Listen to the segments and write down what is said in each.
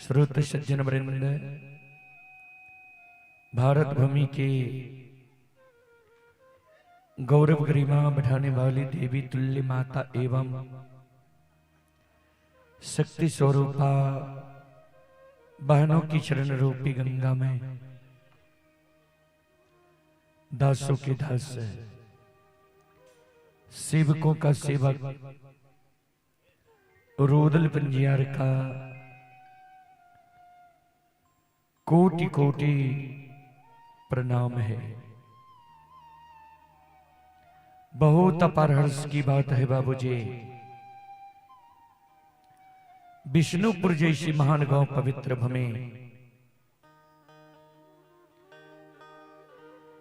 श्रोत सज्जन वृंद, भारत भूमि के गौरव गरिमा बढ़ाने वाली देवी तुल्य माता एवं शक्ति स्वरूपा बहनों की चरण रूपी गंगा में दासों के दास, सेवकों का सेवक रोदल पंजियार का कोटि कोटि प्रणाम है। बहुत अपार हर्ष की बात है बाबूजी, विष्णुपुर जैसी महान गांव पवित्र भूमि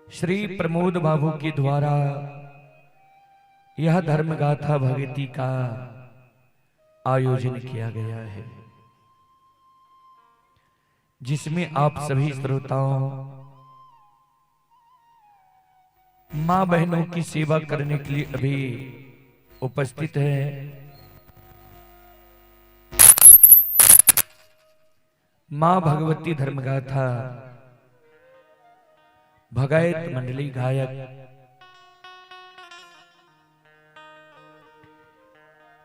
श्री प्रमोद बाबू के द्वारा यह धर्म गाथा भक्ति का आयोजन किया गया है, जिसमें आप सभी श्रोताओं मां बहनों की सेवा करने के लिए अभी उपस्थित है। मां भगवती धर्मगाथा भगायत मंडली गायक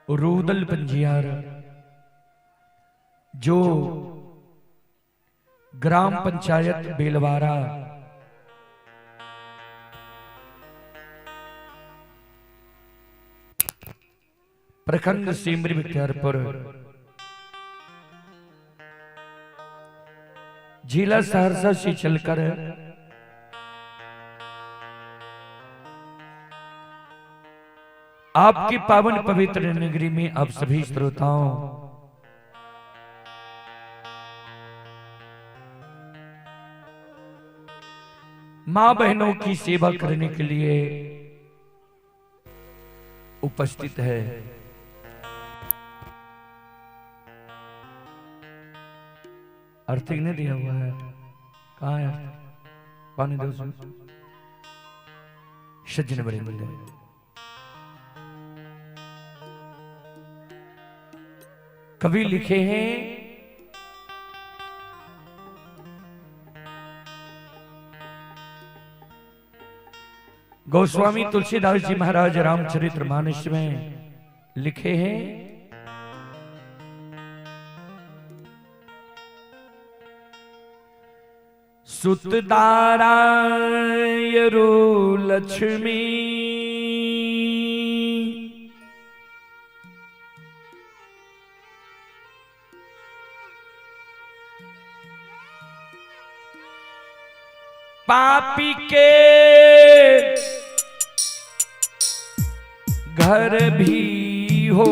रूदल पंजियार, जो ग्राम पंचायत बेलवारा प्रखंड सिमरी बख्तियारपुर जिला सहरसा से चलकर आपकी पावन पवित्र नगरी में आप सभी श्रोताओं मां बहनों की सेवा करने के लिए उपस्थित है। अर्थिक नहीं दिया हुआ है, कहाँ है? पानी दो सज्जन बड़े मिले। कवि लिखे हैं, गोस्वामी तुलसीदास जी महाराज रामचरितमानस में लिखे हैं, सुतदारायरु लक्ष्मी पापी के घर भी हो,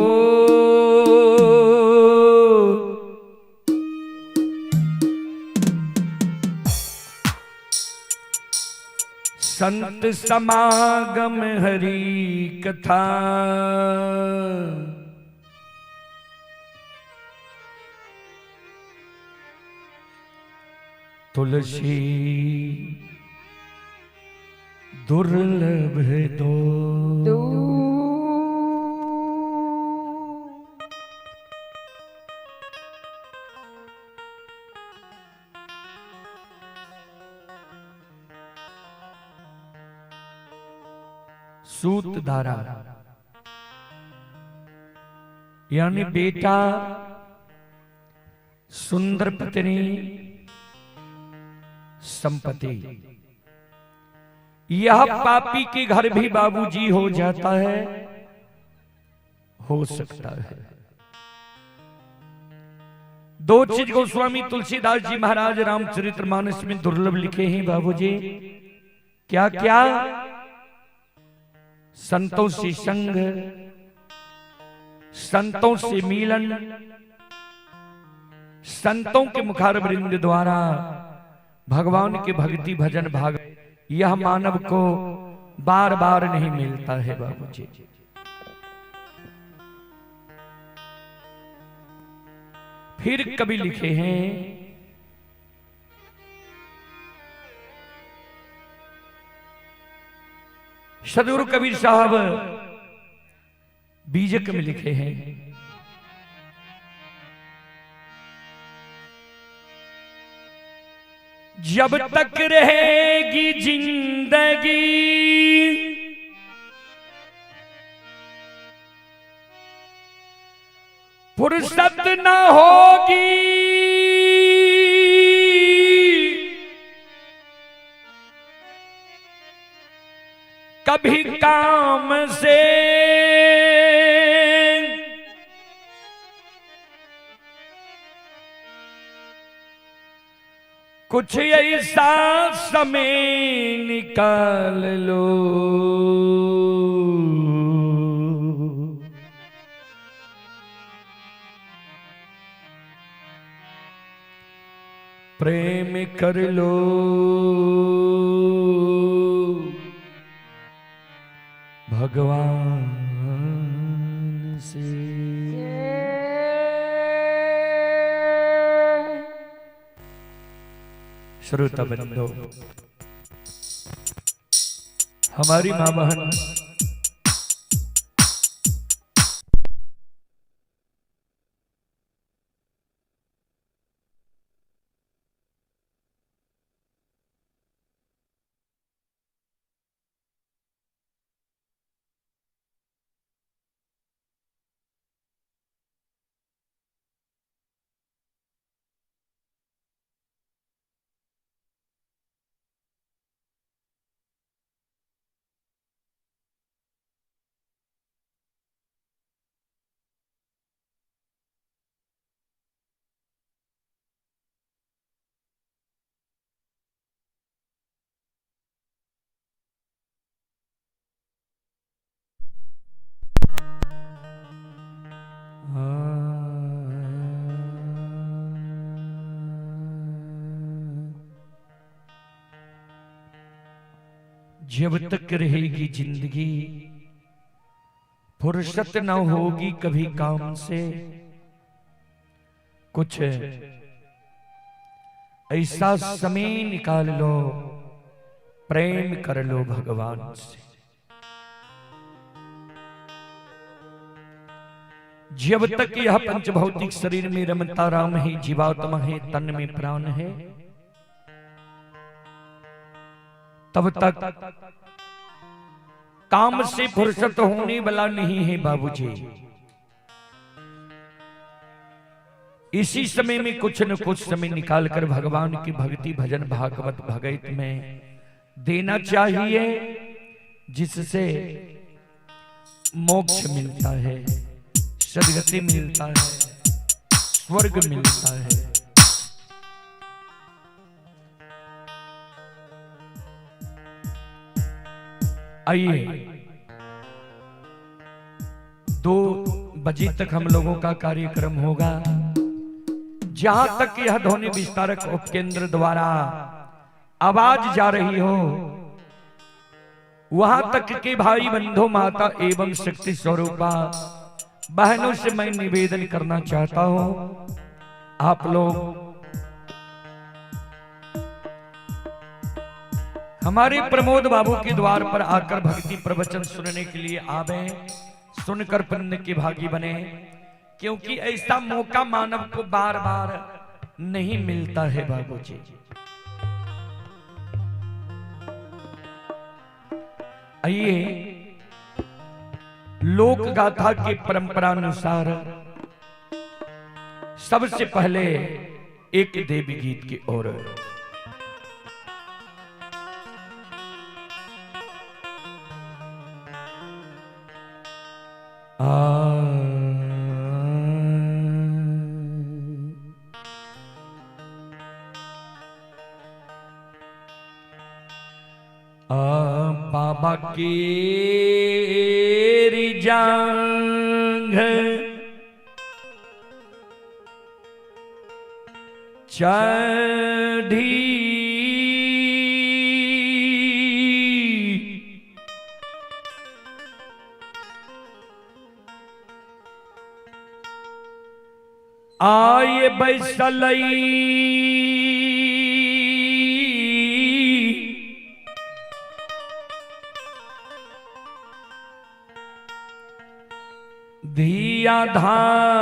संत समागम हरि कथा, तुलसी दुर्लभ दो। सूत धारा यानी बेटा, सुंदर पत्नी, संपत्ति। यह पापी के घर भी बाबूजी हो जाता है, हो सकता है। दो चीज गोस्वामी तुलसीदास जी महाराज रामचरितमानस में दुर्लभ लिखे हैं बाबूजी। क्या क्या? संतों से संग, संतों से मिलन, संतों के मुखारविंद द्वारा भगवान के भक्ति भजन भाग, यह मानव को बार बार नहीं मिलता है बाबूजी। फिर कभी लिखे हैं, सदगुरु कबीर साहब बीजक में लिखे हैं, जब तक रहेगी जिंदगी फुर्सत न होगी, कभी काम से कुछ ऐसा समय निकाल लो, प्रेम कर लो भगवान से। श्रोता बंधो, हमारी मां बहन जब तक रहेगी जिंदगी फुर्सत न होगी कभी काम से, कुछ ऐसा समय निकाल लो, प्रेम कर लो भगवान से। जब तक यह पंचभौतिक शरीर में रमता राम है, जीवात्मा है, तन में प्राण है, तब तक काम से फुर्सत होने वाला नहीं है बाबूजी। इसी समय में कुछ न कुछ समय निकालकर भगवान की भक्ति भजन भागवत भगत में देना चाहिए, जिससे मोक्ष मिलता है, सद्गति मिलता है, स्वर्ग मिलता है। आइए 2 बजे तक हम लोगों का कार्यक्रम होगा। जहां तक यह ध्वनि विस्तारक उपकेंद्र द्वारा आवाज जा रही हो, वहां तक के भाई बंधु माता एवं शक्ति स्वरूपा बहनों से मैं निवेदन करना चाहता हूं, आप लोग हमारे प्रमोद बाबू के द्वार पर आकर भक्ति प्रवचन सुनने के लिए आवे, सुनकर पुण्य के भागी बने, क्योंकि ऐसा मौका मानव को बार बार नहीं मिलता है बाबूजी। आइए लोक गाथा की परंपरा अनुसार सबसे पहले एक देवी गीत की ओर। बाबा की जांघ चढ़ी आए बैसलई धिया धान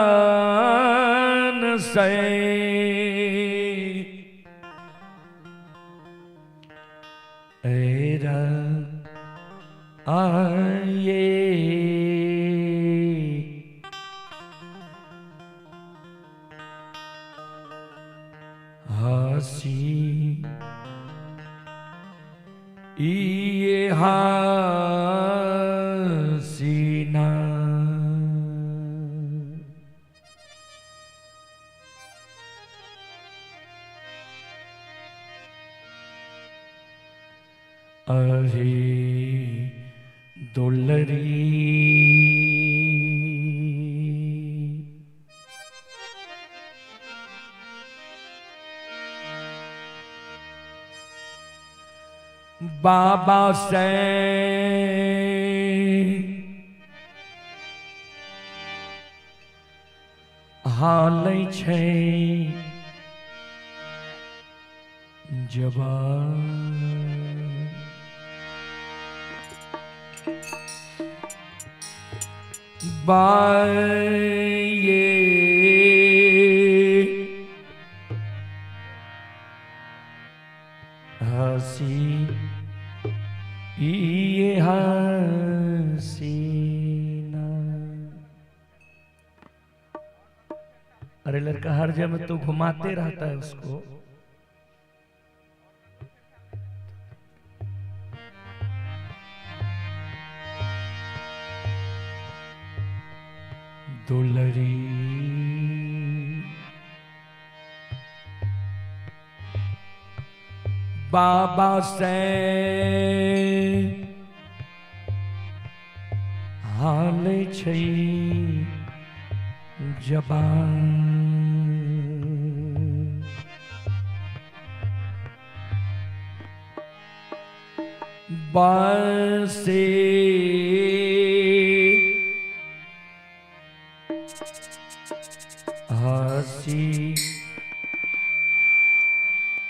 से एरा आये हसी ये हसीना अहे दुलरी बाबा से हाल छै जवान बाये हसी ये हसीना। अरे लड़का हर जगह तो घुमाते रहता है उसको। दुलरी बाबा से हाल छै जबान बसे हसी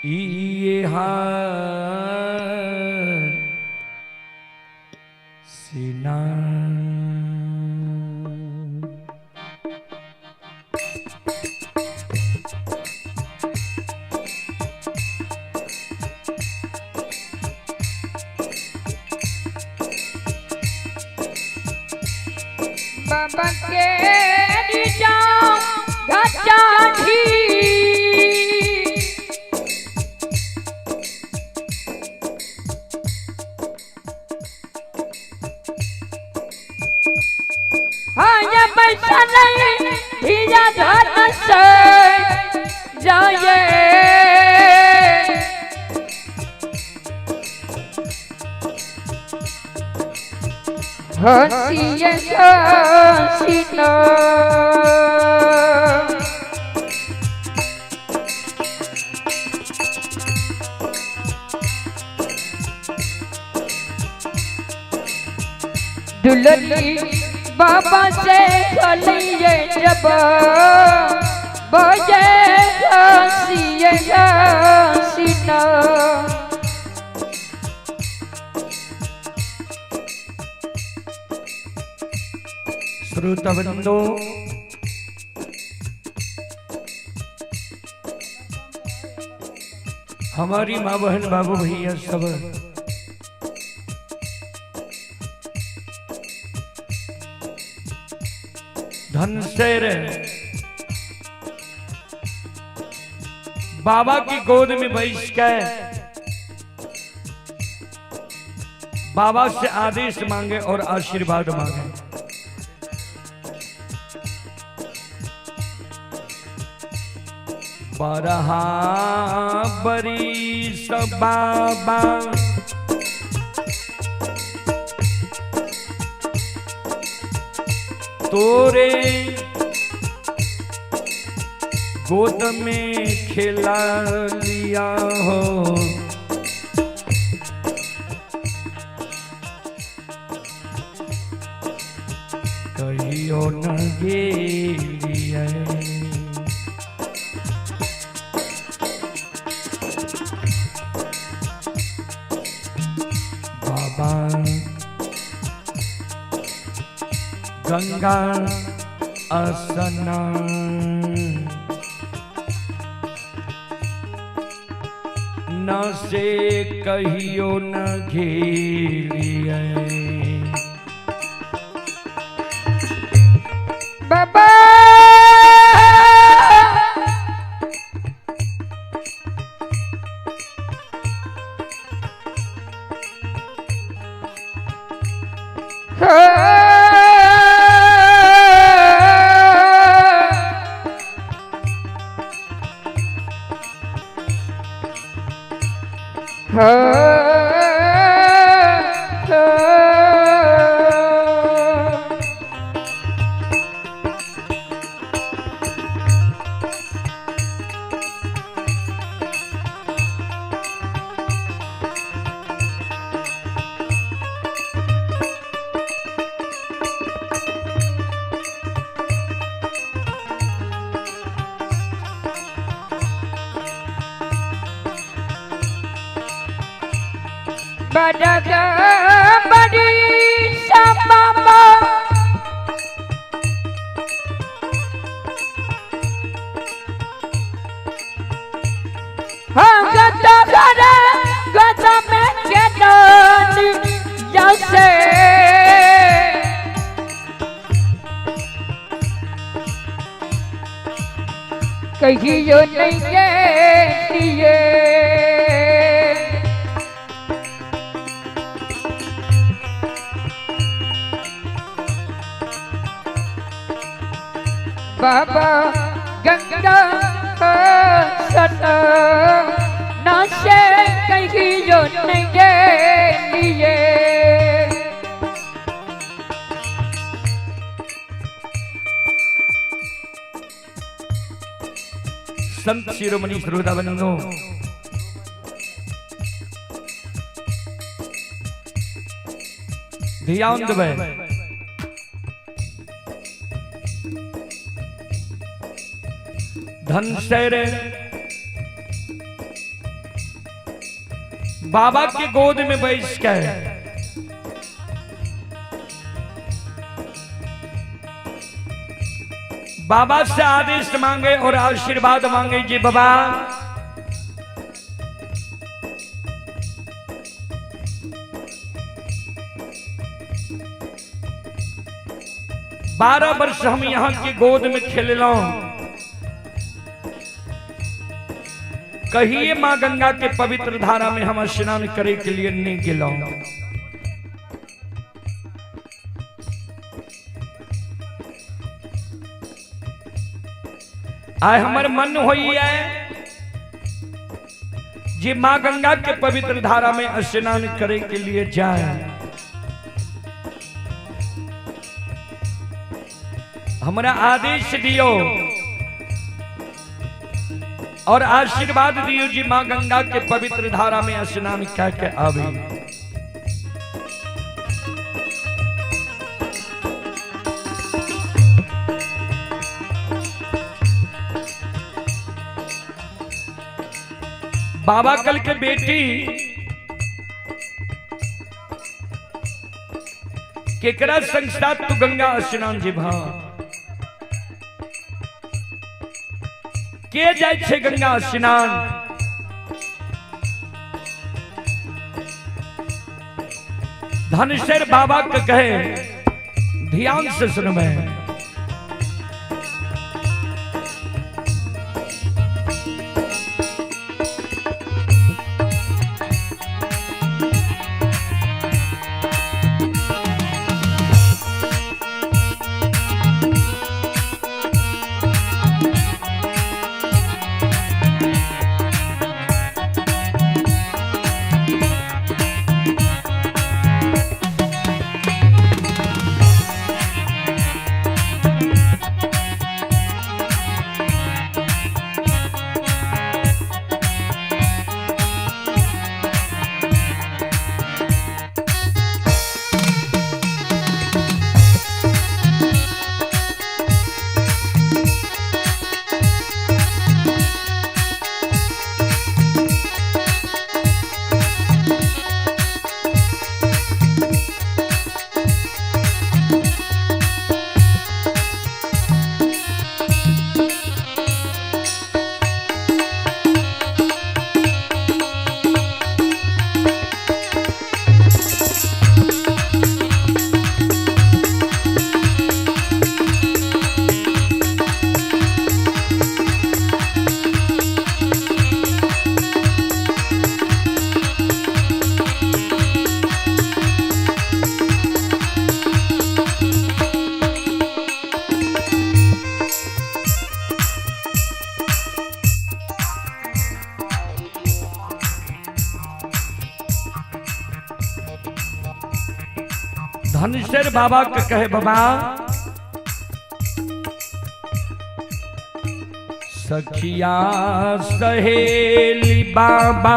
ये हसीना बाबा के जाओ घाटी हाँ ये पैसा नहीं भीजा धन से जाए हसीए हसीना दुलरी बाबा से खलिए जब बजे हसीए हसीना। श्रोतावृंदो हमारी माँ बहन बाबू भैया सब धन से बाबा की गोद में बैठ के बाबा से आदेश मांगे और आशीर्वाद मांगे। बरहा बरीस बाबा तोरे गोद में खिला लिया हो कहियो न गेलिए बाबा गंगा स्नान न से कहियो न घेरिए। बाबा बड़गा बड़ी बाबा हाँ गदा करे गदा में के डाली जैसे कहियो नहीं दिए बाबा गंगा सना ना से कहीं जो नहीं लिए संत शिरोमणि श्रोताबंधो, ध्यान देवे। धनसेर बाबा के गोद में बैठ के बाबा से आदेश मांगे और आशीर्वाद मांगे। जी बाबा, बारह वर्ष हम यहाँ के गोद में खेललों, कहिए माँ गंगा के पवित्र धारा में हम स्नान करे के लिए नहीं गेलो। आय हमारे मन होई है जी माँ गंगा के पवित्र धारा में स्नान करे के लिए जाए। हमारा आदेश दियो और आशीर्वाद दियो जी माँ गंगा के पवित्र धारा में स्नान करके आवे। बाबा कल के बेटी केकरा संस्था तू गंगा स्नान जी भा के जाय छे गंगा स्नान। धनसेर बाबा के कहे, ध्यान से सुनबे। धनसेर बाबा के कहे बाबा सखिया सहेली बाबा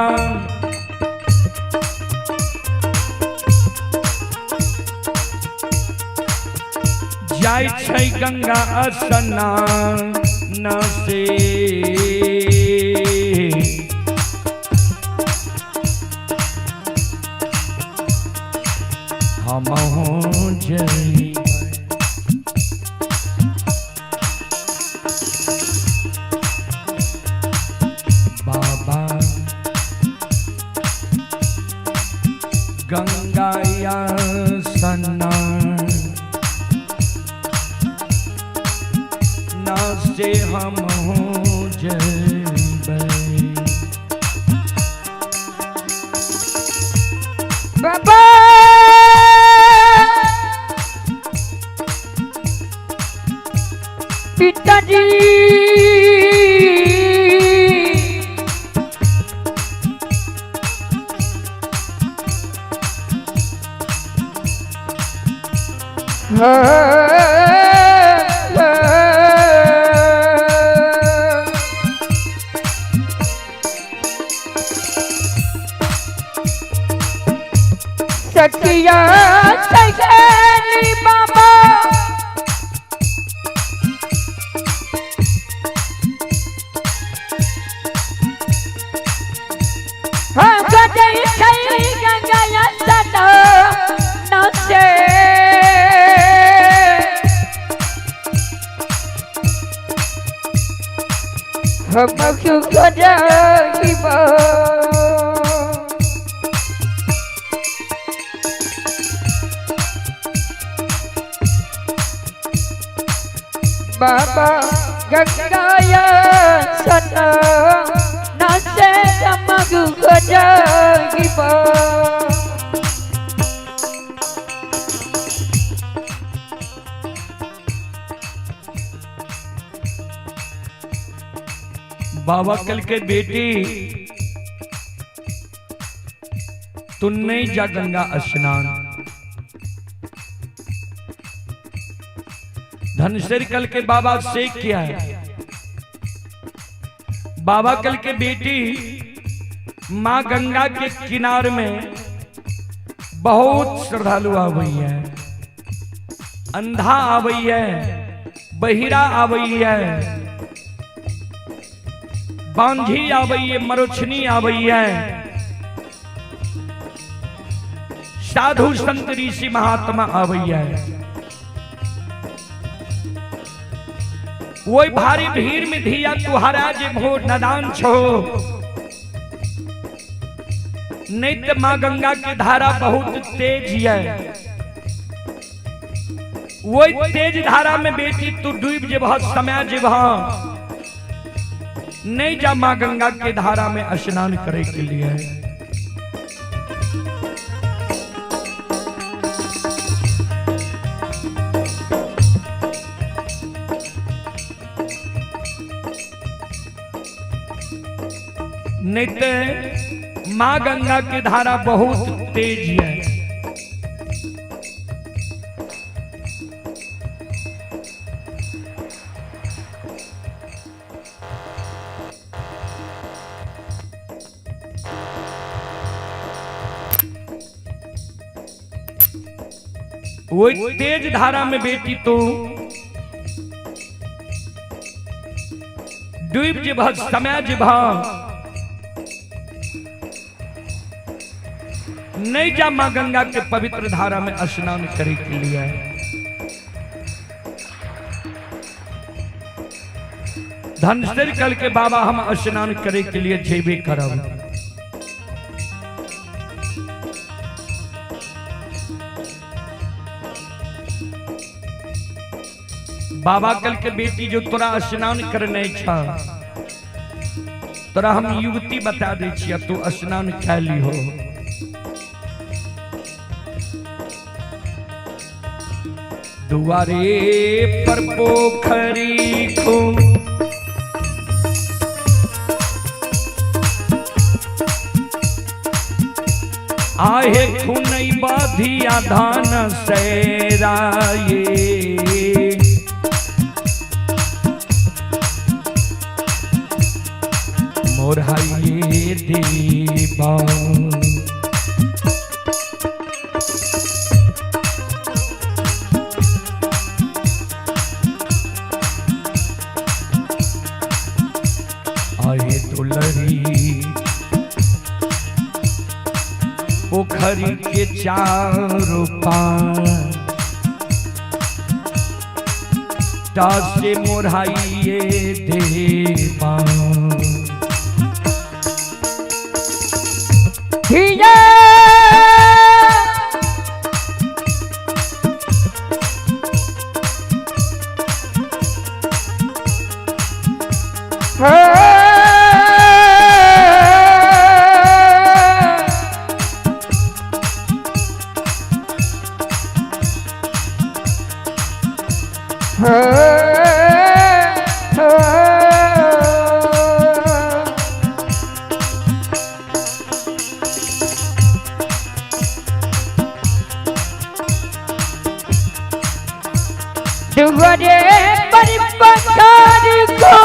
जाय छै गंगा स्नान से हम जई बाबा गंगाया स्नान से हम जइबै बाबा पिताजी सखिया सहेली बाबा हाँ गजई छै गंगा स्नान से हम गजईबा बाबा गंगाया स्नान से हम गजईबा बाबा कल के बेटी तू नहीं जा गंगा स्नान। धनसेर कल के बाबा से किया है। बाबा कल के बेटी माँ गंगा के किनारे में बहुत श्रद्धालु आ गई है, अंधा आ गई है, बहिरा आ गई है, बांझी आ गई है, मरोछनी आ गई है, साधु संत ऋषि महात्मा आ गई है। वही भारी भीड़ में धिया तुहारा जे भो नदान छो, नित्य माँ गंगा की धारा बहुत तेज है। वही तेज धारा में बेटी तू डूब जे बहुत समय जेब नहीं जा माँ गंगा के धारा में स्नान करे के लिए। नित्य माँ गंगा की धारा बहुत तेज है। वो तेज धारा में बेटी तो डूब जिभ समय जिभ नहीं जा मां गंगा के पवित्र धारा में स्नान करे के लिए। धनसेर कल के बाबा हम स्नान करे के लिए जेबे करब। बाबा कल के बेटी जो तोरा स्नान करने छा, तोरा हम युवती बता दे छिया, तू स्नान कै ली हो। दुआरे पर पोखरी को आहे खुनई बाधिया धान सैराये मोरहाइये देवा आए दुलरी पोखरी के चारों पार दासे मोरहाइये देवा हिया दुगरे पर पत्थर को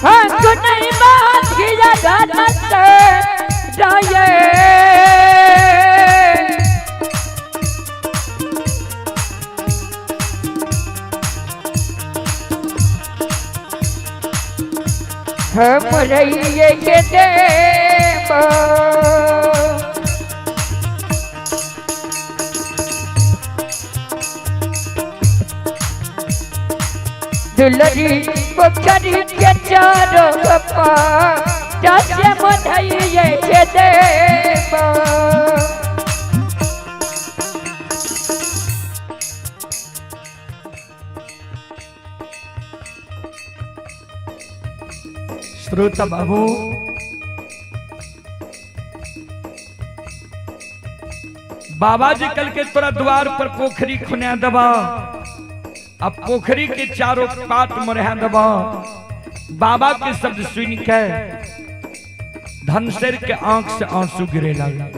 हाँ नहीं बात किया जाता जाए हम रहिए के देवा दुलरी पोखरी के चारों पार दासे मोरहाइये के देवा श्रोता बाबू बाबा जी कल के तोरा द्वार पर पोखरी खुना दबा अब पोखरी के चारों पात मरहा दबा बाबा के शब्द सुन के धनसेर के आंख से आंसू गिरे लगा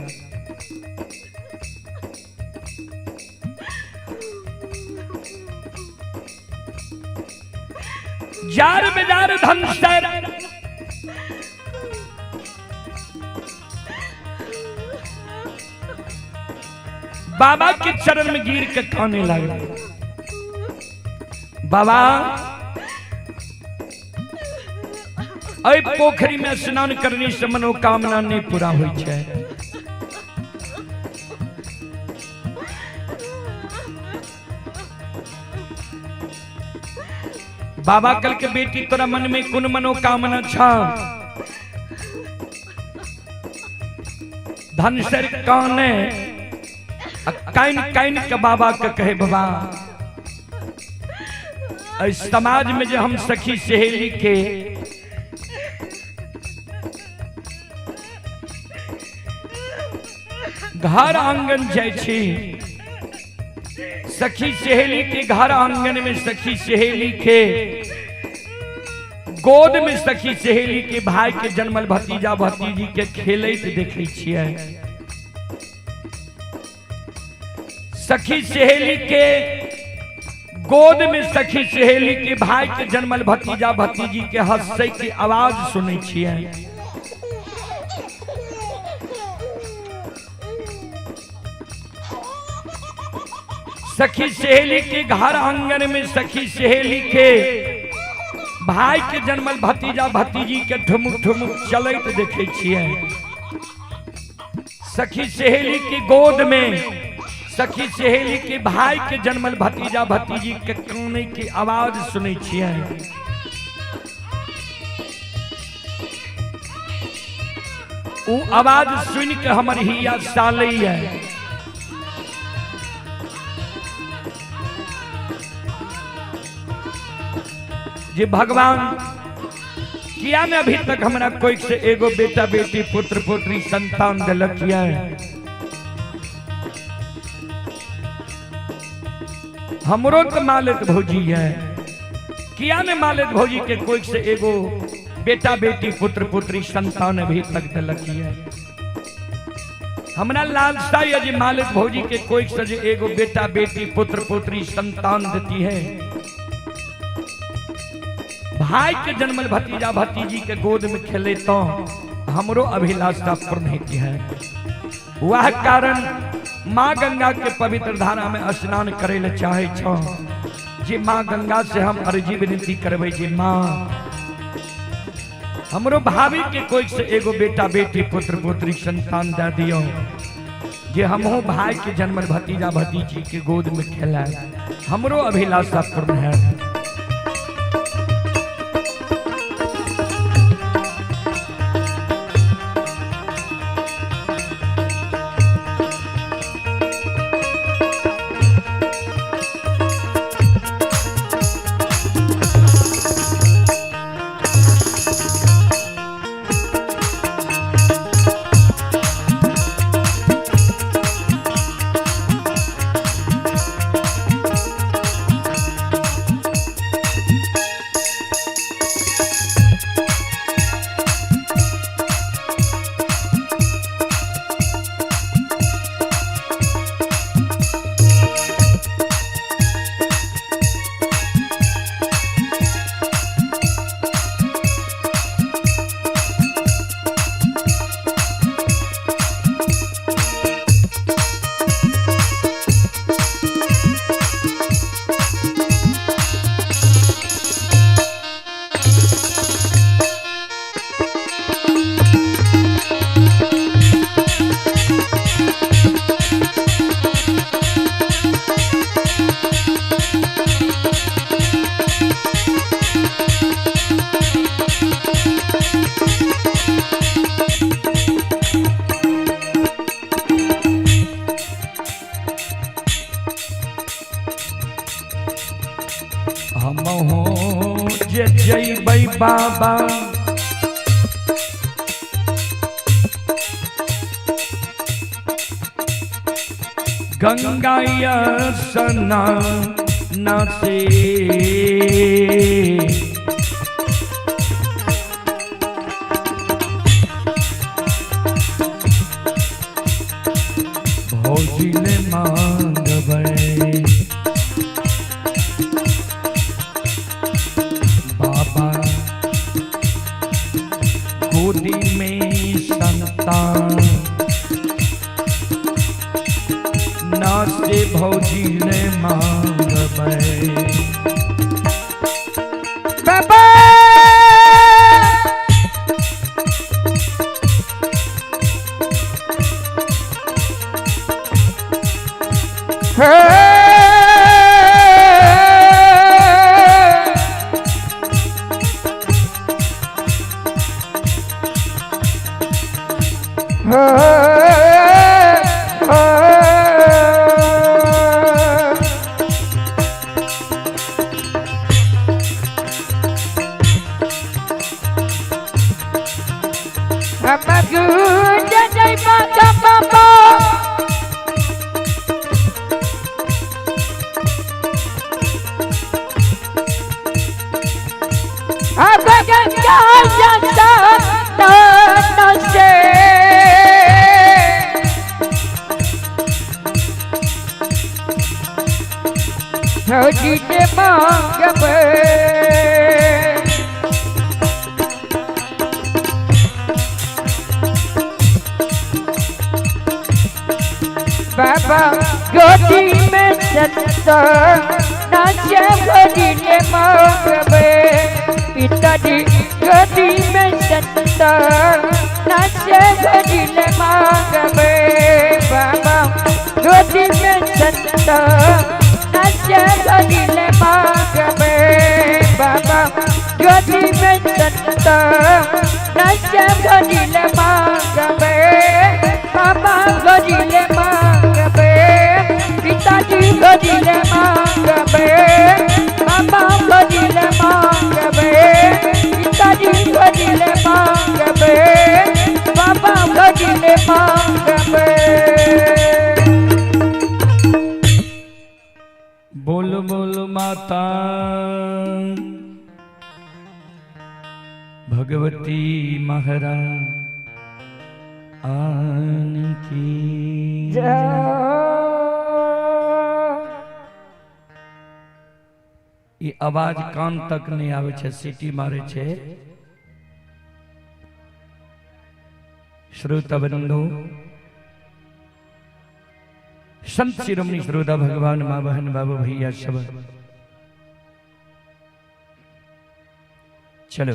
जार बेजार धनसेर बाबा के चरण में गिर के काने लगा बाबा अय पोखरी में स्नान करने से मनोकामना नहीं पूरा हुई है। बाबा कल के बेटी तोरा मन में कुन मनोकामना छा धनसेर काने काइन काइन के बाबा के कहे बाबा इस समाज में जो हम सखी सहेली के घर आंगन जाय छी सखी सहेली के घर आंगन में सखी सहेली के गोद में सखी सहेली के भाई के जन्मल भतीजा भतीजी के खेलैत देखे छियै सखी सहेली के गोद में सखी सहेली के भाई के जन्मल भतीजा भतीजी के हंसै की आवाज सुनै छियै सखी सहेली के घर आंगन में सखी सहेली के भाई के जन्मल भतीजा भतीजी के ठुमुक ठुमुक चलैत देखे छियै सखी सहेली के गोद में सखी सहेली के भाई के जन्मल भतीजा भतीजी के काने की आवाज सुनै छियै वो आवाज सुन के हमर हिया सालै है जे भगवान किया ने अभी तक हमरा कोई से एगो बेटा बेटी पुत्र पुत्री संतान दिलक किया हमरो तो मालिक भौजी है किया में मालिक भौजी के कोई से एगो बेटा बेटी पुत्र पुत्री संतान भी तक दिलकी है। हमरा लालसा है जी मालिक भौजी के कोई से जे एगो बेटा बेटी पुत्र पुत्री संतान देती है। भाई के जन्मल भतीजा भतीजी के गोद में खेले तो हमरो अभिलाषा पूर्ण होती है। वह कारण माँ गंगा के पवित्र धारा में स्नान करे ले चाहे छो जी। माँ गंगा से हम अर्जी विनती करबे जी माँ हमरो भाभी के कोई से एगो बेटा बेटी पुत्र पुत्री संतान दे दियो जे हमहु भाई के जन्मल भतीजा भतीजी के गोद में खेला। हमरो अभिलाषा पूर्ण है। जय बाबा गंगा स्नान से भौजी ने मांगबे गोदी में संतान ना से भौजी ने मांगबे बाबा भौजी ने मांगबे बाबा गोदी में संतान ना से भौजी ने मांगबे पिताजी गोदी में संतान ना से भौजी ने मांगबे बाबा गोदी में संतान गोदी ले मांगबे बाबा गोदी में संतान गोदी ले मांगबे बाबा गोदी ले मांगबे पिताजी गोदी ले मांगबे बाबा गोदी ले मांगबे पिताजी गोदी ले मांगबे बाबा गोदी ले मांगबे। बोल बोल माता भगवती महारानी की ये आवाज कान तक नहीं आवे छे, सीटी मारे छे। श्रोता बंधु, संत शिरोमणि श्रोता भगवान मां बहन बाबू भैया सब चलो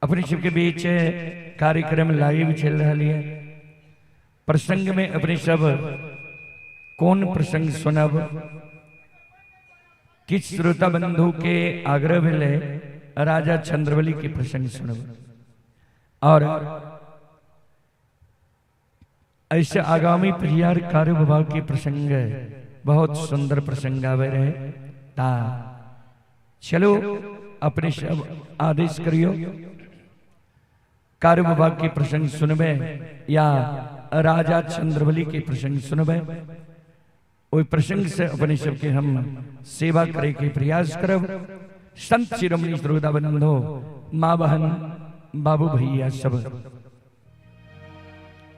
अपने शिव के बीच कार्यक्रम लाइव चल रहा है। प्रसंग में अपने सब कौन प्रसंग सुनब, किस श्रोता बंधु के आग्रह भेले राजा चंद्रवली के प्रसंग सुनब। और ऐसे आगामी परिहार कार्य विभाग के प्रसंग बहुत सुंदर प्रसंग आवे रहे ता चलो अपने सब आदेश करियो कार्य विभाग के प्रसंग सुनबे या राजा चंद्रवली के प्रसंग सुनबे। ओई प्रसंग से अपने सब के हम सेवा करे के प्रयास करब। संत शिरोमणि श्रोता बंधु मां बहन बाबू भैया सब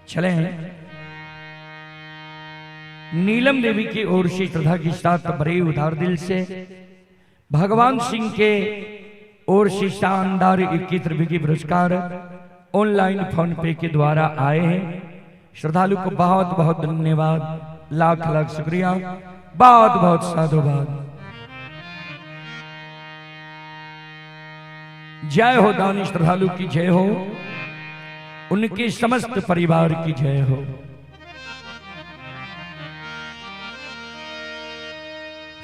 चले हैं। नीलम देवी की ओर से श्रद्धा के साथ बड़े उदार दिल से भगवान सिंह के ओर से शानदार 21 रुपये की पुरस्कार ऑनलाइन फोन पे के द्वारा आए हैं। श्रद्धालु को बहुत बहुत धन्यवाद, लाख लाख शुक्रिया, बहुत बहुत साधुवाद। जय हो दानी श्रद्धालु की जय हो, उनके समस्त परिवार की जय हो।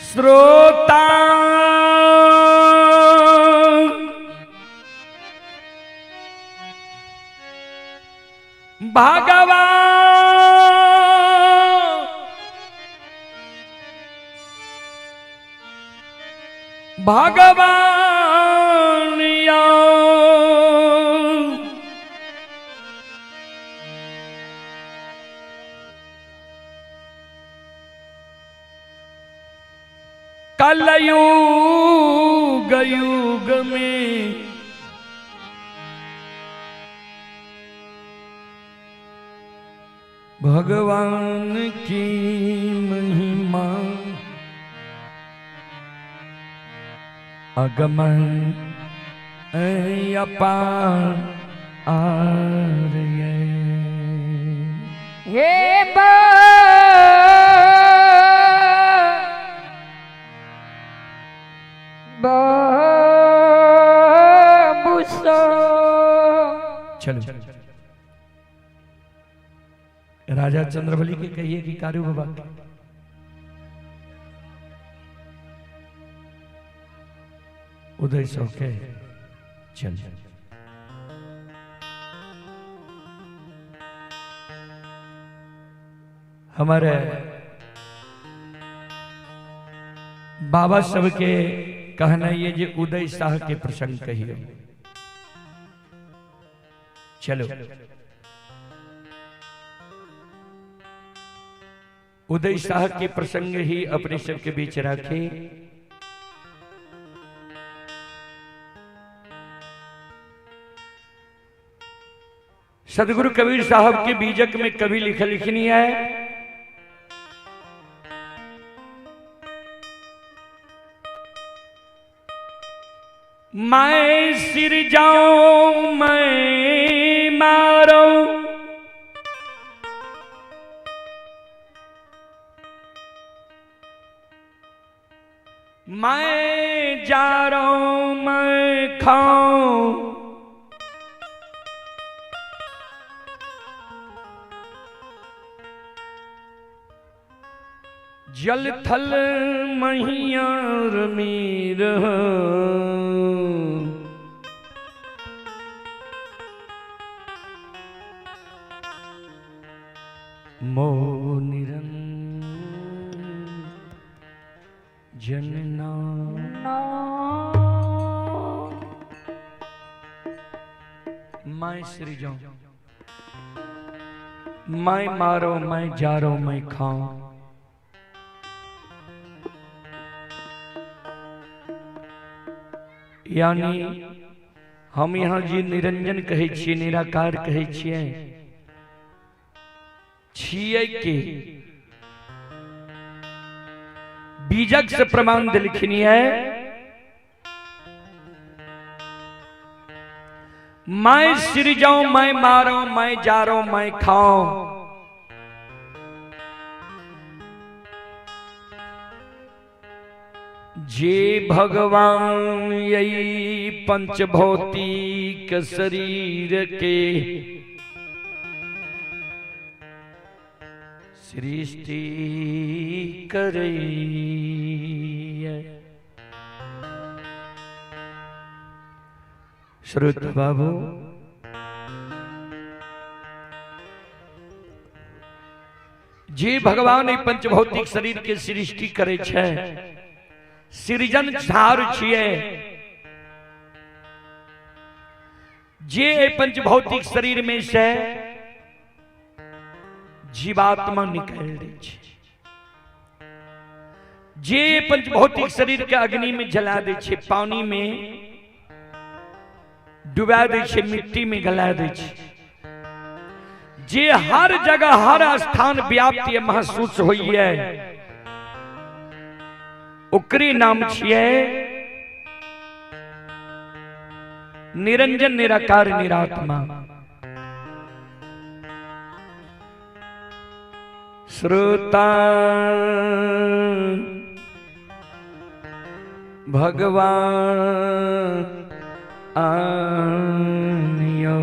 श्रोता भगवान या कलयुग युग में भगवान की महिमा अगमन अपार हे चलो राजा चंद्रवली के कहिए कि कार्य बाबा उदय सौके चल हमारे बाबा सब के कहना ये जे उदय शाह के प्रसंग कहिए। चलो उदय शाह के प्रसंग ही अपने सब के बीच रखे। सदगुरु कबीर साहब के बीजक में कभी लिखनी है, मैं सिर जाऊं मैं मारो मैं जा रहा हूं मैं खाऊं जल थल महियार मीर मो निरंजन मैं श्री जाऊं मैं मारो मैं जा रहा हूं मैं खाऊं यानी हम यहाँ जी निरंजन कहे छिए, निराकार कहे छिए के बीजक से प्रमाण दिलखनी है। मैं सिर जाऊं, मैं मारूं, मैं जारूं, मैं खाऊं, जे भगवान यही पंचभौतिक शरीर के सृष्टि करे। श्रोत बाबू, जे भगवान यही पंचभौतिक शरीर के सृष्टि करे छे, सृजन झार छिए, जे पंचभौतिक शरीर में से जीवात्मा निकल दे छे, जे पंचभौतिक शरीर के अग्नि में जला दे छे, पानी में डुबा दे छे, मिट्टी में गला दे छे, जे हर जगह हर स्थान व्याप्त महसूस होइए, ओकरे नाम छिए निरंजन निराकार निरात्मा। श्रोता भगवान आनियो,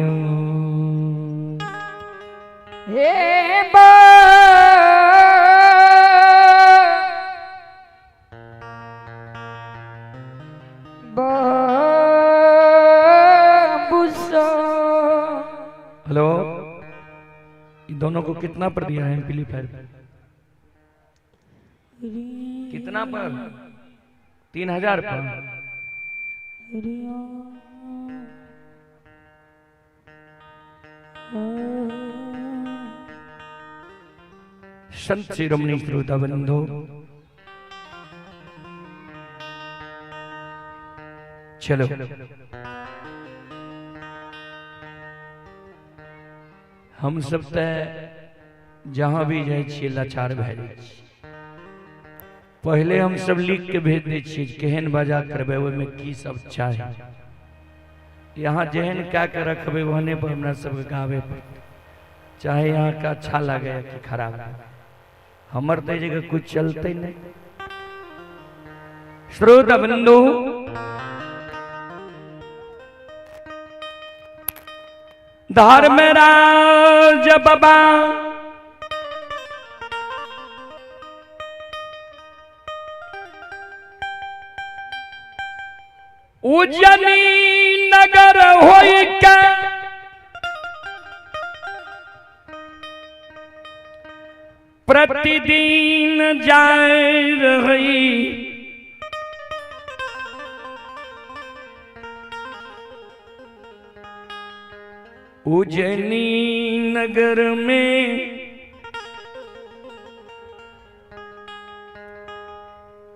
हे हेलो, इन दोनों को कितना पर दिया है एम्पलीफायर? कितना पर? 3000 पर। संत शिरोमणि श्रोता बंधो, चलो हम सब जहां भी जाए छिए लाचार भए जाए छी। पहले हम सब लिख के भेज दे छिए केहन बाजा करबे, ओहि में की सब चाहे, यहाँ जेहन क्या के रखबे वहने पर हमरा सब गावे पर, चाहे यहाँ का अच्छा लगे या कि खराब। हमर तो जगह कुछ चलते नहीं। श्रोता बंधु, धर्मराज बाबा उज्जैनी नगर होई के प्रतिदिन जाए रही, उज्जैनी नगर में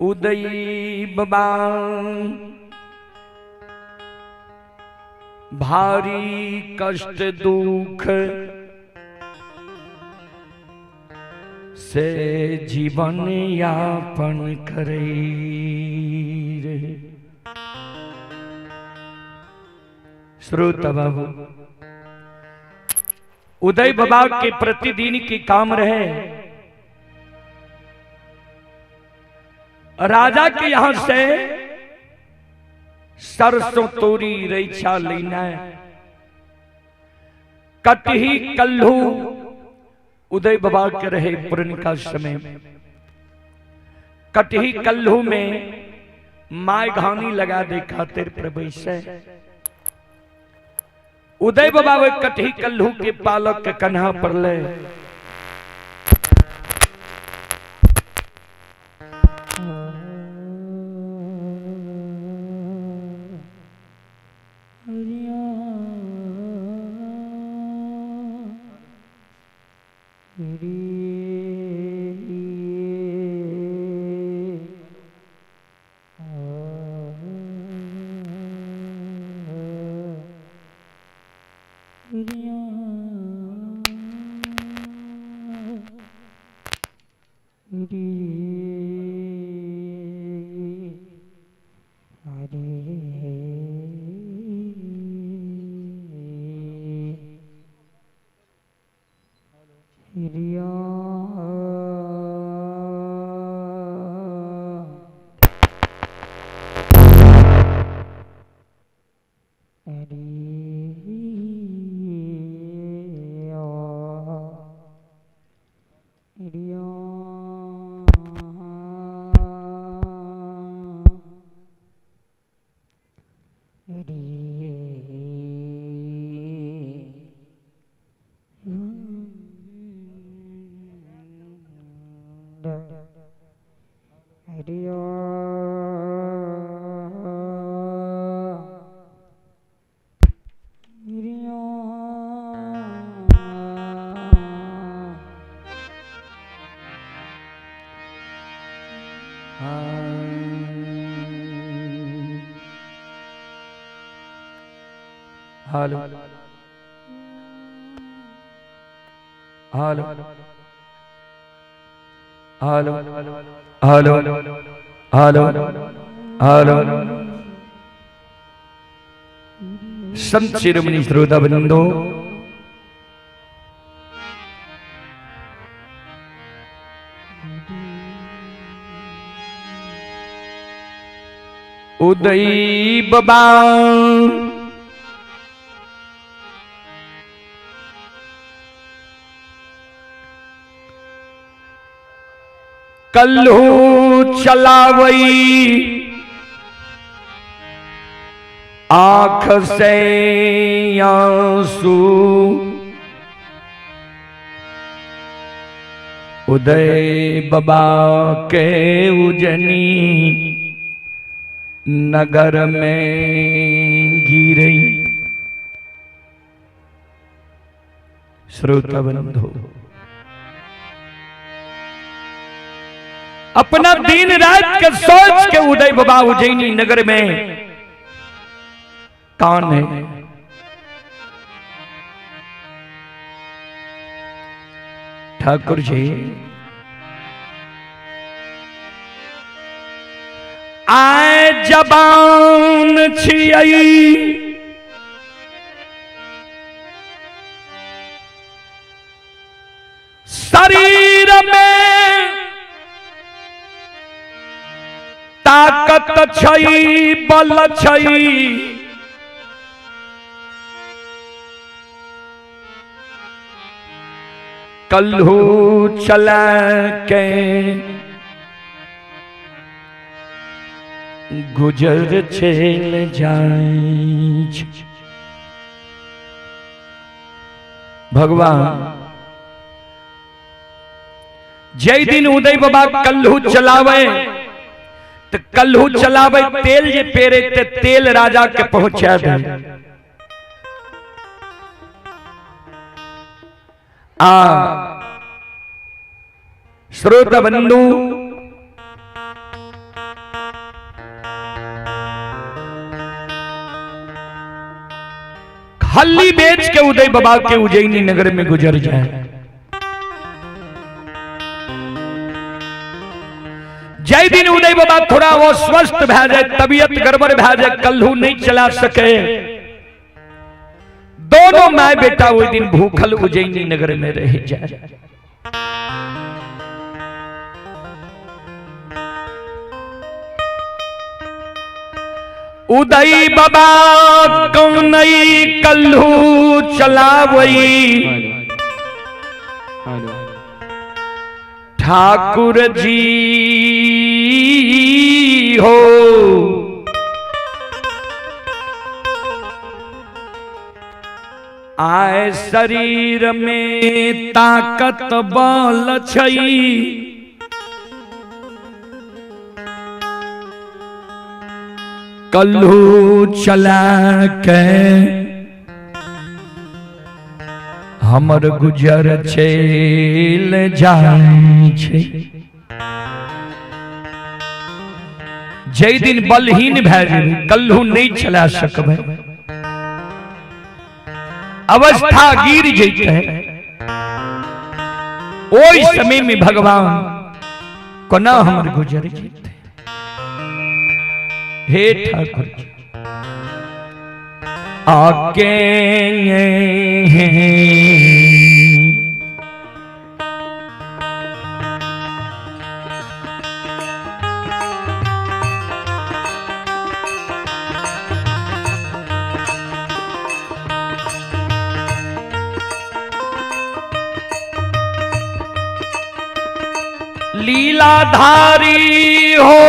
उदयी बाबा भारी कष्ट दुख से जीवन यापन करे रे। श्रोता बाबू, उदय बाबा के प्रतिदिन के काम रहे राजा के यहां से सरसों तोरी रैछा लेना, कटही कल्लू उदय बाबा के रहे पुरनका समय में। कटही कल्लू में माय घानी लगा दे खातिर प्रवेश। उदय बाबा वे कटही कल्लू के पालक के कन्हा पर ले हालो हालो हालो हालो हालो हालो संत शिरोमणि श्रोता बंदो, उदय बाबा कल्हू चलावई आँख से आंसू, उदय बाबा के उजनी नगर में गिरई। श्रोता बंधु, अपना दिन रात के सोच के उदय बाबा उज्जैनी नगर में कौन है? ठाकुर जी आए जबान छियई, शरीर में ताकत छई बल छई, कल्हू चला के गुजर चल जाए। भगवान जय दिन उदय बाबा कल्हू चलावे तो कल्हू चलावे तेल जे पेरे ते तेल राजा के पहुंचा दे। श्रोता बंधु, खल्ली बेच के उदय बाबा के उज्जैनी नगर में गुजर जाए। जय दिन उदय बाबा थोड़ा वो स्वस्थ भै जाए, तबीयत गड़बड़ भै जाए, कल्हू नहीं चला सके, दोनों माय बेटा वो दिन भूखल उज्जैनी नगर में रह जाए। उदय बाबा कौन कल्हू चलावई, ठाकुर जी हो आए शरीर में ताकत बल छई, कल्हू चला के हमर गुजर चल जाए छे। जय दिन बलहीन भै जेबे, कल्हू नहीं चला सकबे, अवस्था गिर जैते है ओई समय में भगवान कोना हमर गुजर जीते। हे ठाकुर जी आके लीलाधारी हो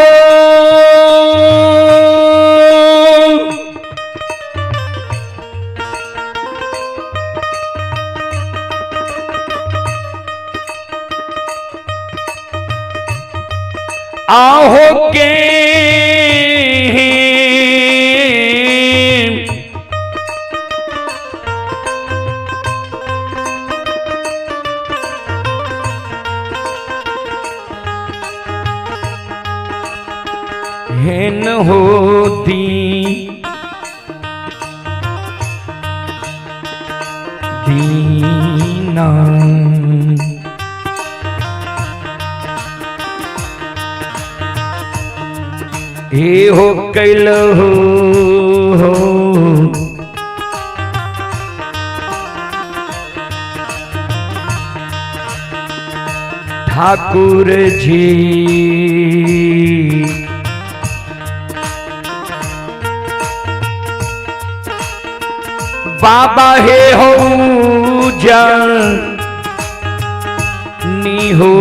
आहो के हेन होती दीना ए हो कैल हो ठाकुर जी बाबा हे हो जानी हो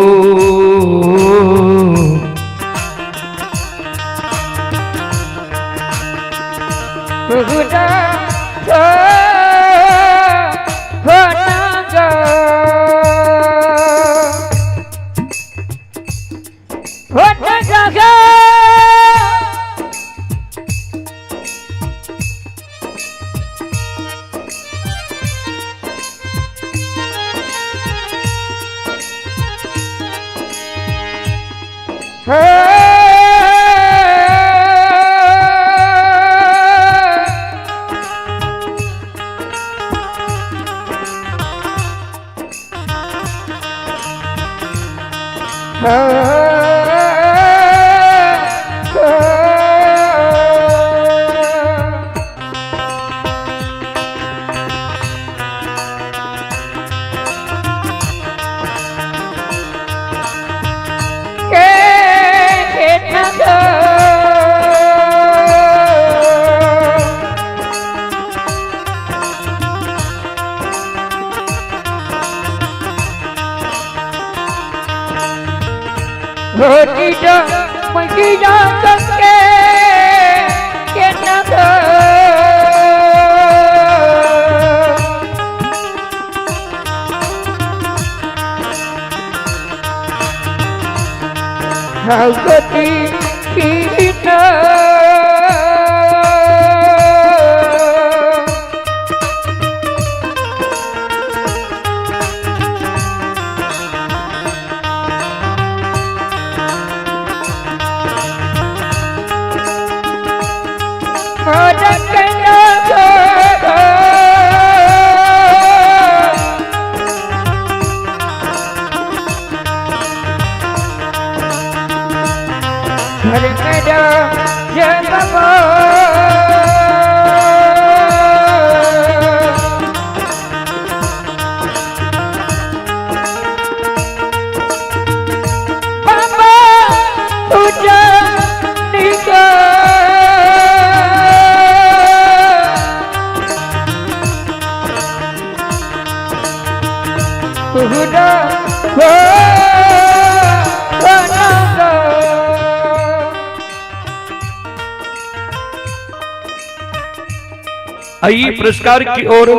आइए पुरस्कार की ओर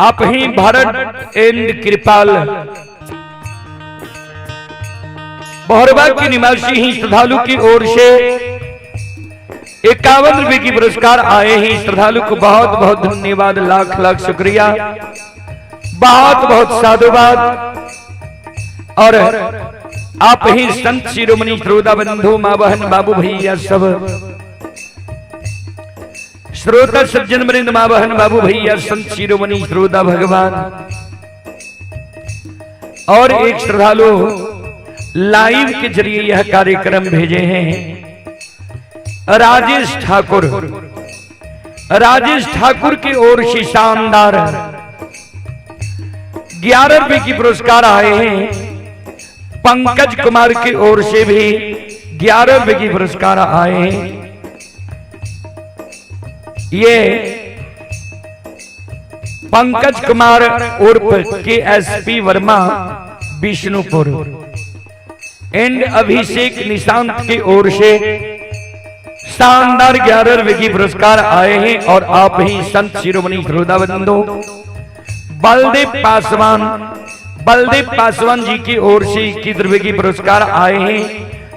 आप ही भारत एंड कृपाल बहरबा के निवासी ही श्रद्धालु की ओर से 51 रुपए की पुरस्कार आए हैं। श्रद्धालु को बहुत बहुत धन्यवाद, लाख लाख शुक्रिया, बहुत बहुत साधुवाद। और आप ही संत शिरोमणि श्रोता बंधु माँ बहन बाबू भैया सब श्रोता सज्जन वृंद, मां बहन, बाबू भैया, संत शिरोमणि, श्रोता भगवान और एक श्रद्धालु लाइव के जरिए यह कार्यक्रम भेजे हैं राजेश ठाकुर। राजेश ठाकुर की ओर से शानदार 11 रुपए की पुरस्कार आए हैं। पंकज कुमार की ओर से भी 11 रुपए की पुरस्कार आए हैं। ये पंकज कुमार उर्फ KSP वर्मा विष्णुपुर एंड अभिषेक निशांत की ओर से शानदार 11 रुपए की पुरस्कार आए हैं। और आप ही संत शिरोमणि श्रोता बंधु बलदेव पासवान जी की ओर से 21 रुपए की पुरस्कार आए हैं।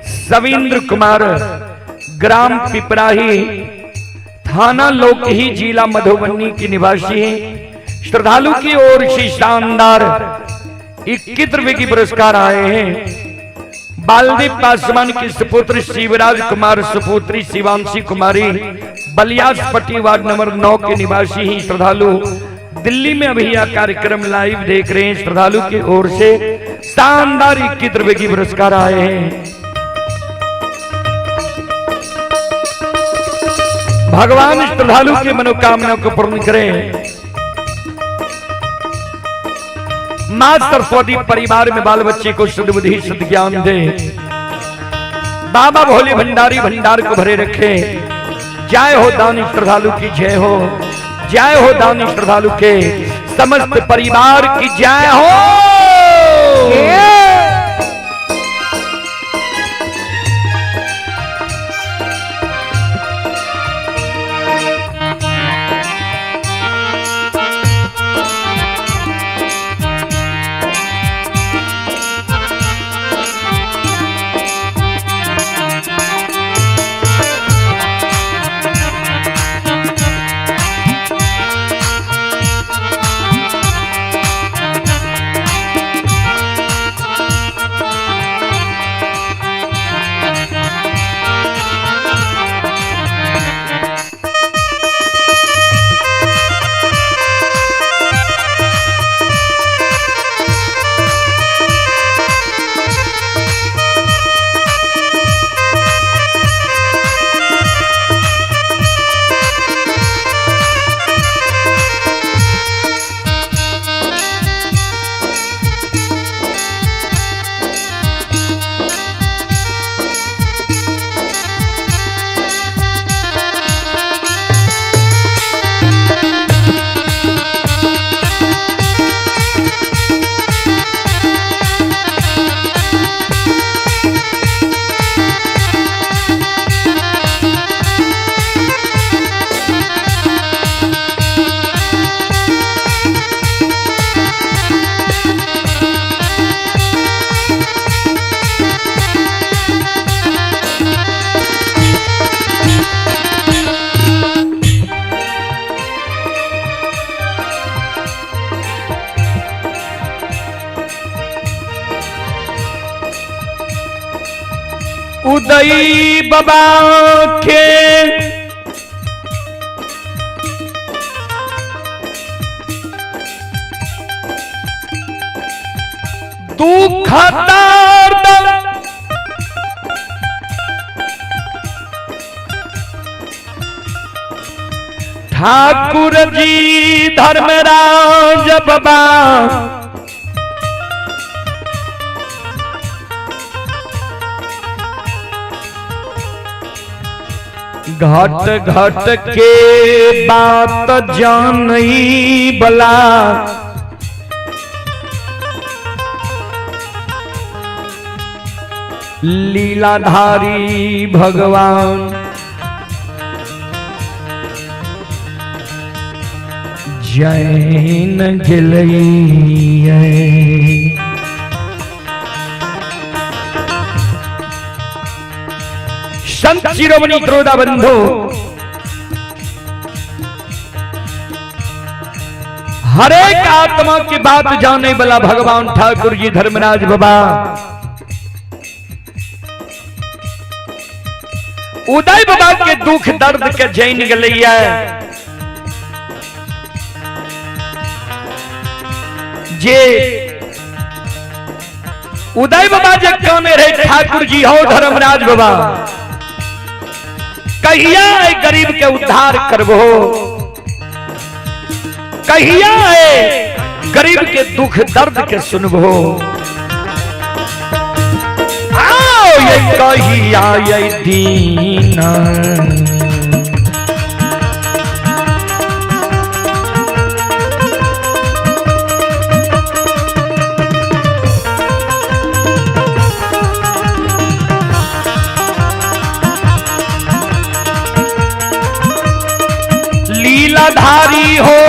सविंद्र कुमार ग्राम पिपराही थाना लोकही जिला मधुबनी के निवासी हैं। श्रद्धालु की ओर से शानदार 21 रुपए की पुरस्कार आए हैं। बालदेव पासवान के सुपुत्र शिवराज कुमार, सुपुत्री शिवांशी कुमारी, बलियासपट्टी वार्ड नंबर 9 के निवासी ही श्रद्धालु दिल्ली में अभी यह कार्यक्रम लाइव देख रहे हैं। श्रद्धालु की ओर से शानदार 21 रुपए की पुरस्कार आए हैं। भगवान श्रद्धालु की मनोकामना को पूर्ण करें। मां सरस्वती परिवार में बाल बच्चे को शुद्ध बुद्धि शुद्ध ज्ञान दे। बाबा भोले भंडारी भंडार को भरे रखे। जय हो दानी श्रद्धालु की जय हो, जय हो दानी श्रद्धालु के समस्त परिवार की जय हो। उदई बाबा के दुख दर्द ठाकुर जी धर्मराज बाबा घट घट के बात जानई बला लीलाधारी भगवान जैन गिलई संत शिरोमणि श्रोता बंधु हरेक आत्मा की बात जाने वाला भगवान ठाकुर जी धर्मराज बाबा उदय बाबा के दुख दर्द के जैन गलैया जे उदय बाबा जे कामे रहे ठाकुर जी हो धर्मराज बाबा कहिया गरीब के उद्धार करबो, कहिया गरीब के दुख दर्द के सुनबो। आओ ये कहिया ये दीना लीलाधारी हो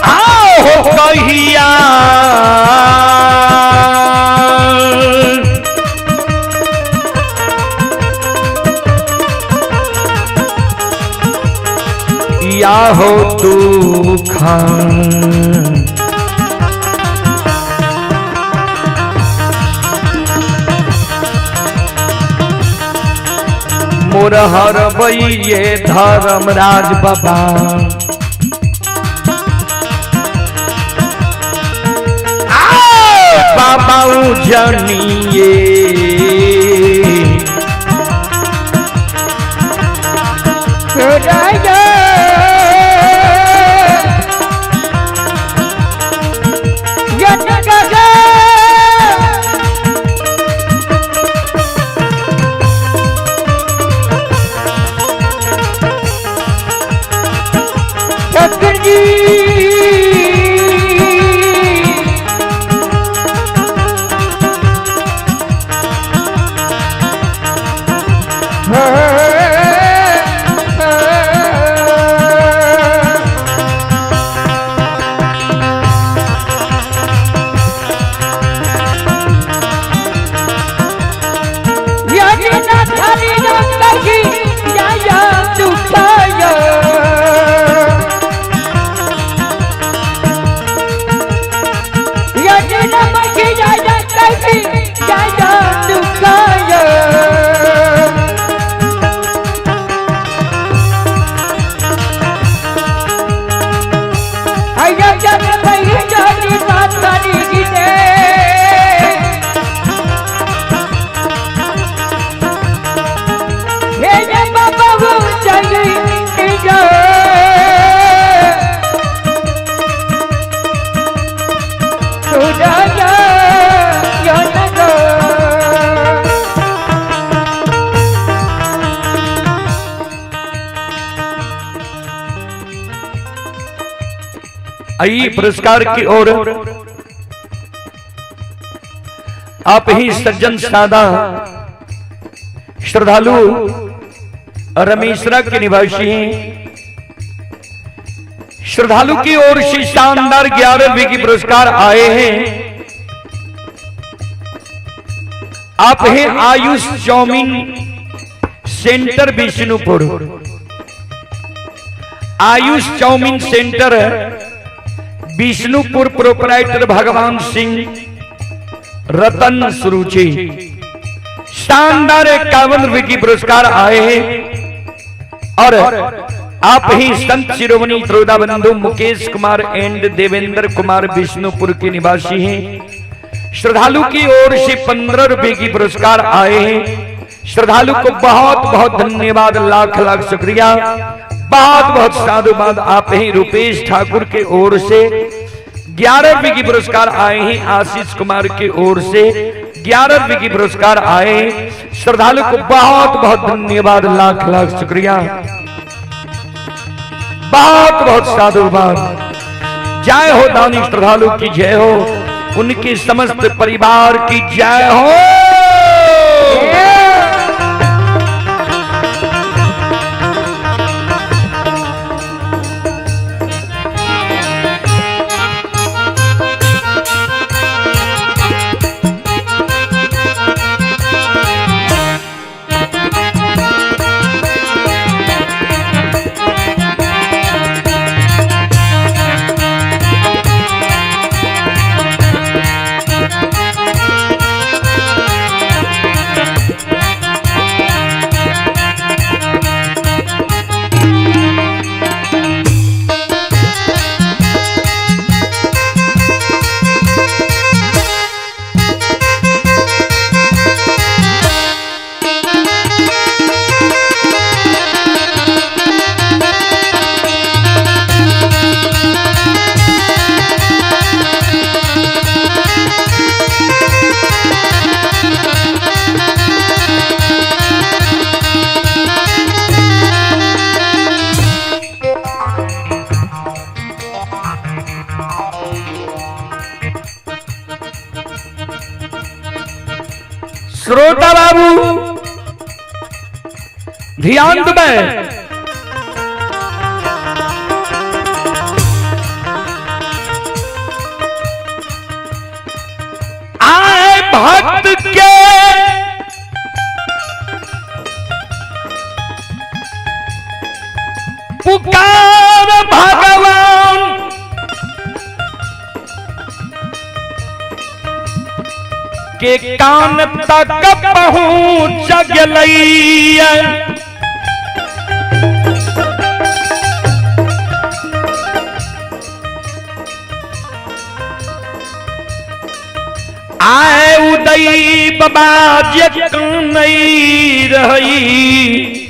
आओ हो कहिया या हो तू खान मोर हर बइये धर्मराज बाबा बाबा जनिए आइए पुरस्कार की ओर आप ही सज्जन सादा श्रद्धालु रमेशरा के निवासी हैं। श्रद्धालु की ओर से शानदार 11वीं की पुरस्कार आए हैं। आप हैं Ayush chowmein centre Vishnupur, Ayush chowmein centre Vishnupur, proprietor Bhagwan Singh रतन सुरुचि। शानदार 51वीं की पुरस्कार आए हैं और आप ही संत शिरोमणि त्रोदा बंधु मुकेश कुमार एंड देवेंद्र कुमार विष्णुपुर के निवासी हैं। श्रद्धालु की ओर से 15 रुपए की पुरस्कार आए हैं। श्रद्धालु को बहुत बहुत धन्यवाद, लाख लाख शुक्रिया, बहुत बहुत साधुवाद। आप ही रुपेश ठाकुर के ओर से 11वीं की पुरस्कार आए हैं। आशीष कुमार के ओर से 11वीं की पुरस्कार आए हैं। श्रद्धालु को बहुत बहुत धन्यवाद, लाख लाख शुक्रिया, बहुत बहुत साधुवाद। जय हो दानी श्रद्धालु की जय हो, उनके समस्त परिवार की जय हो। श्रोता बाबू ध्यान दें, आए भक्त के पुकार भगवान, के कान तक पहुंच गलैया। आए उदय बाबा जे नहीं रही,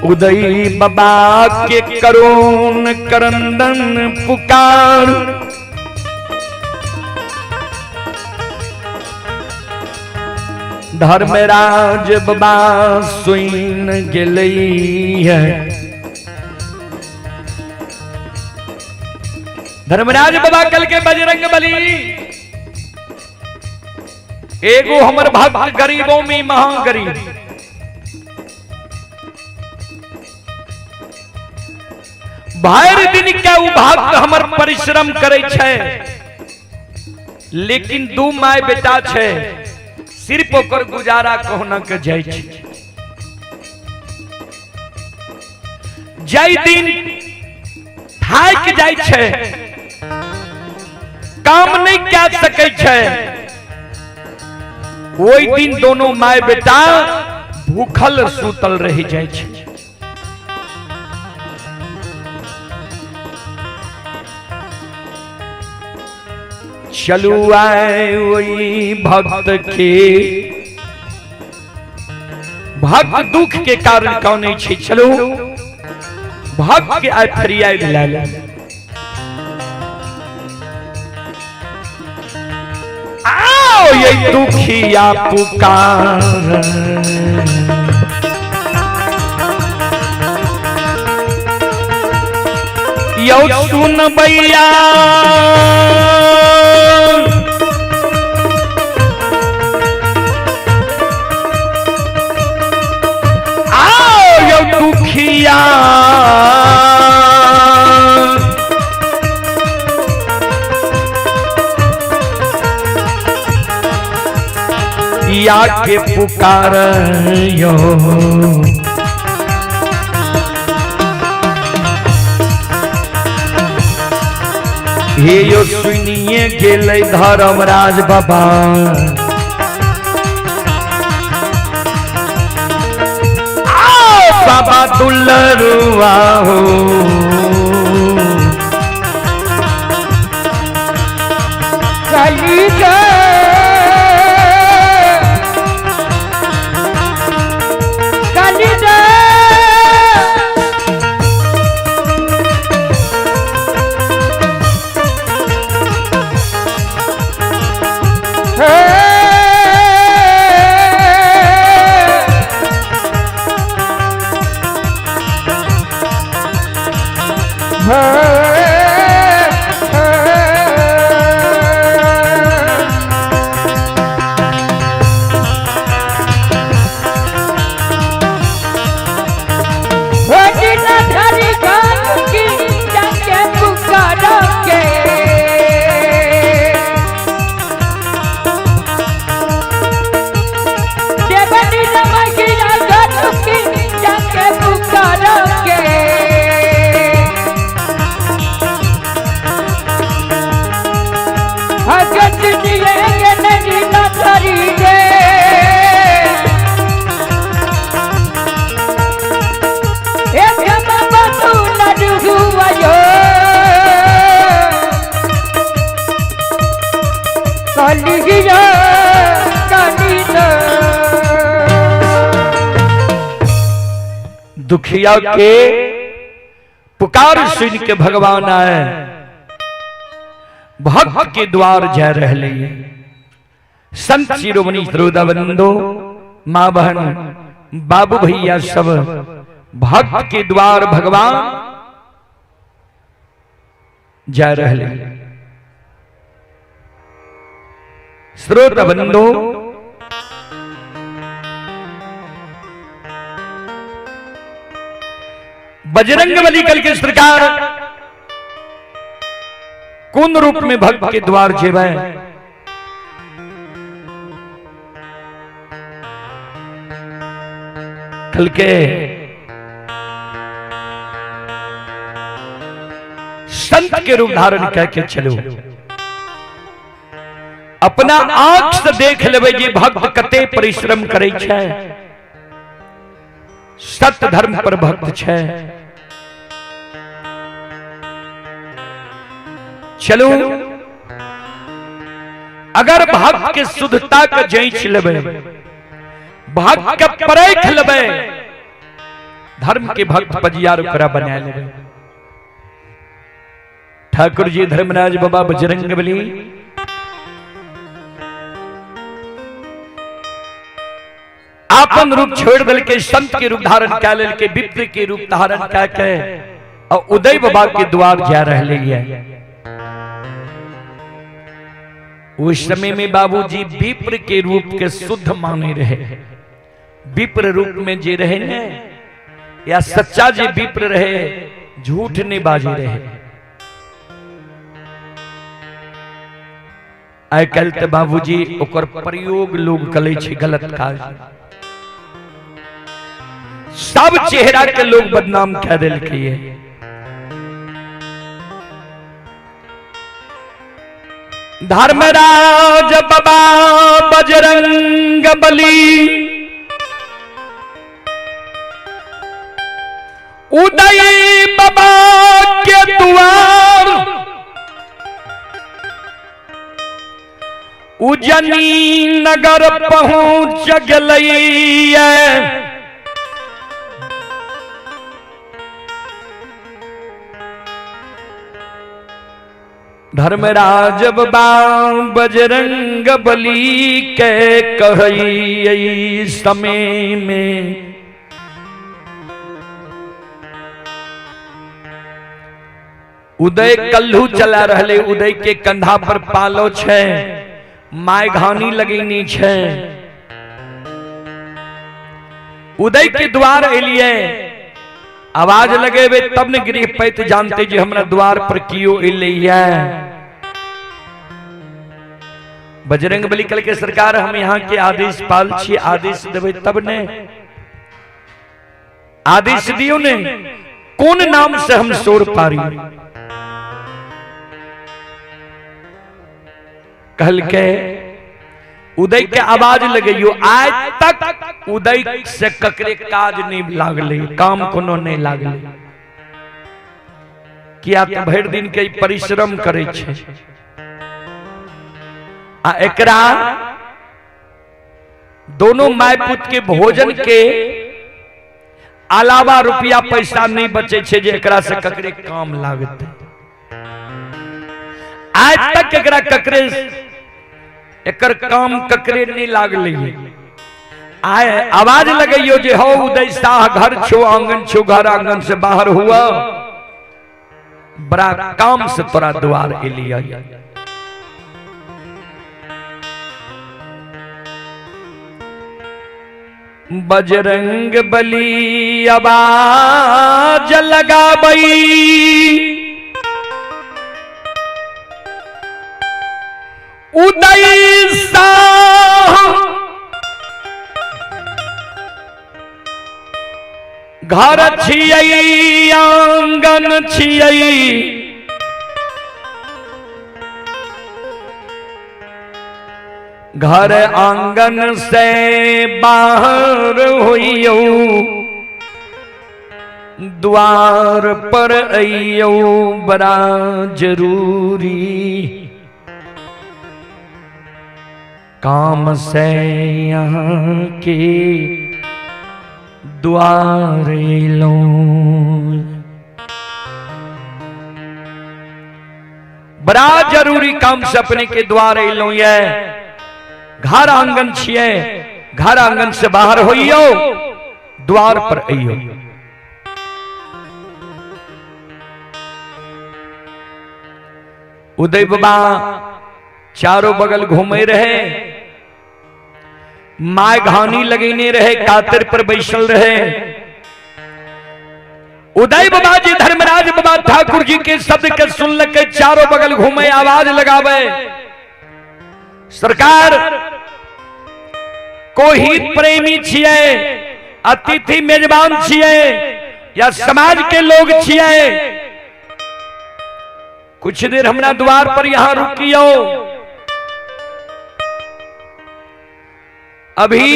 उदय बाबा के करुण करंदन पुकार। धर्मराज बाबा सुन गेलई है। धर्मराज बाबा कल के बजरंग बली, एगो हमर भक्त गरीबों में महा गरीब, भर दिन के उ भक्त हमर परिश्रम करे छे, लेकिन दू माय बेटा छे, सिर्फ ओकर गुजारा कहना के जाय छे। जय दिन थाक जाय छे, काम नहीं कर सके छे, ओई दिन दोनों माय बेटा भूखल सुतल रह जाय छे। चलू आए वही भक्त के, भक्त दुख के कारण कौन छे, चलो भक्त के आय फरियाद ला ले। आओ ये दुखिया पुकार, यो सुन भैया दुखिया, या के पुकार यो, हे यो सुनिए गेलै धर्मराज बाबा। बाबा दुल्लरुआ हो, चली गए चली गए, दुखिया के पुकार सुन के भगवान आए, भक्त के द्वार जा रहे। संत शिरोमणि श्रोताबंदो, माँ बहन, बाबू भैया सब भक्त के द्वार भगवान जा रहे श्रोत बंधु बजरंगबली कल के सरकार कौन रूप में भक्त के द्वार जेवा कल के संत के रूप धारण करके चलो अपना आंख से देख लेवे जी भक्त कते परिश्रम करे छे सत्य धर्म पर भक्त छे चलो अगर भक्त के शुद्धता का जांच लेवे भक्त के परख लेवे धर्म के भक्त पजियार करा बना लेवे ठाकुर जी धर्मराज बाबा बजरंगबली आपन रूप छोड़ दल के संत के रूप धारण कर लेल के विप्र के रूप धारण करके और उदय बाबा के द्वार जा रहे हैं। उस समय में बाबूजी विप्र के रूप के शुद्ध माने रहे विप्र रूप में जे रहे ने या सच्चा जे विप्र रहे झूठ ने बाजी रहे आइ कल ते बाबूजी ओकर प्रयोग लोग कले छे गलत काज सब चेहरा के लोग बदनाम कह दिल के धर्मराज बाबा बजरंगबली उदय बाबा के द्वार उज्जैनी नगर पहुंच गई धर्मराज बाबा बजरंगबली के कही समय में उदय कल्लू चला रहे उदय के कंधा पर पालो छे माय घानी लगेनी छे उदय के द्वार एलिए आवाज लगेबे तब न गृह पैत जानते जी हमरा द्वार पर कियो एलिए बजरंगबली कल के सरकार हम यहाँ के आदेश पाल छी आदेश देवे तब ने आदेश दियो ने कौन नाम से हम सोर पारी कहल के उदय के आवाज लगइयो आज तक उदय से ककरे काज नहीं लागले काम कोनो नहीं लागले किया तो भर दिन के परिश्रम करे छे आ एकरा दोनों माय पुत के भोजन के अलावा रुपया पैसा नहीं बचे छे जे एकरा से ककरे काम लागत आज तक एकरा ककरे एकर काम ककरे नहीं लागले आए आवाज लगइयो जे हो उदय शाह घर छो आंगन छो घर आंगन से बाहर हुआ बड़ा काम से तोरा द्वार एलिया बजरंगबली आवाज लगाबई उदय शाह घर छियै आंगन छियै घर आंगन से बाहर होइयो द्वार पर अइयो बड़ा जरूरी काम से यहाँ के द्वार लो बड़ा जरूरी काम से अपने के द्वार लो ये घर आंगन छिए घर आंगन से बाहर होइयो द्वार पर अइयो उदय बाबा चारों बगल घूमे रहे, माय घानी लगेने रहे, कातर पर बैसल रहे। उदय बाबा जी धर्मराज बाबा ठाकुर जी के शब्द के सुन के चारों बगल घूमे, आवाज लगावे, सरकार को हित प्रेमी छिए, अतिथि मेजबान छिए या समाज के लोग छिए, कुछ देर हमरा द्वार पर यहां रुकियो। अभी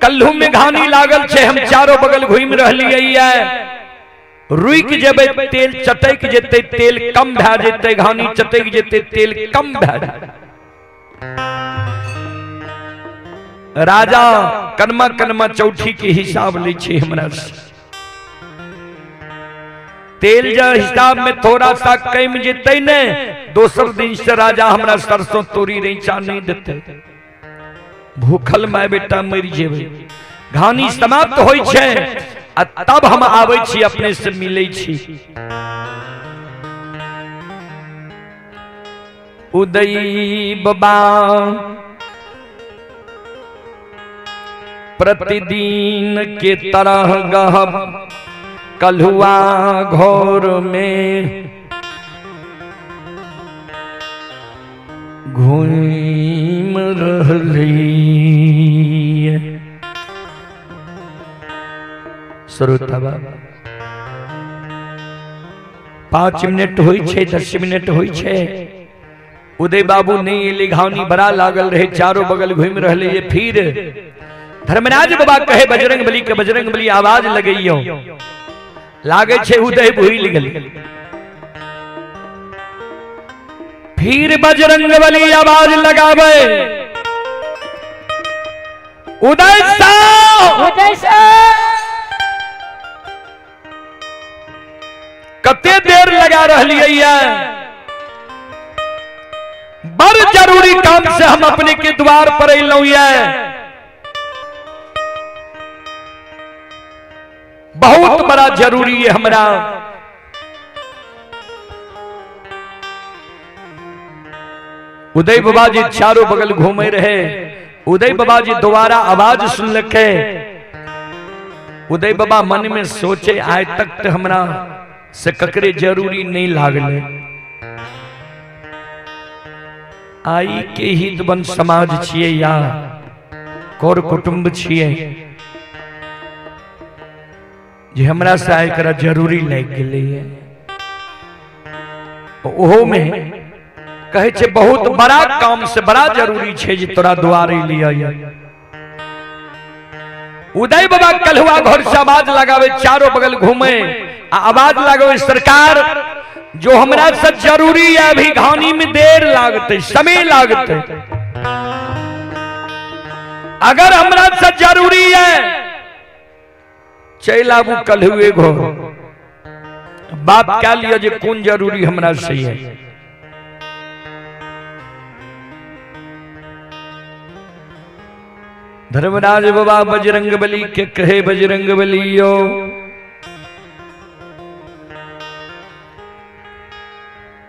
कल्हू में घानी लागल छे, हम चारों बगल घूम रहलिए, रुक जेबे तेल चटक जेते, तेल कम भै जेते, घानी चटक जेते, तेल कम भै जेते। राजा कनमा कनमा चौठी के हिसाब ले छे हमरा से। तेल जो हिसाब में थोड़ा सा कम जेते ने, दोसर दिन से राजा हमरा सरसों तोरी रैंचा नहीं देते, भूखल माय बेटा मर जेबे। घानी समाप्त होई छे आ तब हम आबै छी, अपने से मिलै छी। उदय बाबा प्रतिदिन के तरह गहब कल्हुआ घोर में घूम रहली। श्रोता बाबा 5 मिनट होई छे, 10 मिनट होई छे, उदय बाबू नहीं एले, घानी बड़ा लागल रहे, चारों बगल घूम रहले। ये फिर धर्मराज बाबा कहे बजरंग बली के, बजरंग बली आवाज लगइयो, लागे छे उदय भूल गेल। फिर बजरंग बली आवाज लगावे, उदय साहब, उदय साहब, कते देर लगा रहलिए, बड़ जरूरी काम से हम अपने के द्वार पर अइलौ ये, बहुत बड़ा जरूरी है हमरा। उदय बाबा जी चारों बगल घूमे रहे, उदय बाबा जी दोबारा आवाज सुन लखे। उदय बाबा मन में सोचे, आज तक तो हमरा से ककरे जरूरी नहीं लागले, आई के हितबन समाज छिए या कर कुटुंब छिए जे हमरा से आय करा जरूरी लग गेले है। ओहो में कहे छे बहुत बड़ा काम से बड़ा जरूरी छे जे तोरा द्वारे लिया। उदय बाबा कल्हुआ घर से आवाज लगावे, चारों बगल घूमे, आवाज लगावे, सरकार जो हमरा से जरूरी है, अभी घानी में देर लागते, समय लागते, अगर हमरा से जरूरी है चल आबू कल्हुए घोर, बात क्या लिया जे कौन जरूरी हमरा से है। धर्मराज बाबा बजरंग बली के कहे, बजरंग बलियो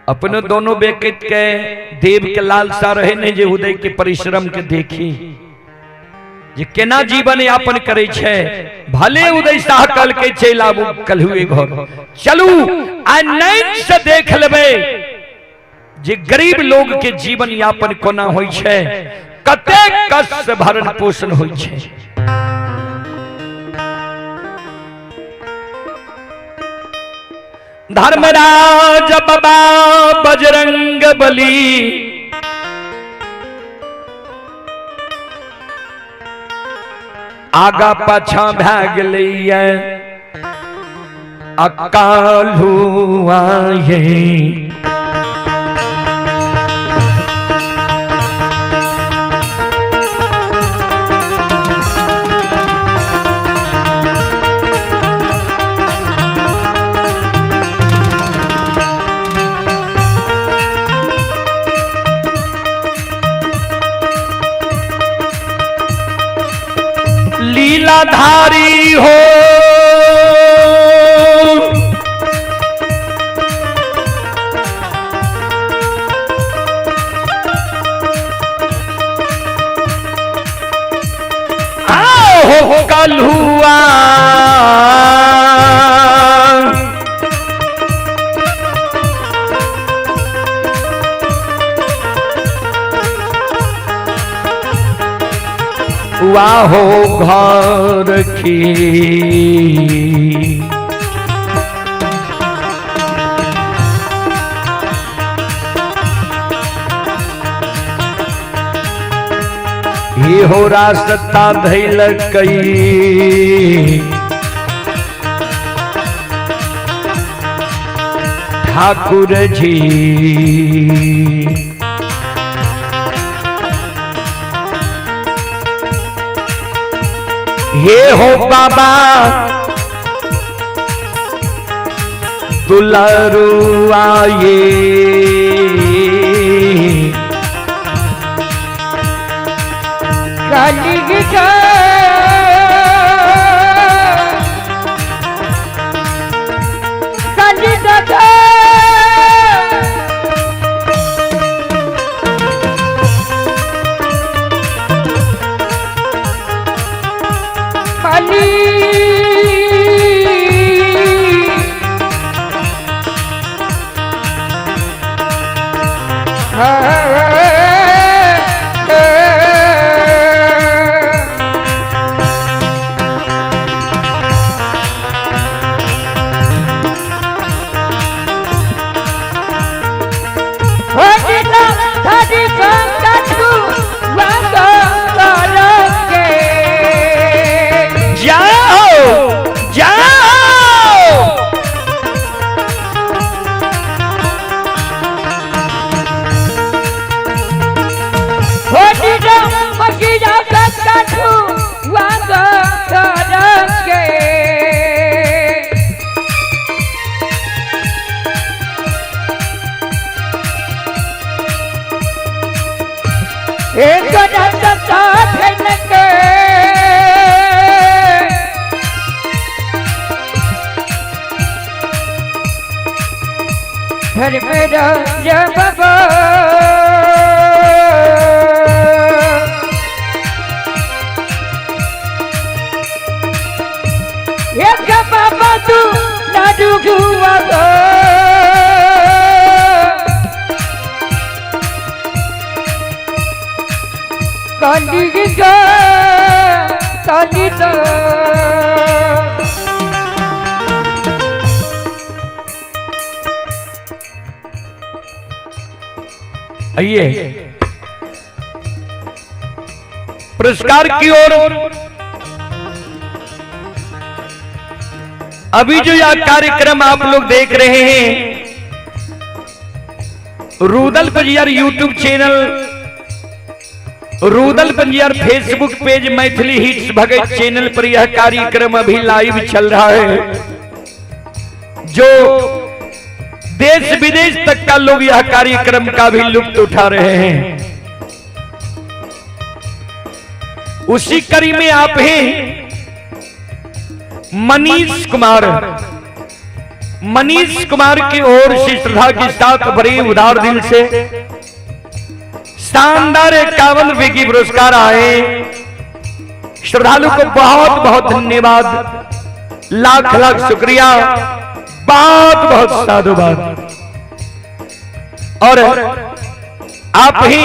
अपने दोनों बेकत के देव के लालसा रहे ने जे उदय के परिश्रम के देखी, जे केना जीवन यापन करे छे। भले उदय शाह कल के चल आबू कल्हुए घर, चलू आ नैन से देख लेबे जे गरीब लोग के जीवन यापन कोना होई छे, कते कष्ट से भरण पोषण होई छे। धर्मराज बाबा बजरंग बली आगा पाछा भै गेलैया, अकालू आए लीलाधारी हो, हो कल हुआ वाहो घर की ये हो रास्ता धैल कई ठाकुर जी हे हो बाबा दुलारुआ ये काली का काली दादा एक घर मेरा जब एक बाबा तू नाडू गुआ काली का काली का आइए पुरस्कार की ओर। अभी जो यह कार्यक्रम आप लोग देख रहे हैं, Rudal Panjiyar YouTube channel, Rudal Panjiyar Facebook page, Maithili hits Bhagat channel पर यह कार्यक्रम अभी लाइव चल रहा है, जो देश विदेश तक का लोग यह कार्यक्रम का भी लुत्फ उठा रहे हैं। उसी कड़ी में आप हैं मनीष कुमार। मनीष कुमार की ओर से श्रद्धा के साथ बड़े उदार दिल से शानदार 51 रुपए की पुरस्कार आए। श्रद्धालु को बहुत बहुत धन्यवाद, लाख लाख शुक्रिया, बहुत बहुत साधुवाद। और आप ही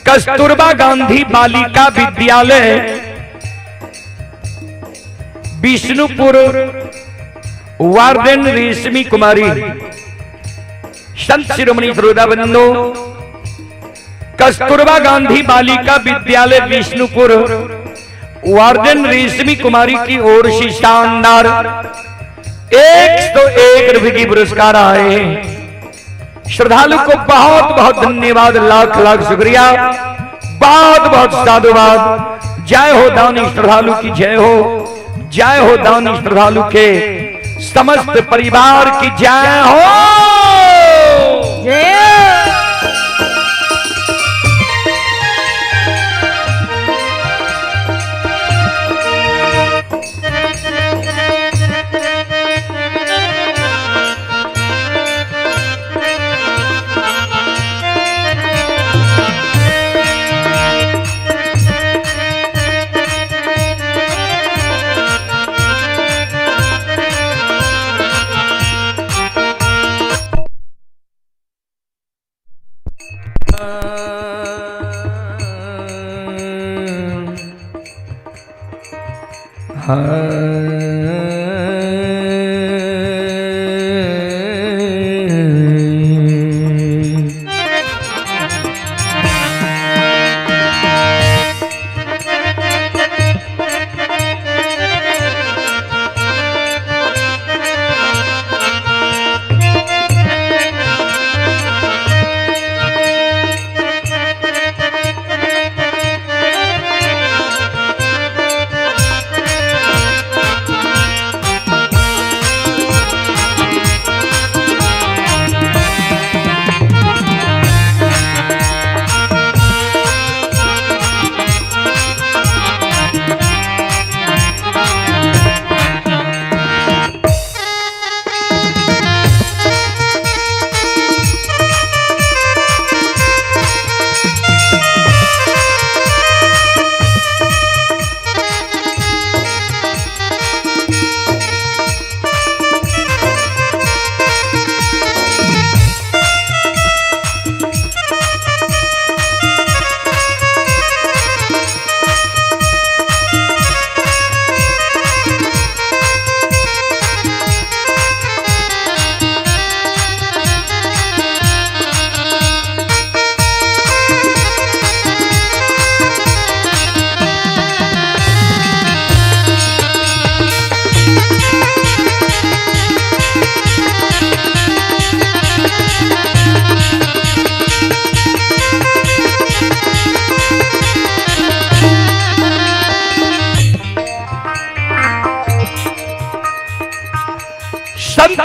कस्तूरबा गांधी बालिका विद्यालय विष्णुपुर वार्डन रेशमी कुमारी, संत शिरोमणि श्रोताबंधु, कस्तूरबा गांधी बालिका विद्यालय विष्णुपुर वार्डन रेशमी कुमारी की ओर से शानदार 101 रुपए की पुरस्कार आए हैं। श्रद्धालु को बहुत बहुत धन्यवाद, लाख लाख शुक्रिया, बहुत बहुत साधुवाद। जय हो दानी श्रद्धालु की जय हो, जय हो दानी श्रद्धालु के समस्त परिवार की जय हो। संत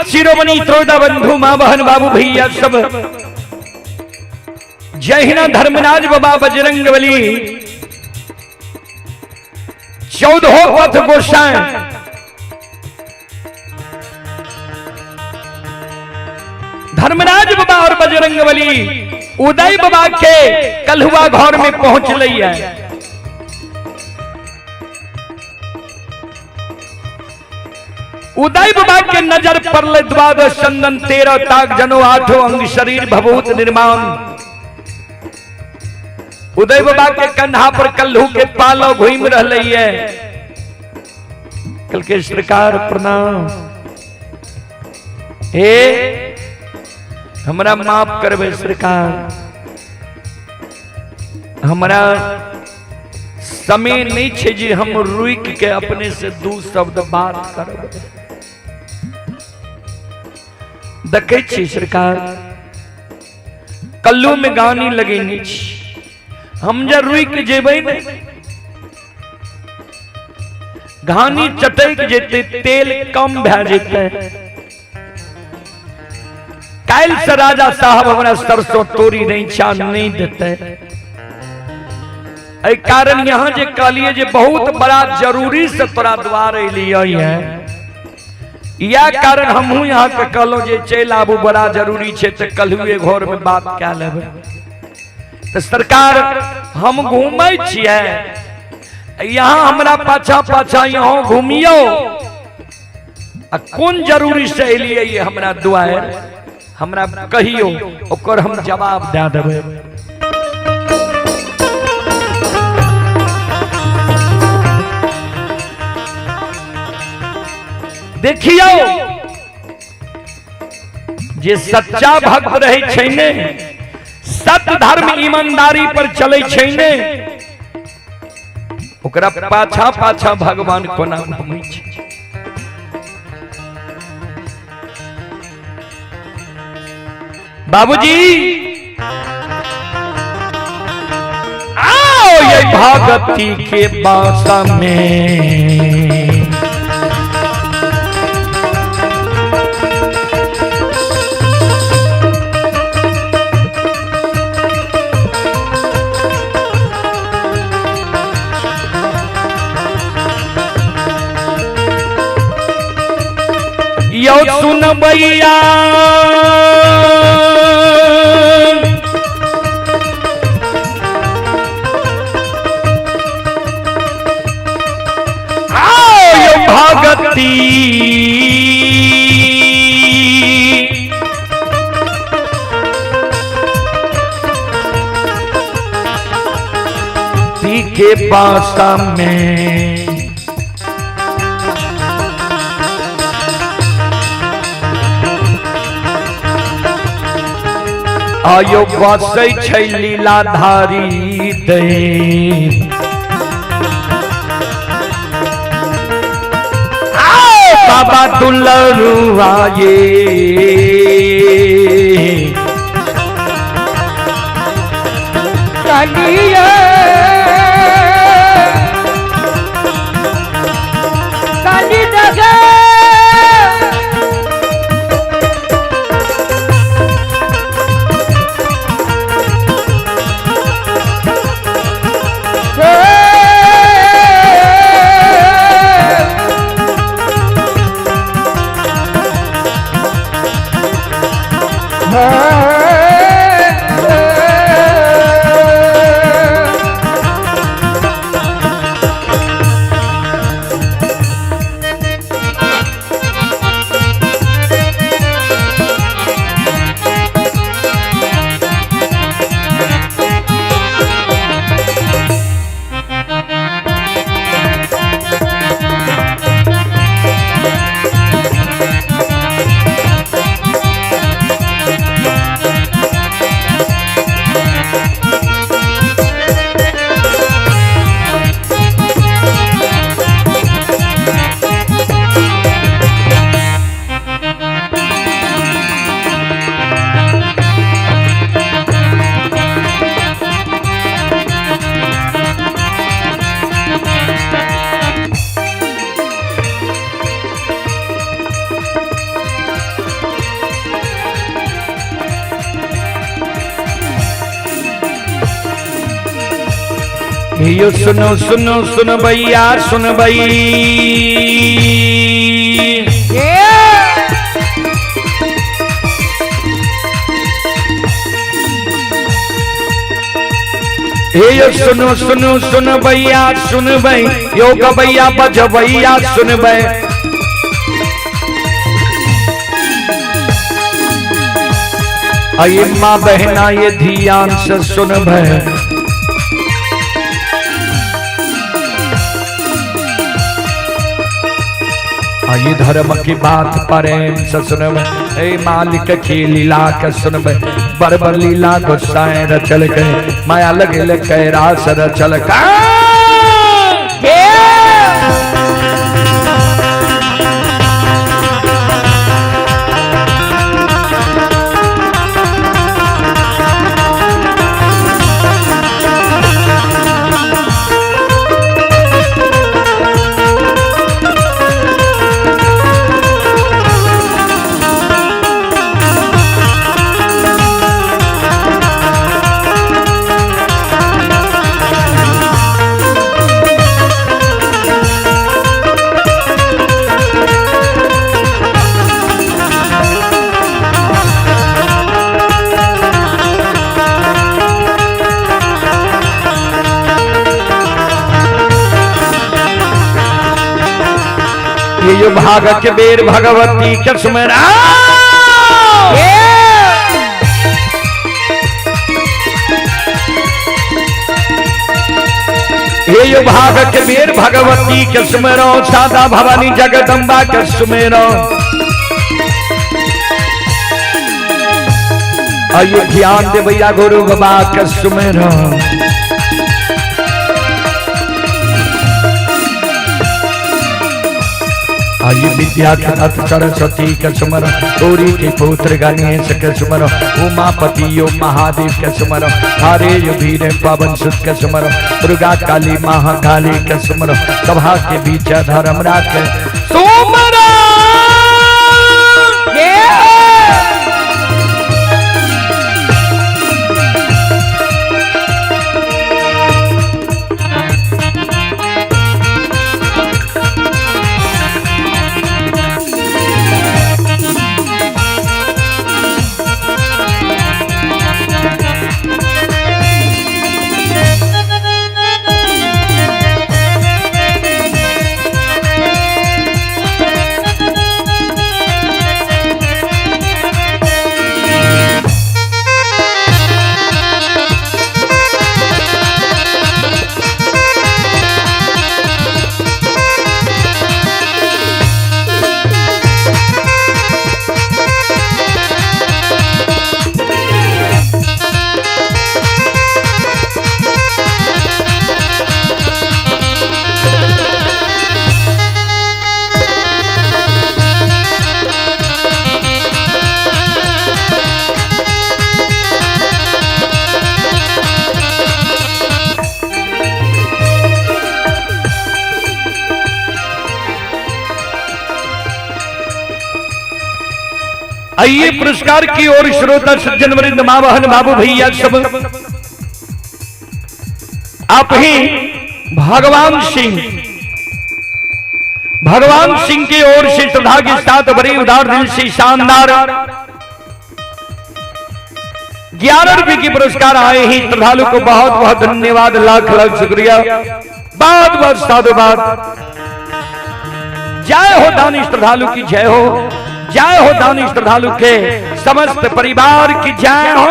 शिरोमणि त्रोदा बंधु मां बहन बाबू भैया सब जय हिना धर्मराज बाबा बजरंग बली 14 पथ गोसाई धर्मराज बाबा और बजरंग बली उदय बाबा के कलहुआ घर में पहुंच लई है। उदय बाबा के नजर पर ले द्वादश चंदन 13 ताक जनो 8 अंग शरीर भभूत निर्माण। उदय बाबा के कंधा पर कल्हू के पालो घूम रही है। कल के सरकार प्रणाम। हे हमरा माफ करबे सरकार, हमरा समय नहीं छे जे हम रुक के अपने से दू शब्द बात करबे। देखे छी सरकार कल्लू में गानी लगेनी छी, हम जा रुक जेबे ने घानी चटक जेते, तेल कम भे जेते। काल से राजा साहब हमरा सरसों तोरी नहीं छान नहीं देते। ऐ कारण यहाँ जे कहलिए जे बहुत बड़ा जरूरी से तोरा द्वार अलिए है, या कारण हमहू यहाँ के कहलो जे चल आबू बड़ा जरूरी छे तो कलहुए घर में बात क्या लेबे। तो सरकार हम घूमे छिए, यहाँ हमरा पाछा पाछा यहाँ घूमियो, कौन जरूरी से अलिए ये हमरा दुआर, हमरा कहियो ओकर हम जवाब दे देबे। देखियो जे सच्चा भक्त रहे छै ने, सत्य धर्म ईमानदारी पर चले छै ने, ओकरा पाछा पाछा भगवान कोना घूमै छै। बाबूजी आओ ये भगती के बासा में, यो सुन भैया आओ यो भगती के पासा में, आयो बसै छै लीलाधारी दे बाबा दुलरुआ ये कलिए कली जगे यो सुनो सुनो सुन भैया सुन भई यो सुनो सुनो सुन भैया सुन भई यो गवैया बजवैया सुन भई अये माँ बहना ये ध्यान से सुन भई ये धर्म की बात प्रेम से सुनब ए मालिक की लीला के सुनब बरबर लीला गुस्साए रचल के माया लगे कैरास रचल का ये भाग के बेर भगवती के सुमेरा ये भाग के बेर भगवती के सुमेरो सादा भवानी जगदम्बा के सुमेरो आइए ध्यान दे भैया गुरु बाबा के सुमेरो आइए विद्या के नाथ सरस्वती के सुमर गौरी के पुत्र गणेश के सुमर उमापति यो महादेव के सुमर हरे यो वीर पवन सुत के सुमर दुर्गा काली महाकाली के सुमर सभा के बीच धर्मराज के सुमर आइए पुरस्कार की ओर श्रोता सज्जन वृंद, मां बहन बाबू भैया सब आप ही भगवान सिंह की ओर से श्रद्धा के साथ बड़े उदार दिल से शानदार 11 रुपए की पुरस्कार आए हैं श्रद्धालु को बहुत बहुत धन्यवाद, लाख लाख शुक्रिया, बहुत बहुत साधुवाद। जय हो दानी श्रद्धालु की जय हो, जय हो दानी श्रद्धालु के समस्त परिवार की जय हो।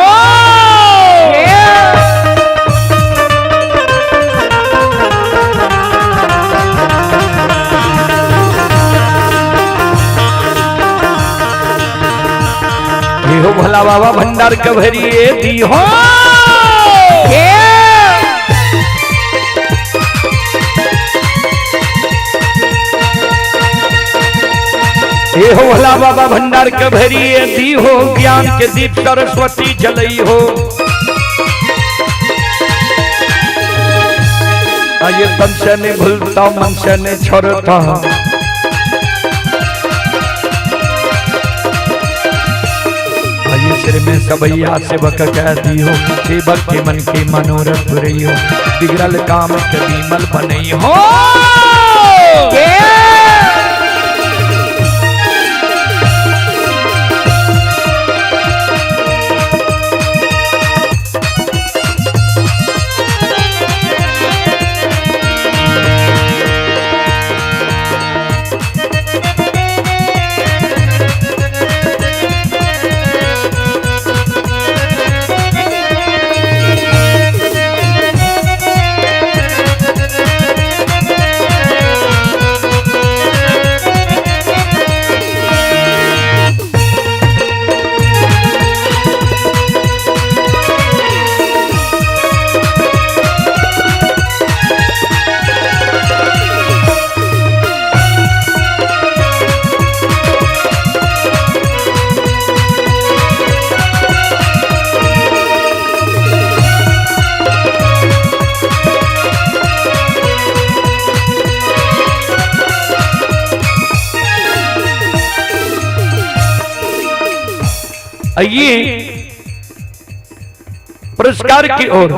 हो भला बाबा भंडार कभरिए दी हो, हे हो भला बाबा भंडार कभरिए दी हो, ज्ञान के दीप सरस्वती जलई हो। ये तन से नहीं भूलता, मन से नहीं छोड़ता, सिर में सबैया सेवक कह दी हो, सेवक के मन की मनोरथ रही हो, बिगड़ल काम के विमल बनई हो। आइए पुरस्कार की ओर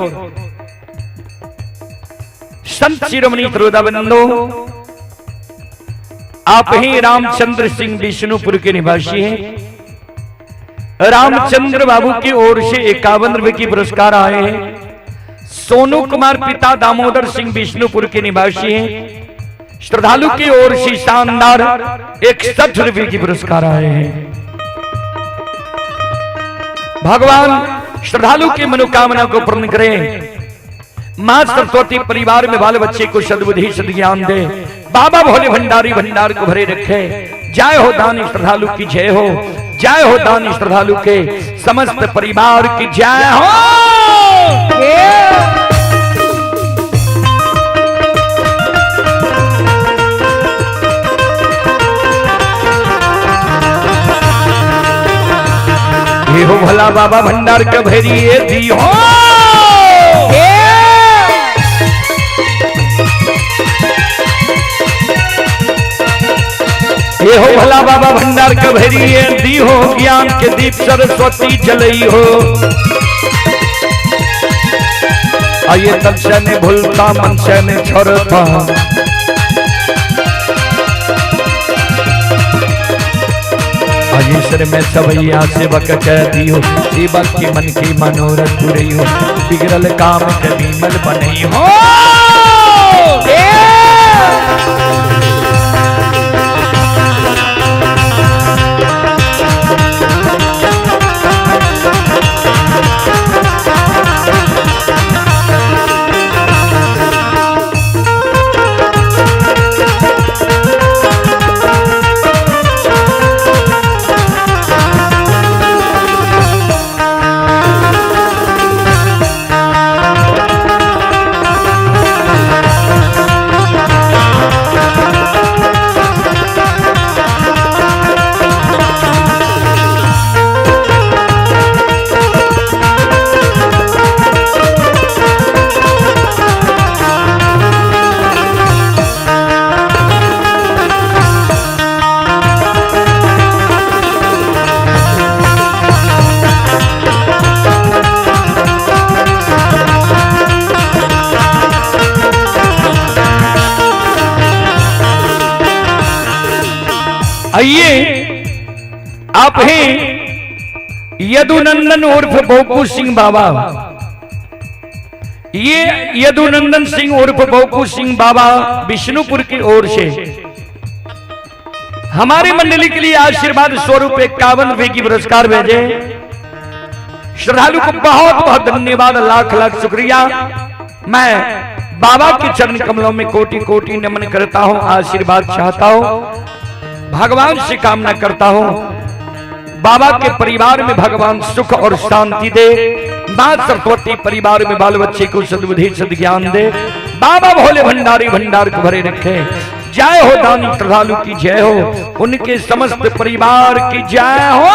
संत शिरोमणि श्रोताबंधो, आप ही रामचंद्र सिंह विष्णुपुर के निवासी हैं। रामचंद्र बाबू की ओर से 51 रुपए की पुरस्कार आए हैं। सोनू कुमार पिता दामोदर सिंह विष्णुपुर के निवासी हैं। श्रद्धालु की ओर से शानदार 61 रुपए की पुरस्कार आए हैं। भगवान श्रद्धालु की मनोकामना को पूर्ण करें। मां सरस्वती परिवार में बाल बच्चे को सद्बुद्धि सद्ज्ञान दे। बाबा भोले भंडारी भंडार को भरे रखे। जय हो दानी श्रद्धालु की जय हो, जय हो दानी श्रद्धालु के समस्त परिवार की जय हो। हे हो भला बाबा भंडार का भरिए दी हो। हे हो भला बाबा भंडार का भरिए दी हो, ज्ञान के दीप सरस्वती जलई हो। आइए तन से नहीं भूलता, मन से नहीं छोड़ता, आजीश्वर में सबैया सेवक कह दी हो। सेवक के मन की मनोरथ पूरी हो, बिगड़ल काम के विमल बनई हो। आइए आप हैं यदुनंदन उर्फ बोकू सिंह बाबा। ये यदुनंदन सिंह उर्फ बोकू सिंह बाबा विष्णुपुर की ओर से हमारी मंडली के लिए आशीर्वाद स्वरूप 51 रुपए की पुरस्कार भेजे। श्रद्धालु को बहुत बहुत धन्यवाद, लाख लाख शुक्रिया। मैं बाबा के चरण कमलों में कोटि कोटि नमन करता हूं, आशीर्वाद चाहता हूं, भगवान से कामना करता हूं बाबा के परिवार में भगवान सुख और शांति दे, मां सरस्वती परिवार में बाल बच्चे को सद्बुद्धि सद्ज्ञान दे, बाबा भोले भंडारी भंडार को भरे रखे। जय हो दानी श्रद्धालु की जय हो, उनके समस्त परिवार की जय हो।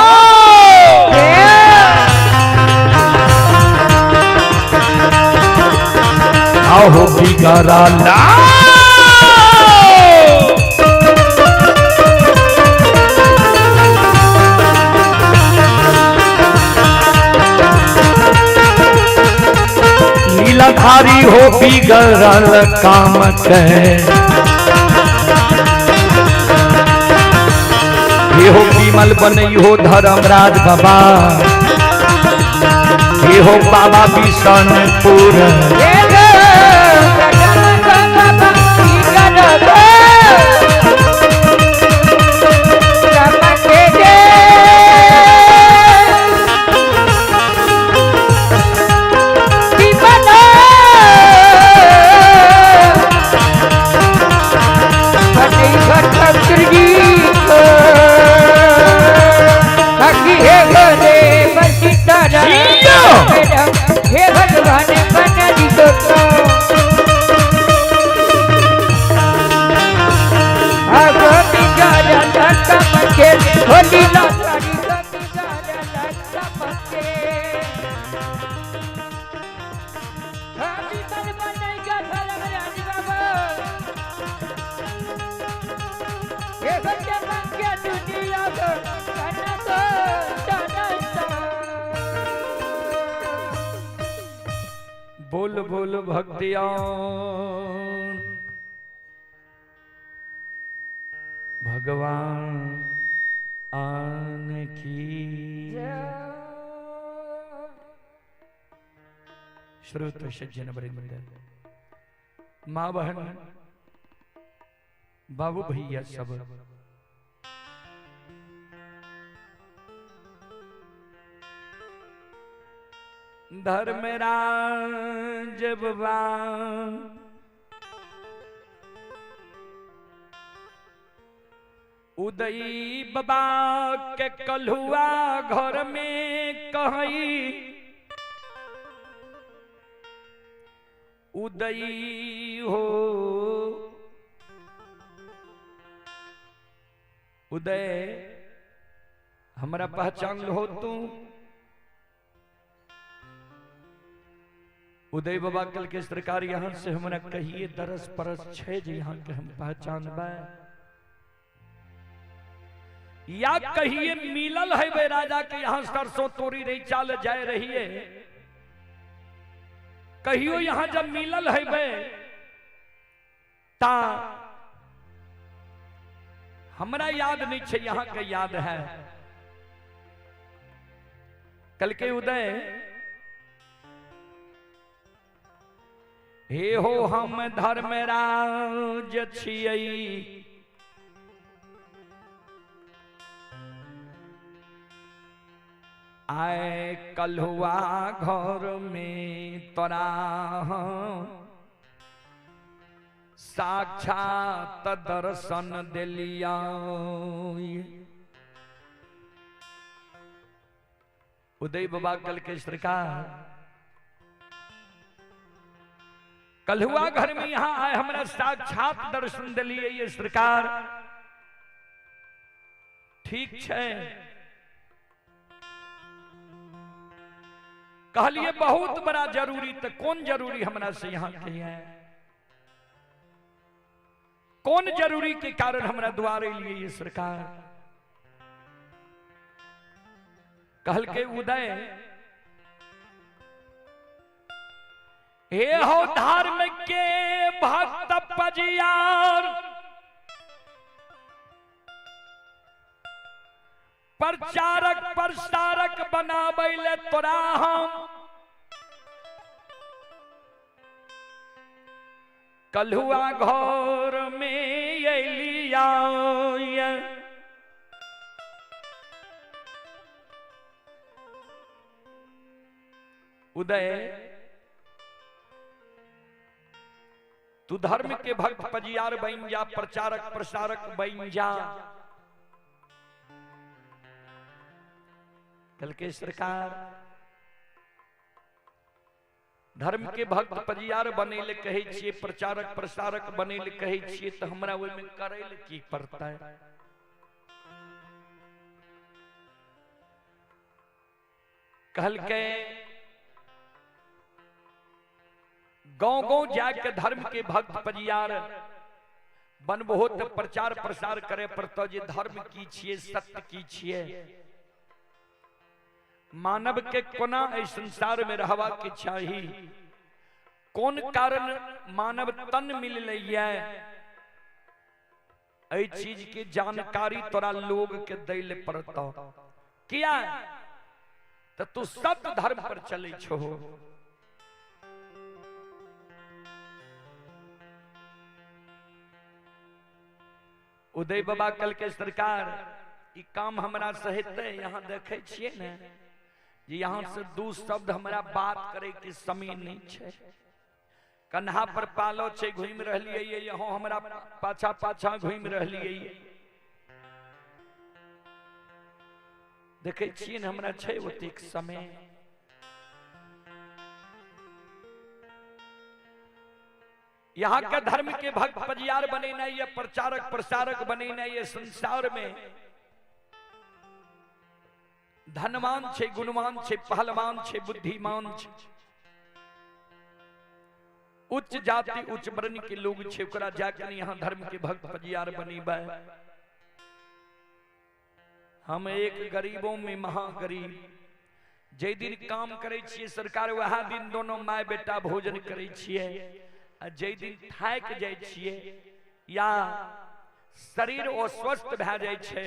आओ बिगारा ला लीलाधारी हो बिगड़ल काम के, हे हो विमल बनई हो धर्मराज बाबा, हे हो बाबा बिशनपुर, हे भगवान बना दी तो अब बिगाड़ा लड़का मके होली लाड़ी का बिगाड़ा लड़का मके अभी बन बनेगा धर्मराज बाबा ये बच्चे मंगे दुनिया को करना तो बोल बोल भक्तियां भगवान आन की। श्रोत सज्जन वृंद, मां बहन बाबू भैया सब धर्मराज बाबा उदई बाबा के कलहुआ घर में कहीं उदई हो उदय हमारा पहचान हो तू उदय बाबा कल के सरकार यहाँ से हमरा कहिए दरस परस छे जी यहाँ के हम पहचान बा या कहिए मिलल है वे राजा के यहाँ सरसों तोरी नहीं चाल जाए रही है, कहियो यहाँ जब मिलल है वे ता हमरा याद नहीं छे, यहाँ के याद है कल के उदय हे हो हम धर्मराज छियै आए कलहुआ घर में तोरा साक्षात दर्शन दिलिया। उदय बाबा कल के सरकार कलहुआ घर में यहाँ आए हमारा साक्षात दर्शन दिलिए ये सरकार ठीक है। कहलिए बहुत बड़ा जरूरी, तो कौन जरूरी हमरा से यहाँ के है, कौन जरूरी के कारण हमरा द्वारे लिए ये सरकार। कहल के उदय हे हो धार्मिक के भक्त पजियार प्रचारक प्रसारक बनाबैले तोरा हम कल्हुआ घर में अलिया उदय तू धर्म के भक्त पजियार बन जा, प्रचारक प्रसारक बन जा। कल के सरकार धर्म के भक्त पजियार बने ले कहे छिए, प्रचारक प्रसारक बने ले कहे छिए, तो हमरा ओइ में करे ले की पड़ता है? कहल के गांव गांव जाके धर्म के भक्त पजियार बनबहो तो प्रचार प्रसार करे पड़तो जे धर्म की छिए, सत्य की छिए, मानव के कोना एहि संसार में रहवा के चाही, कौन कारण मानव तन मिल लैया, एहि चीज के जानकारी तोरा लोग के दैले पड़तो। किया तो तू सत्य धर्म पर चले छो। उदय बाबा कल के सरकार ई काम हमरा सहित यहाँ देखे छिए ने, जे यहाँ से दू शब्द हमरा बात करे के समय नहीं छे। कन्हा पर पालो छे घूम रहलिए, यहाँ हमरा पाछा पाछा घूम रहलिए, देखे छिए ने हमरा छे ओतेक समय। यहाँ के धर्म के भक्त पजियार बनेना, ये प्रचारक प्रसारक बनेना, ये संसार में धनवान छे, गुणवान छे, पहलवान छे, बुद्धिमान छे, उच्च जाति उच्च वर्ण के लोग छे, ओकरा जाकर यहाँ धर्म के भक्त पजियार बनीबा। हम एक गरीबों में महागरीब, जे दिन काम करे छिए सरकार वह दिन दोनों माय बेटा भोजन करे छिए, जे दिन थाक जाय छिए या शरीर अस्वस्थ भए जाय छे,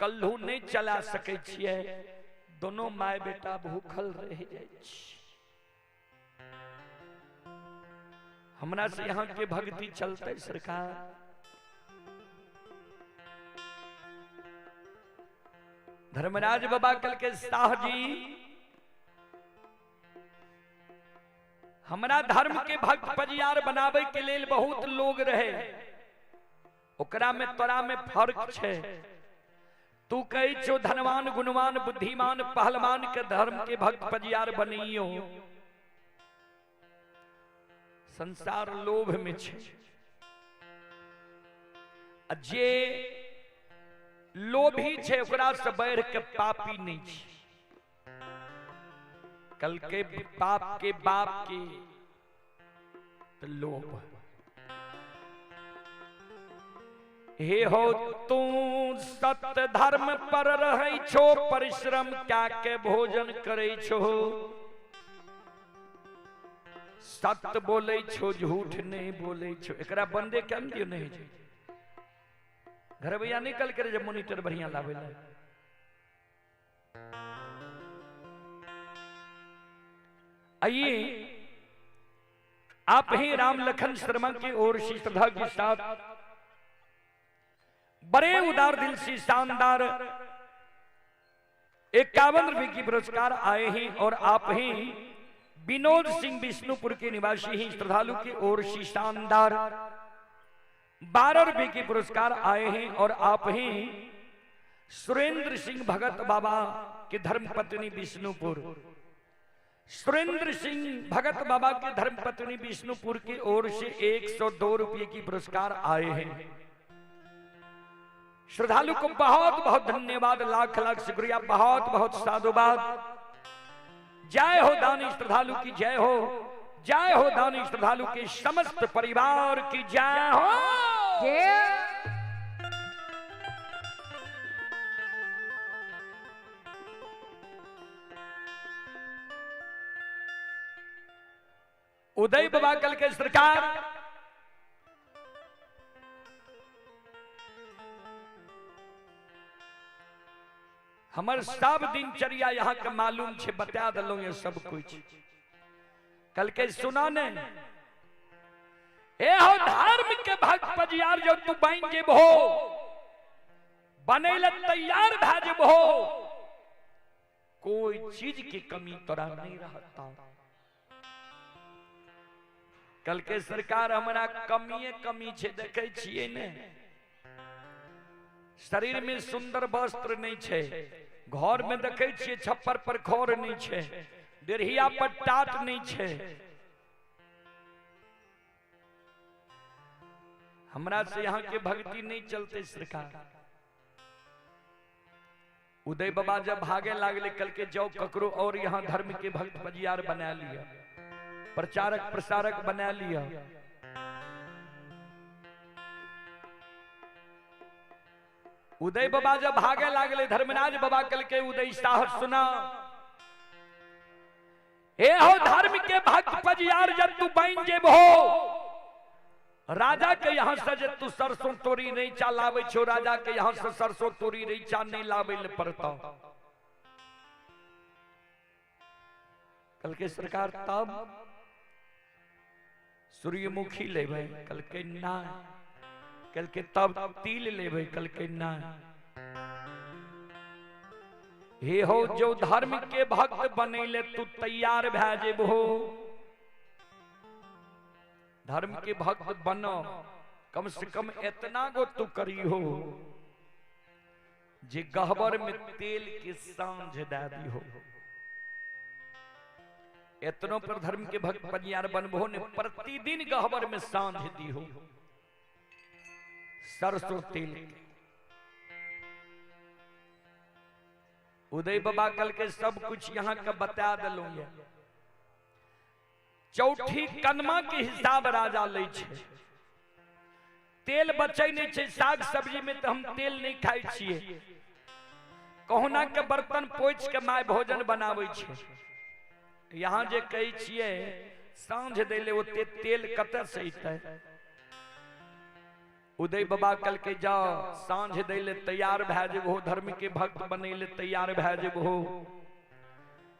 कल्हू नहीं चला सके छिए, दोनों माय बेटा भूखल रह जाय छी। हमरा से यहाँ के भक्ति चलते सरकार। धर्मराज बाबा कल के शाह जी हमरा धर्म के भक्त पजियार बनावे के लेल बहुत लोग रहे, ओकरा में तोरा में फर्क छे। तू कही छो धनवान गुणवान बुद्धिमान पहलवान के धर्म के भक्त पजियार बनियो, संसार लोभ में छे। जे लोभी छे ओकरा से बढ़ के पापी नहीं छे। कल के पाप के बाप के तो लोभ। हे हो तू सत्य धर्म पर रहे छो, परिश्रम क्या के भोजन करे छो, सत्य बोले छो झूठ नहीं बोले छो, एकरा बंदे के दियो नहीं छे। घर भैया निकल कर जब मॉनिटर बढ़िया लावे ला। आइए आप ही राम लखन शर्मा की ओर से श्रद्धा के साथ बड़े उदार दिल से शानदार 51 रुपए की पुरस्कार आए हैं, और आप ही विनोद सिंह विष्णुपुर के निवासी ही श्रद्धालु की ओर से शानदार 12 रुपए के पुरस्कार आए हैं, और आप ही सुरेंद्र सिंह भगत बाबा के धर्मपत्नी विष्णुपुर, सुरेंद्र सिंह भगत बाबा के धर्मपत्नी विष्णुपुर की ओर से 102 रुपए की पुरस्कार आए हैं। श्रद्धालु को बहुत बहुत धन्यवाद, लाख लाख शुक्रिया, बहुत बहुत साधुवाद। जय हो दानी श्रद्धालु की जय हो, जय हो दानी श्रद्धालु के समस्त परिवार की जय हो। उदय बाबा कल के सरकार हमर सब दिनचर्या यहाँ का मालूम छे, बता दलो ये सब कुछ। कल के सुना ने ए हो धर्म के भक्त पजियार जो तू बन जेबहो, बने ल तैयार भै जेबहो, कोई चीज की कमी तोरा नहीं रहता। कल के सरकार हमरा कमी छे, देखे छिए ने, शरीर में सुंदर वस्त्र नहीं छे, घर में देखे छिए छप्पर पर खोर नहीं छे, डेढ़िया पर टाट नहीं छे। हमरा से यहाँ के भक्ति नहीं चलते सरकार। उदय बाबा जब भागे लागले कल के जाओ ककरो और यहाँ धर्म के भक्त पजियार बना लिया, प्रचारक प्रसारक बना लिया। उदय बाबा जब भागे लागले, धर्मराज बाबा कल के उदय साहस सुना, ए हो धर्म के भक्त पजियार जब तू बन जेबहो, राजा के यहाँ से जे तू सरसों तोरी नहीं चा लावे छो, राजा के यहाँ से सरसों तोरी नहीं चा नहीं लावे ले पड़ता। कल के सरकार तब सूर्यमुखी लेवे, कल के ना, कल के तब तिल लेवे, कल के ना। हे हो जो धर्म के भक्त बनेले तू तैयार भै जेबहो, धर्म के भक्त बनो, कम से कम इतना गो तू करी हो जे गहबर में तेल के सांझ दे दी हो। इतनों पर धर्म के भक्त पजियार बनबो ने प्रतिदिन गहबर में सांझ दी हो सरसों तेल के। उदय बाबा कल के सब कुछ यहाँ का बता दिलूंगा। चौठी कनमा के हिसाब राजा ले छे, तेल बचे नहीं छे, साग सब्जी में तो हम तेल नहीं खाई छिए, कहुना के बर्तन पोछ के माय भोजन बनावे छे। यहाँ जे कही छिए सांझ देले ओते तेल कते से अइतै। उदय बाबा कल के जाओ सांझ देले तैयार भै जेबहो, धर्म के भक्त बनेले तैयार भै जेबहो,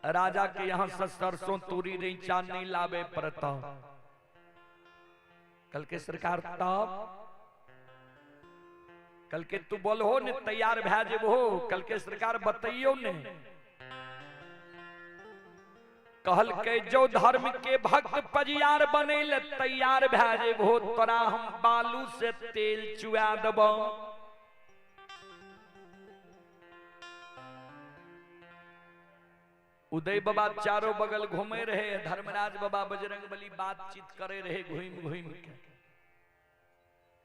राजा के यहाँ से सरसों तूरी नहीं चा नहीं लावे पड़ता। कल के सरकार तब कल के तू बोलहो ने तैयार भै जेबहो, कल के सरकार बतइयो ने, कहल के जो धर्म के भक्त पजियार बनेले तैयार भै जेबहो, तोरा हम बालू से तेल चुआ देबो। उदय बाबा चारों बगल घूमे रहे, धर्मराज बाबा बजरंगबली बातचीत करे रहे घूम घूम के।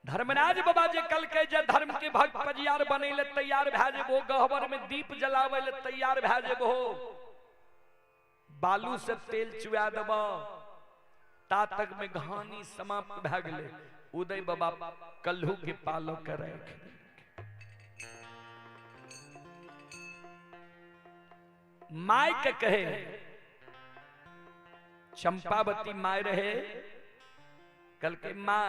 धर्मराज बाबा जे कल के जे धर्म के भक्त पजियार बनेले तैयार भै जेबो, गहबर में दीप जलावे ले तैयार भै जेबो, बालू से तेल चुआ देबो, ता तक में कहानी समाप्त भै गेले। उदय बाबा कल्हू के पालो करे। माय के कहे, चंपावती माय रहे, कल के माँ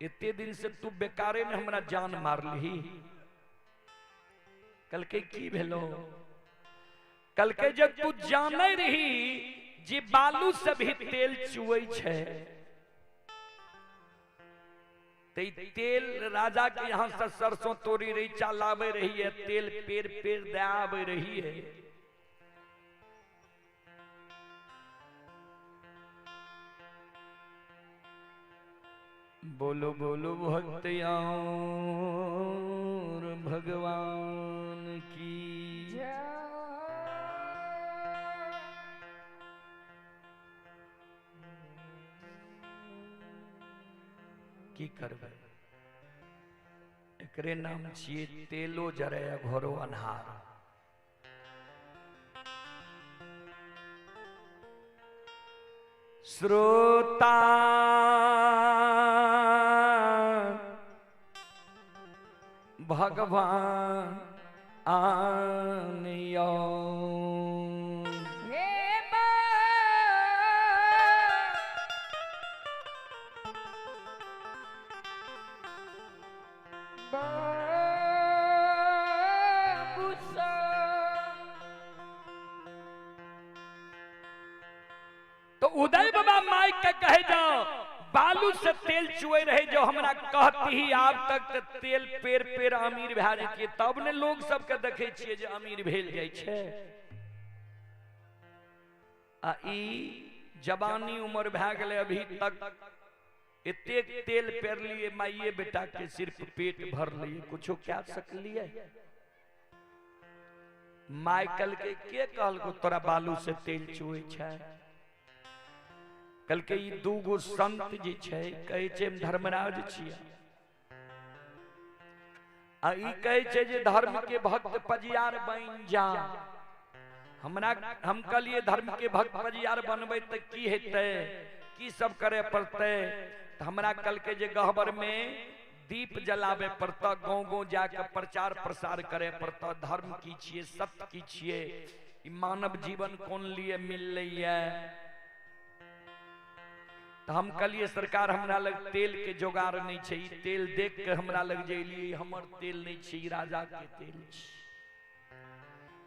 इतने दिन से तू बेकारे ने हमरा जान मार ली। कल के की भेलो? कल के जब तू जाने रही जे बालू से भी तेल चुए छे, तेल राजा के यहाँ से सरसों तोरी रही चालावे रही है, तेल पेड़ पेड़ दे रही है। बोलो बोलो भक्तियां भगवान की की करबे। एकरे नाम छिए तेलो जरे घोरो अन्हार। श्रोता भगवान आनियो के कहे जाओ बालू से तेल चुए रहे जो हमरा कहती ही आप तक तो तेल पेर पेर अमीर भए जतिए, तब ने लोग सबके देखे छिए जे अमीर भेल जाइ छै। आ ई जवानी उम्र भए गेले अभी तक एतेक तेल पेर लिए माइये बेटा के सिर्फ पेट भर लिए, कुछो क्या सकलिए। माइकल के कहलको तोरा बालू से तेल चुए छै, कल के ई दूगो संत जी छै कहे छै धर्मराज छियै, आ ई कहे छै जे धर्म के भक्त पजियार बन जा। हमरा हम कहलिए धर्म के भक्त पजियार बनबै त की हेतै, की सब करे पड़तै। त हमरा कल के जे गहबर में दीप जलावे पड़ता, गांव गांव जाके प्रचार प्रसार करे पड़ता, धर्म की छिए, सत्य की छिए, ई मानव जीवन कोन लिए मिलले है। तो हम कहलिए सरकार हमरा लग तेल के जोगाड़ नहीं छै, तेल देख के हमरा लग जइलिए हमर तेल नहीं छै, राजा के तेल छै।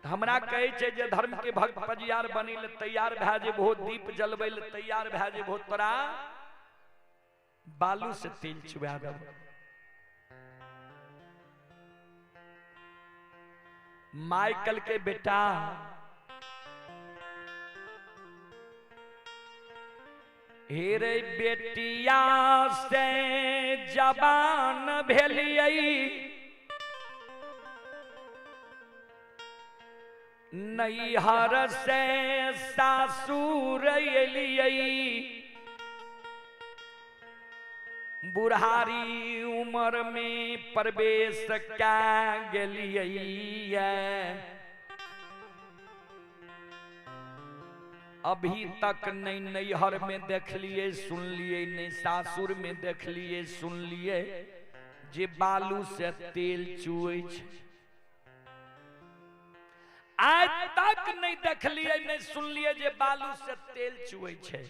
तो हमरा कहे छै जे धर्म के भक्त पजियार बने ले तैयार भए जेबहो, दीप जलबै ले तैयार भए जेबहो, तोरा बालू से तेल चुबा देबो। माइकल के बेटा हेरे बेटिया से जबान भेलियै, नैहर से सासुर एलियै, बुढ़ारी उम्र में प्रवेश क्या गेलियै, अभी तक नहीं नैहर में देखलिए सुनलिए, नहीं सासुर में देखलिए सुनलिए जे बालू से तेल चुए छै। आज तक नहीं देखलिए नहीं सुनलिए जे बालू से तेल चुए छै।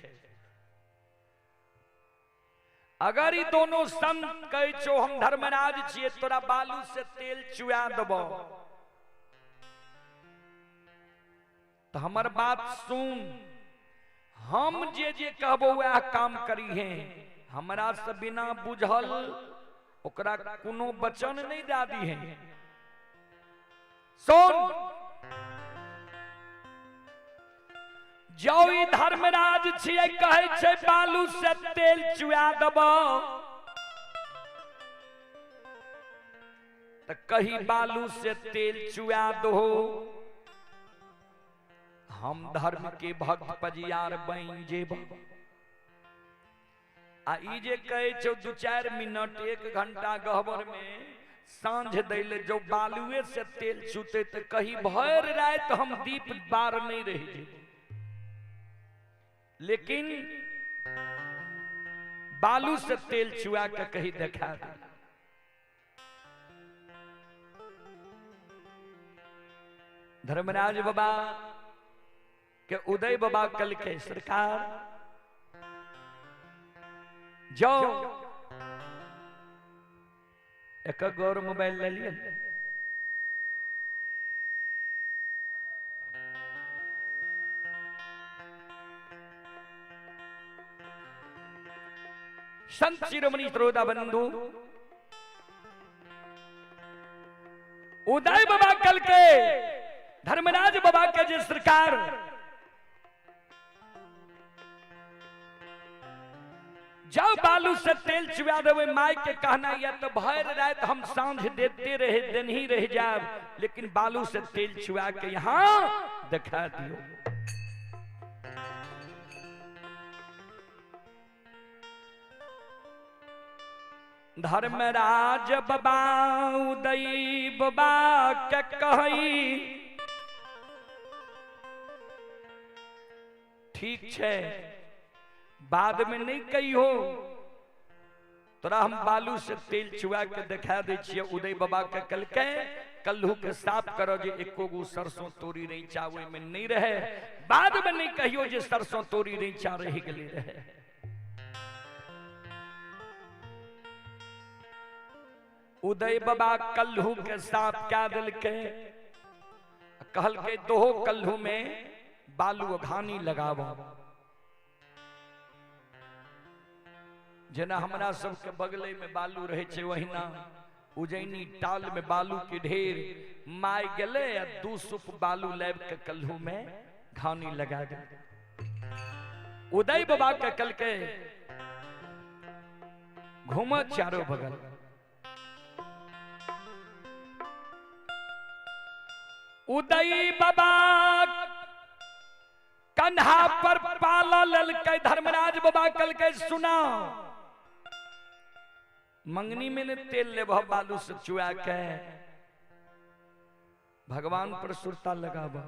अगर ई दोनों संत कहे छो हम धर्मराज छिए तोरा बालू से तेल चुआ देबो, तो हमर बात सुन, हम जे जे कहबो वह काम करी है, हमरा से बिना बुझल ओकरा कोनो वचन नहीं दे दी है। सुन जो ई धर्मराज छिए कहे छै बालू से तेल चुआ देबो, तो कही बालू से तेल चुआ दो, हम धर्म के भक्त पजियार बन जेब। आ ई जे कहे छो 2-4 मिनट 1 घंटा गहबर में सांझ दैले जो बालुए से तेल चुते, तो कही भर रात हम दीप बार नहीं रह जेब, लेकिन बालू से तेल चुआ के कही देखा दे। धर्मराज बाबा के उदय बाबा कल के सरकार जाओ एक गौर मोबाइल ले लिया, संत शिरोमणि श्रोता बंधु उदय बाबा कल के धर्मराज बाबा के जे सरकार जब बालू से तेल चुआ देवे, माई के कहना या तो भर रात हम सांझ देते रहे दिन ही रह जाए, लेकिन बालू से तेल चुआ के यहां दिखा दियो। धर्मराज बाबा उदय बाबा के कही ठीक है, बाद में नहीं कही हो, तोरा हम बालू से तेल चुआ के दिखा दे छिए। उदय बाबा के कल के कल्हू के साफ करो जे एको गो सरसों तोरी नहीं चावे में नहीं रहे, बाद में नहीं कहियो जे सरसों तोरी नहीं चा रह गले रहे। उदय बाबा कल्हू के साफ क्या दिल के कहल के दो कल्हू में बालू घानी लगावो। जेना हमरा सबके बगले में बालू रहे छे वहीना उजैनी टाल में बालू के ढेर माय गेले आ 2 सुप बालू लैब के कल्हू में घानी लगा दे। उदय बाबा के कल के घूम चारों बगल उदय बाबा कन्हा पर पाला ललके धर्मराज बाबा कल के सुना मंगनी में ने तेल ले बालू से चुआ के भगवान पर सुरता लगावा।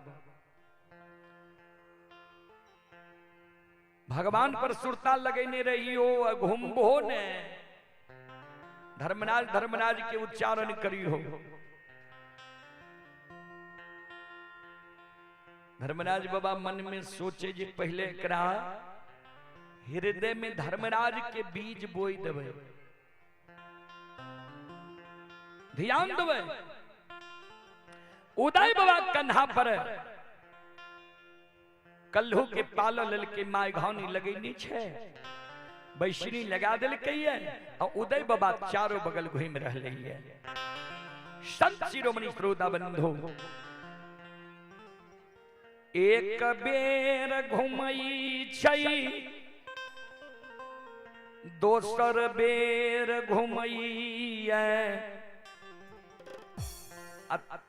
भगवान पर सुरता लगेने रही हो घूमबो ने धर्मराज धर्मराज के उच्चारण करी हो। धर्मराज बाबा मन में सोचे जी पहले एकरा हृदय में धर्मराज के बीज बोई देवे, ध्यान देवे। उदय बाबा कन्हा पर कल्हू के पालो ललके माय घानी लगेनी छे बैशनी लगा दिलके है और उदय बाबा चारों बगल घूम रहले है। संत शिरोमणि श्रोता बंधु एक बेर घुमई छई दोसर बेर घुमई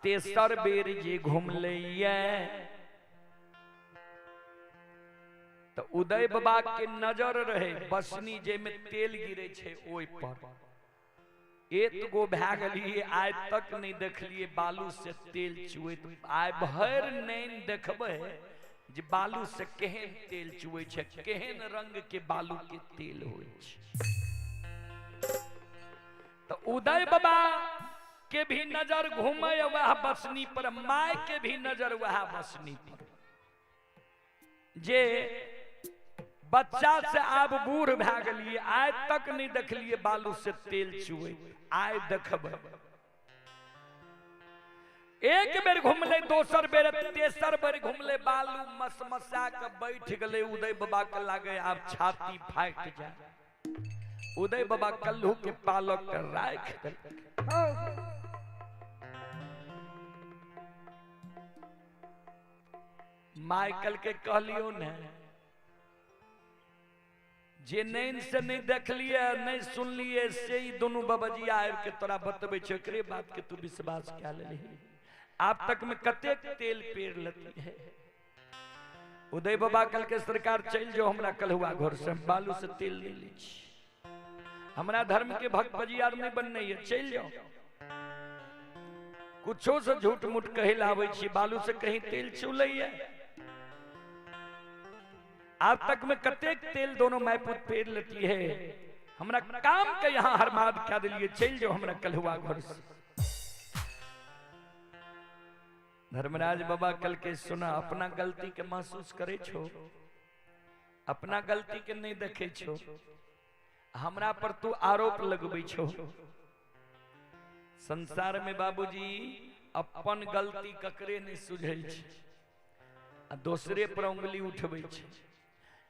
तेसर बेर जे घूम लिया तो उदय बाबा के नजर रहे बसनी जे में तेल गिरे छे ओय पर एक गो भै गलिए आय तक नहीं देखलिए बालू से तेल चुए आय भर नहीं देखबे जे बालू से केहन तेल चुए छे केहन रंग के बालू के तेल होय छे। तो उदय बाबा के भी नजर घूमे वह बसनी पर माय के भी नजर वह बसनी पर जे बच्चा से आप बूढ़ भै गलिए आय तक नहीं देखलिए बालू से तेल चुए आय देखब एक बेर घूमले दोसर बेर तेसर बेर घूमले बालू मसमसा के बैठ गले। उदय बाबा के लागे आप छाती फाट जाए। उदय बाबा कल्हू के पालक के राख देलक। माइकल के कहलियो ने जे नैन से नहीं देखलिए नहीं सुनलिए से ही दोनों बाबाजी आब के तोरा बतबे छे एकरे बात के तू विश्वास क्या ले आप तक में कते तेल पेड़ लती है। उदय बाबा कल के सरकार चल जो हमरा कलहुआ घर से बालू से तेल नहीं ली हमरा धर्म के भक्त बजियार नहीं बनने है चल जाओ कुछो से झूठ मूठ कहे लावे छी बालू से कहीं तेल चुले है। आप तक में कतेक तेल दोनों मैपुत पेड़ लेती है हमरा काम के यहाँ हरमाद क्या दिलिए चल जो हमरा कलहुआ घर से। धर्मराज बाबा कल के सुना अपना गलती के महसूस करे छो अपना गलती के नहीं देखे छो हमरा पर तू आरोप लगबे छो। संसार में बाबूजी अपन गलती ककरे नहीं सुझे आ दूसरे पर उंगली उठबे छे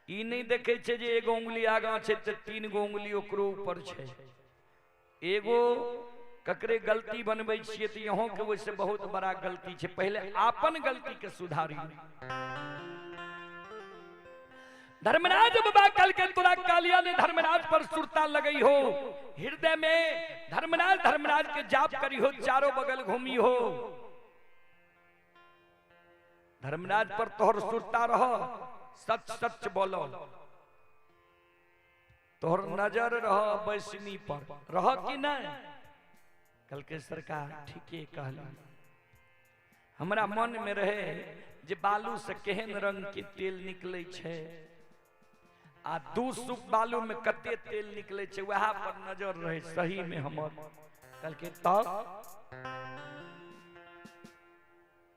ई नहीं देखे छे जे एगो उंगली आगा छे त 3 गो उंगली ओकरो ऊपर छे। एगो ककरे गलती बनबे छिए त यहों के वैसे बहुत बड़ा गलती छे पहले अपन गलती के सुधारी। धर्मराज बाबा कल के तोरा कालिया ने धर्मराज पर सुरता लगई हो हृदय में धर्मराज धर्मराज के जाप करी हो चारों बगल घूमी हो धर्मराज पर तोहर सुरता रहो सच सच बोलो तोहर नजर रहो बैसनी पर रहो कि नहीं। कल के सरकार ठीके कहला हमरा मन में रहे जे बालू से केहन रंग के तेल निकले छे आ 2 सुप बालू में कते तेल निकले छे वह पर नजर रहे सही में हमर कल के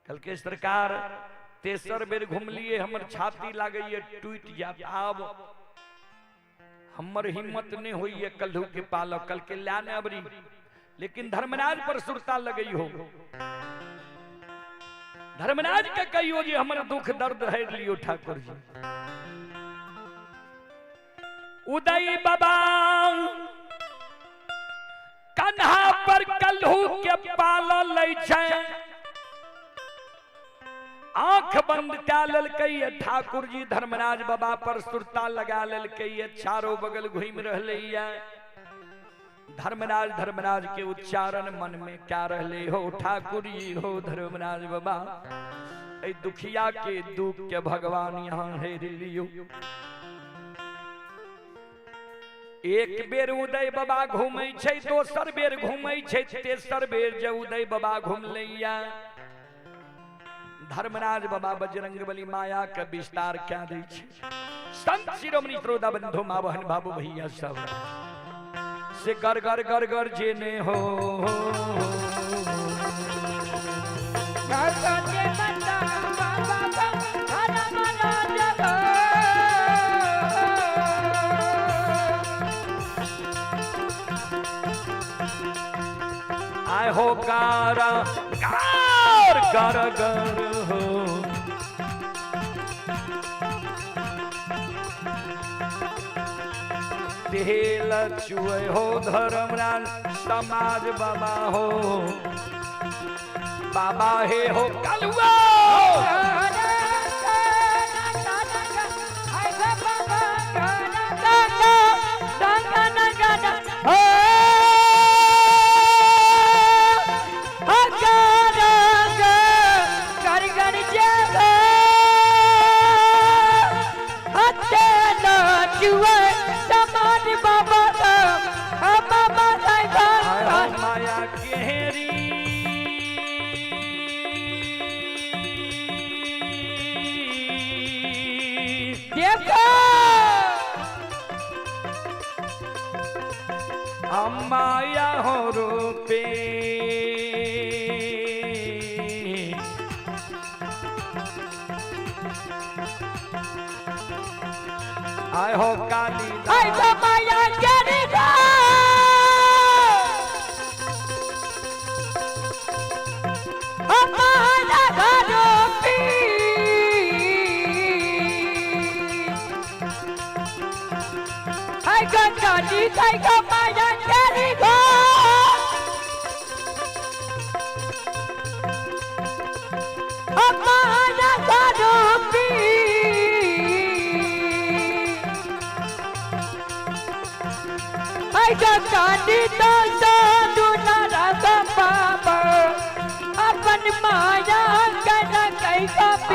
कल के सरकार तेसर बेर घूमलिए हमर छाती लागैए टूट जात आब हमर हिम्मत नहीं होइए कल्हू के पालो कल के लाने अबरी लेकिन धर्मराज पर सुरता लगई हो धर्मराज के कहियो जी हमर दुख दर्द है लियो ठाकुर जी। उदय बाबा कन्हा पर कल्हू के पाल लै छै, आंख बंद कै लेलकै। ठाकुर जी धर्मराज बाबा पर सुरता लगा लेलकै, चारों बगल घूम रहले। धर्मराज के उच्चारण मन में क्या रहले हो, ठाकुर जी हो धर्मराज बाबा, ऐ दुखिया के दुख के भगवान यहाँ हेर लियो। एक बेर उदय बाबा घूमै छै, दोसर बेर घूमै छै, तेसर बेर जब उदय बाबा घूमलैया, धर्मराज बाबा बजरंगबली माया के विस्तार क्या दै छै। संत शिरोमणि श्रोता बंधु माँ बहन बाबू भैया सब से गर गर गर गर जेने हो, आय हो गारा गार गर गर हो, तेल चुए हो धर्मराज समाज बाबा हो, बाबा हे हो कलुआ माया केरी माया हो रूपे, आय हो काली माया केरी अपन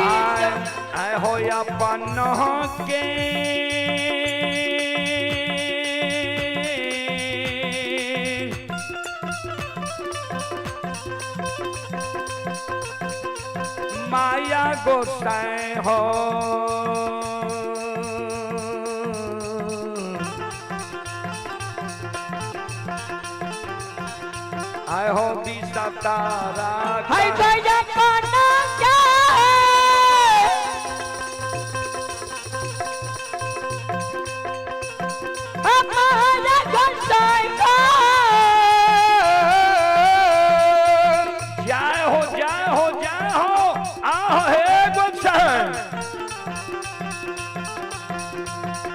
माया आय हो अपन के माया गोसाई हो, आय हो दिशा तारा हाय गया पाना क्या हमारा गोसाई का जय हो जय हो जय हो, आओ हे गोसाई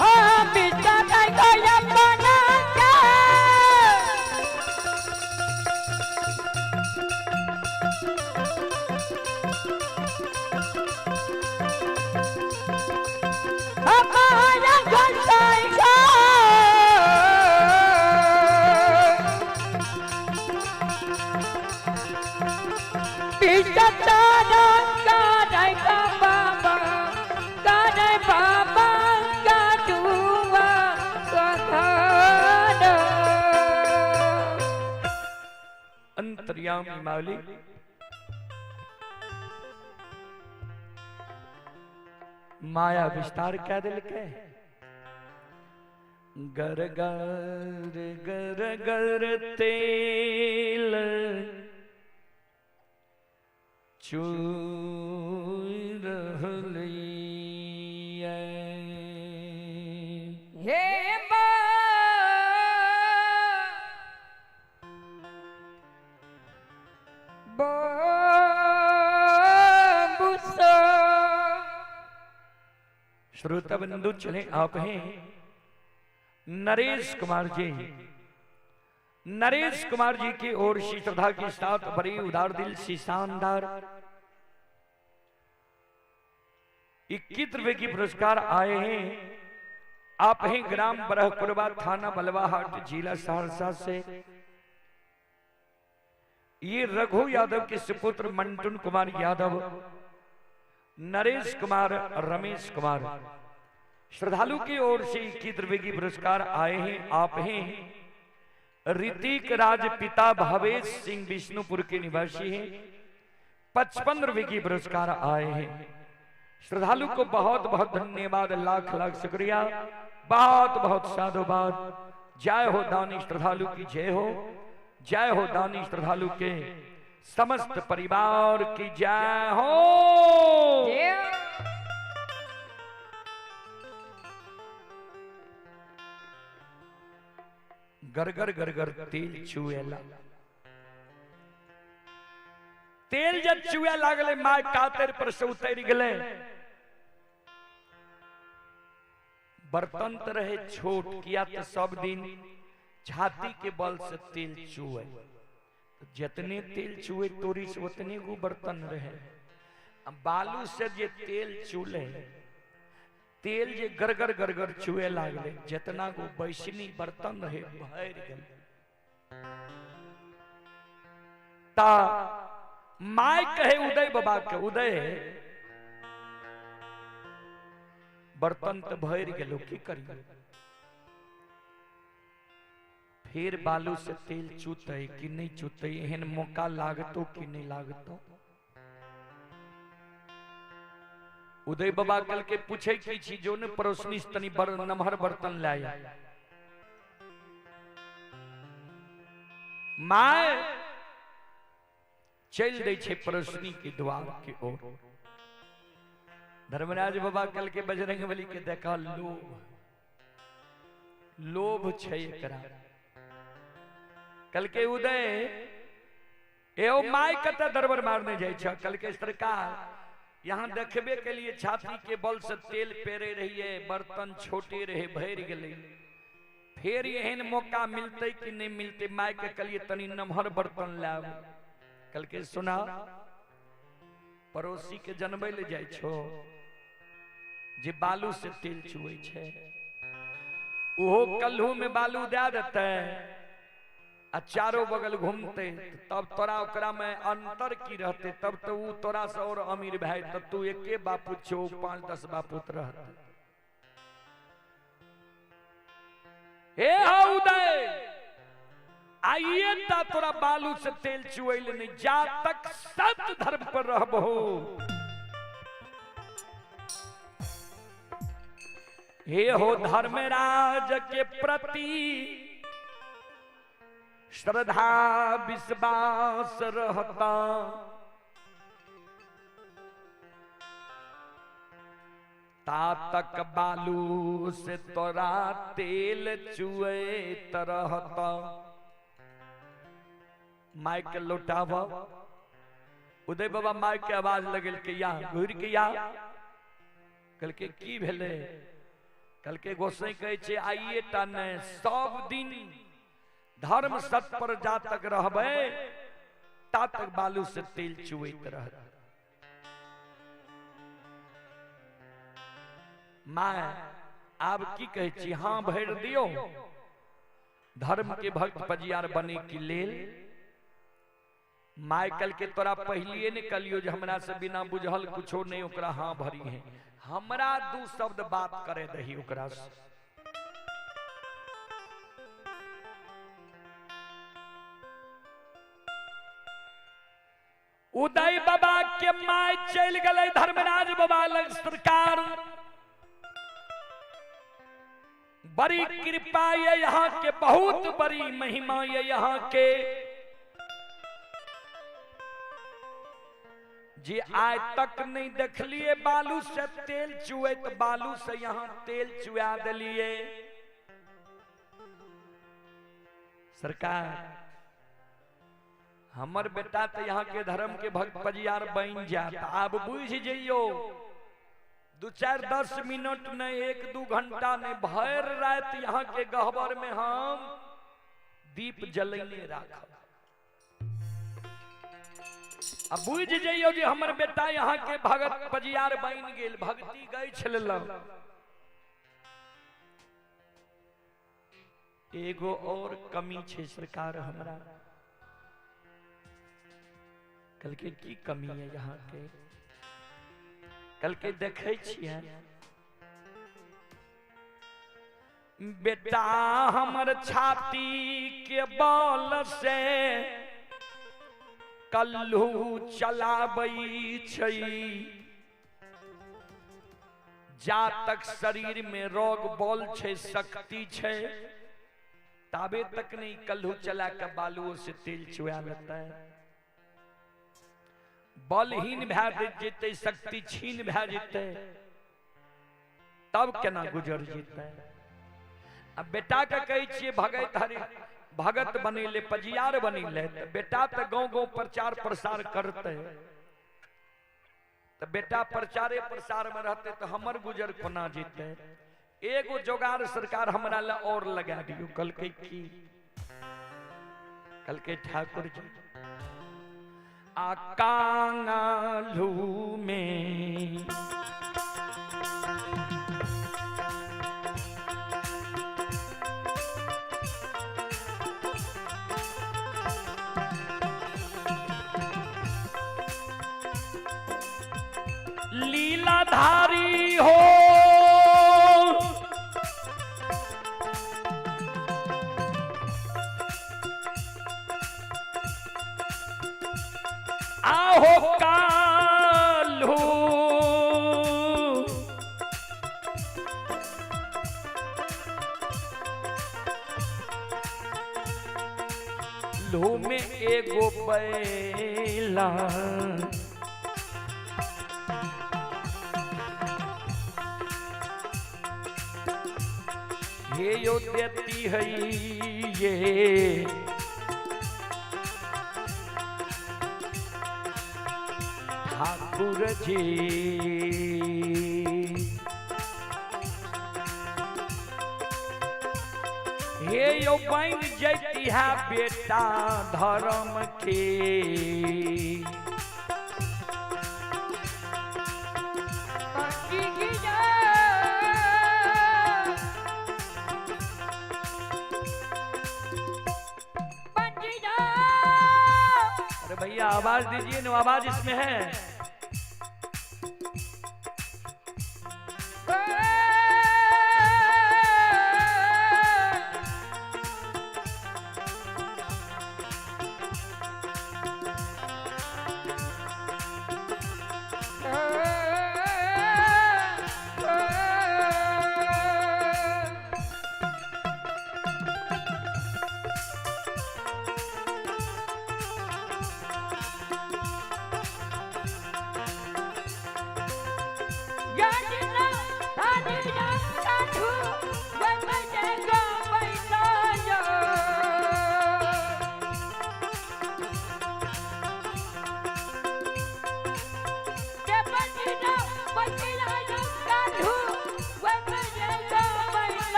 हाँ बिस्ता गया पाना क्या हमारा गोसाई का तारा कारे का बाबा का दुआ कथाना अंतर्यामी मालिक माया विस्तार क्या दिल के गर गर गर गर तेल चूर रहलिए हे श्रोता बंधु चले आप हैं नरेश कुमार जी, नरेश कुमार जी की ओर से श्रद्धा के साथ बड़ी उदार दिल से शानदार 21 रुपए की पुरस्कार आए हैं। आप हैं ग्राम बरहपुरवा, थाना बलवाहाट, जिला सहरसा से। ये रघु यादव के सुपुत्र मंटून कुमार यादव, नरेश कुमार, रमेश कुमार, श्रद्धालु की ओर से 21 रुपए की पुरस्कार आए हैं। आप हैं ऋतिक राज, पिता भावेश सिंह, विष्णुपुर के निवासी हैं। 55 रुपए की पुरस्कार आए हैं। श्रद्धालु को बहुत बहुत धन्यवाद, लाख लाख शुक्रिया, बहुत बहुत साधुवाद। जय हो दानी श्रद्धालु की जय हो, जय हो दानी श्रद्धालु के समस्त परिवार की जय हो। गरगर गरगर तेल चुएला, तेल जब चुए लागले माय कातर पर से उतर गले। बर्तन तो रहे छोट, किया तो सब दिन छाती के बल से तेल चुए, तो जितने तेल चुए तोरी से उतने गो बर्तन रहे। बालू से जे तेल चूले, तेल जे गरगर गरगर चुए लागले, जितना गो बैसनी बर्तन रहे भर गए। ता माय कहे उदय बाबा के, उदय बर्तन तो भर गेलो, की करिए? फिर बालू से तेल चूते कि नहीं चूते, एहन मौका लागतो कि नहीं लागतो? उदय बाबा कल के पूछे की चीजों ने परोसनी तनी नमहर बर्तन लाया। माय चल दे छे परोसनी के द्वार की ओर। धर्मराज बाबा कल के बजरंगबली के देखा लोभ, लोभ छे एकरा। कल के उदय एओ माय कत दरबार मारने जाय छ। कल के सरकार यहाँ देखबे के लिए छाती के बल से तेल पेरे रहिए, बर्तन छोटे रहे भर गए। फिर एहन मौका मिलते कि नहीं मिलते, माय के कलिए तनी नमहर बर्तन लाओ। कल के सुना पड़ोसी के जनबे ले जाय छो जे बालू से तेल चुए छे, ओहो कल्हू में बालू दे देते आ चारों बगल घूमते, तब तोरा ओकरा में अंतर की रहते? तब तो वो तोरा से और अमीर भाई, तब तू एके बापू छो, 5-10 बापूत रहते। हे उदय आइए ता तोरा बालू से तेल चुएल नहीं, जा तक सत्य धर्म पर रहबो। हे हो धर्मराज के प्रति श्रद्धा विश्वास रहता, ता तक बालू से तोरा तेल चुए तरहता। माइक के लौटाव। उदय बाबा माइक के आवाज लगल के या घुर के या। कल के की भेले? कल के गोसाई कहे छे आइए ता ने सब दिन धर्म सत्य पर जा तक रहबे, ता तक बालू से तेल चुएत रह। माय आब की कहे छी? हाँ भर दियो। धर्म के भक्त पजियार बने की लेल माय कल के तोरा पहलिए ने कलियो जे हमरा से बिना बुझल कुछो नहीं ओकरा हाँ भरी है। हमरा दू शब्द बात करे दही ओकरा से। उदय बाबा के माय चल गए धर्मराज बाबा लग सरकार। बड़ी कृपा ये यहाँ के, बहुत बड़ी महिमा ये यहाँ के, जी आज तक नहीं देख लिए बालू से तेल चुए, तो बालू से यहाँ तेल चुआ दिलिए। सरकार हमर बेटा तो यहाँ के धर्म के भक्त पजियार बन जात, आप बुझ जइयो दो चार 10 मिनट न 1-2 घंटा ने भर रात यहाँ के गहबर में हम दीप जलैने राखब। अब बुझ जाइयो जे हमर बेटा यहाँ के भगत पजियार बन गेल, भक्ति गई छल। एगो और कमी छे सरकार हमरा, कल के की कमी है यहाँ के, कल के देखे छिए बेटा हमर छाती के बल से कल्हू चलाबै छै, जा तक शरीर में रोग बल छै शक्ति छै ताबे तक नहीं कल्हू चला के बालुओं से तेल चुआ लेता है। बलहीन भए जेते, शक्ति छीन भए जेते, तब केना गुजर जेते। अब बेटा के कहे छिए भगत हरि भगत बनेले पजियार बनेले, तो बेटा तो गांव गांव प्रचार प्रसार करते, तो बेटा प्रचारे प्रसार में रहते तो हमर गुजर कोना जेते। एगो जोगाड़ सरकार हमरा ला और लगा दियो। कल के की, कल के ठाकुर जी आकांगलू में लीलाधारी हो आहो कालू लू में एगो बैला ये यो देती है ये ठाकुर जी, हे यो बन जैती है बेटा धर्म के, अरे भैया आवाज दीजिए ना, आवाज इसमें है।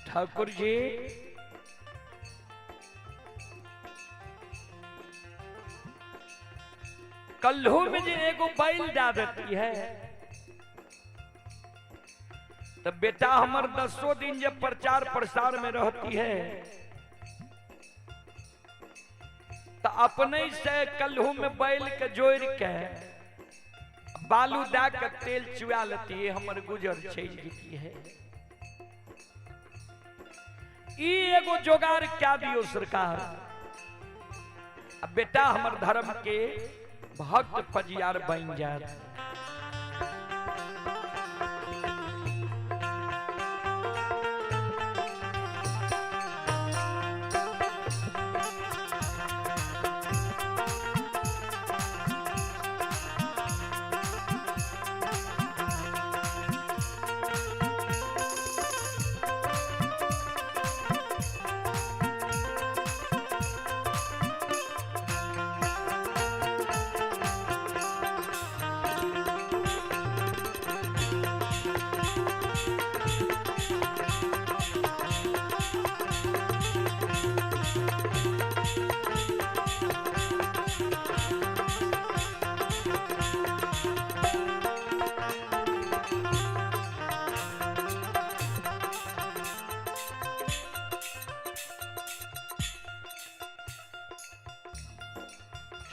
ठाकुर जी कल्हू में जो एगो बैल जा देती है तो बेटा हमर 10 दिन जब प्रचार प्रसार में रहती है तो अपने से कल्हू में बैल के जोड़ के बालू दा के तेल चुआ लेती है, हमर गुजर चल जेती है। ई एगो जोगार क्या दियो सरकार। अब बेटा हमर धर्म के भक्त फजियार बन जात।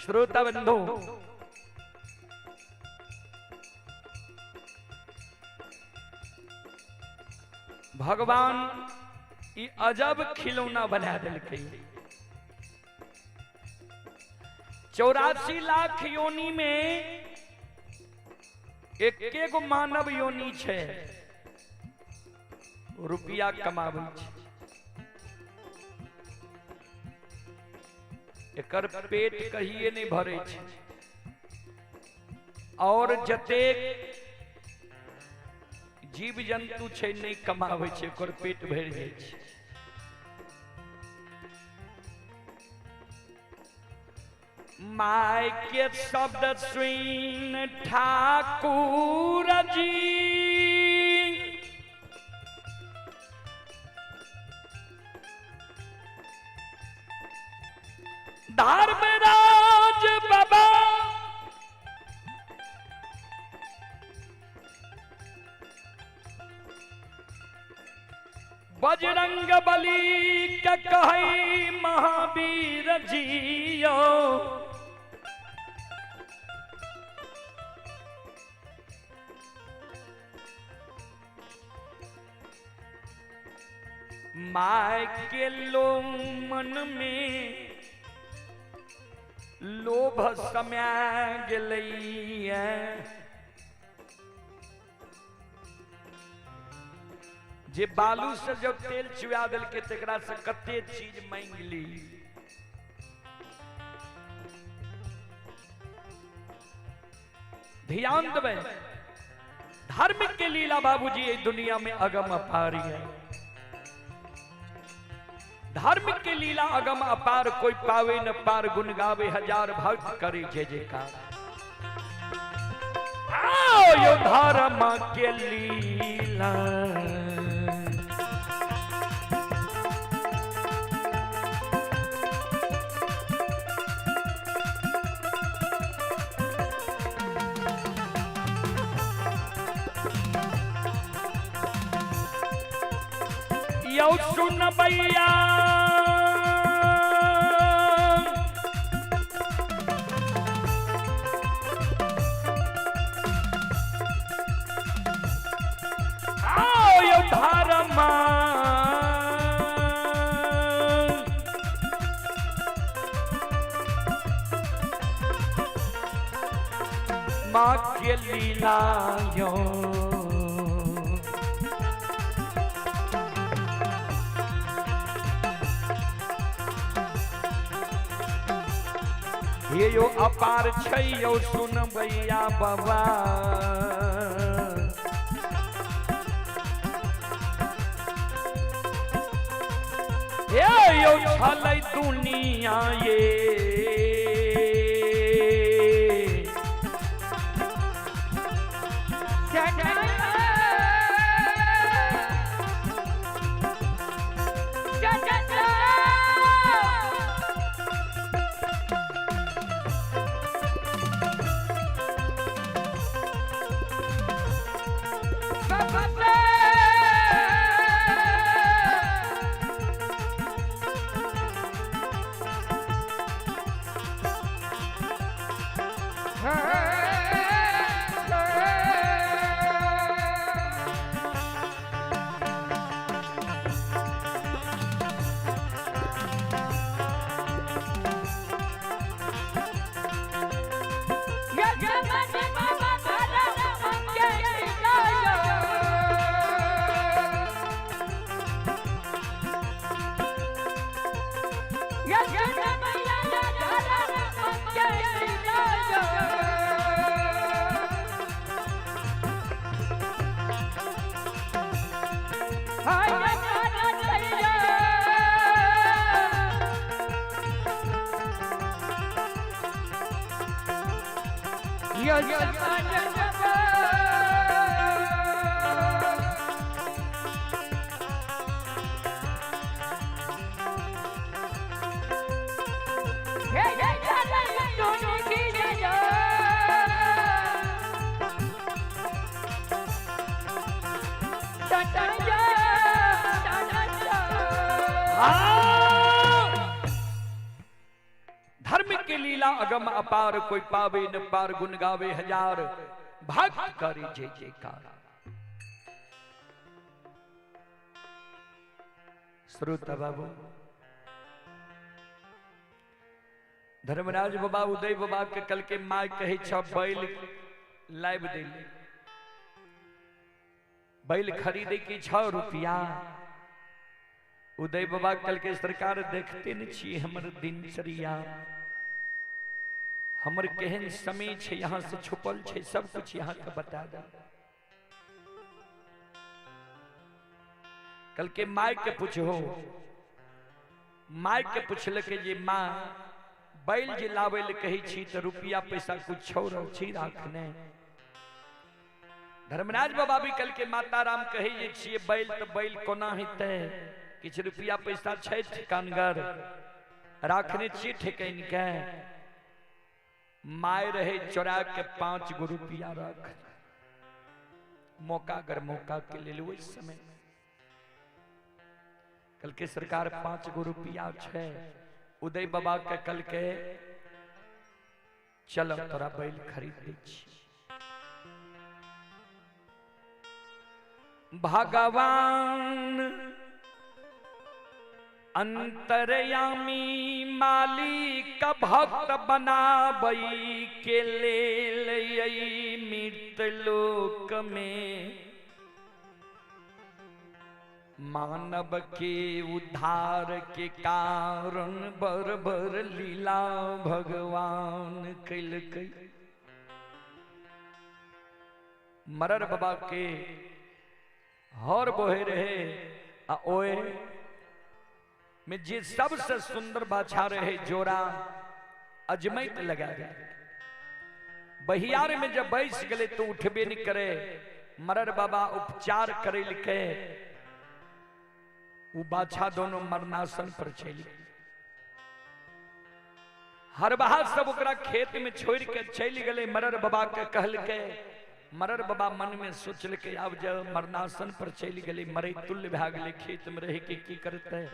श्रोता बंधु, भगवान ई अजब खिलौना बना दिलके। 84 लाख योनि में एके गो मानव योनि छे, रुपया कमाबै छे। एकर पेट कहिए नहीं भरे छे और जतेक जीव जंतु छे नहीं कमावे छे, एकर पेट भर जाय छे। माय के शब्द सुन ठाकुर जी, धर्मराज बाबा बजरंग बली के कहे महावीर जियो, माय के लो मन में लोभ समया गेलैया, जे बालू से जब तेल चुआ दिल के तेकरा से कते चीज मांग ली। ध्यान देवे, धर्म के लीला बाबूजी इस दुनिया में अगम अपार है। धर्म के लीला अगम अपार, कोई पावे न पार, गुण गावे हजार भक्त करे जय जयकार। आओ यो धर्म के लीला, यो सुन भैया आओ यो धर्म माँ के लीला यो, ये यो अपार छै यो सुन भैया बाबा। ये यो छलै दुनिया ये, यो समाज धर्म की लीला अगम अपार, कोई पावे न पार, गुन गावे हजार, भक्त करी जय जयकार। श्रोता बाबू, धर्मराज बाबा उदय बाबा के कल के माय कहे छ बैल लाइव दे, बैल खरीदे की 6 रुपया। उदय बाबा कल के सरकार देखते न छी हमर दिनचर्या, हमर केहन समय छे यहाँ से छुपल छे, सब कुछ यहाँ के बता दे। कल के माय के पूछो, माय के पूछल के जे माँ बैल जे लावे ले कही छी तो रुपया पैसा कुछ छोड़ छी राखने। धर्मराज बाबा भी कल के माता राम कहे जे छिए बैल तो बैल कोना हेते, किछ रुपया पैसा छै ठिकानगर राखने छी ठेकन के। माय रहे चोरा के 5 गो रुपया रख, मौका अगर मौका के ले लो इस समय। कल के सरकार 5 गो रुपया छै। उदय बाबा के कल के चलो तोरा बैल खरीद दै छी। भगवान अंतर्यामी मालिक भक्त बनाबई के लेल मृत लोक में, मानव के उद्धार के कारण बर बर लीला भगवान कैलकै। मरर बाबा के हर बोहे रहे आ ओए में जे सबसे सुंदर बाछा रहे जोरा अजमैत लगा दे। बहियार में जब बैस गले तो उठबे नहीं करे। मरर बाबा उपचार करे लिखे, वो बाछा दोनों मरनासन पर चली। हर बहा सब ओकरा खेत में छोड़ के चली गले। मरर बाबा के कहल के, मरर बाबा मन में सोचल के अब जब मरनासन पर चली गले, मरे तुल्य भा गले, खेत में रह के की करते।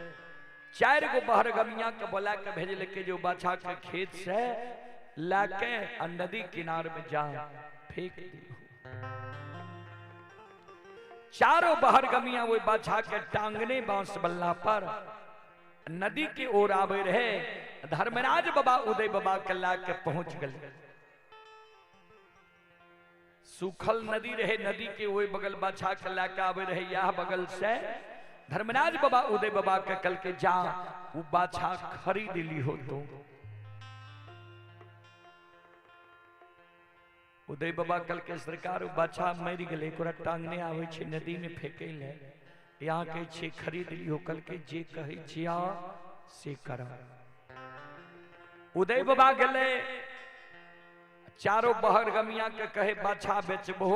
4 गो बहरगमिया के बोला के भेजल के जो बाछा के खेत से लाके नदी किनार में जा फेंक दी। 4 बहरगमिया वो बाछा के टांगने बांस बल्ला पर नदी की ओर आवे रहे। धर्मराज बाबा उदय बाबा के लाके पहुंच गए। सूखल नदी रहे, नदी के वो बगल बाछा के लाके आवे रहे। यह बगल से धर्मराज बाबा उदय बाबा के कल के जा वो बाछा खरीद ली हो। तो उदय बाबा कल के सरकार बाछा मर गए, टांगने आवे छे नदी में फेंके ले। यहाँ कहे छे खरीद लियो, कल के जे कहे छिया से करा। उदय बाबा गले, 4 बहरगमिया के कहे बाछा बेचबो।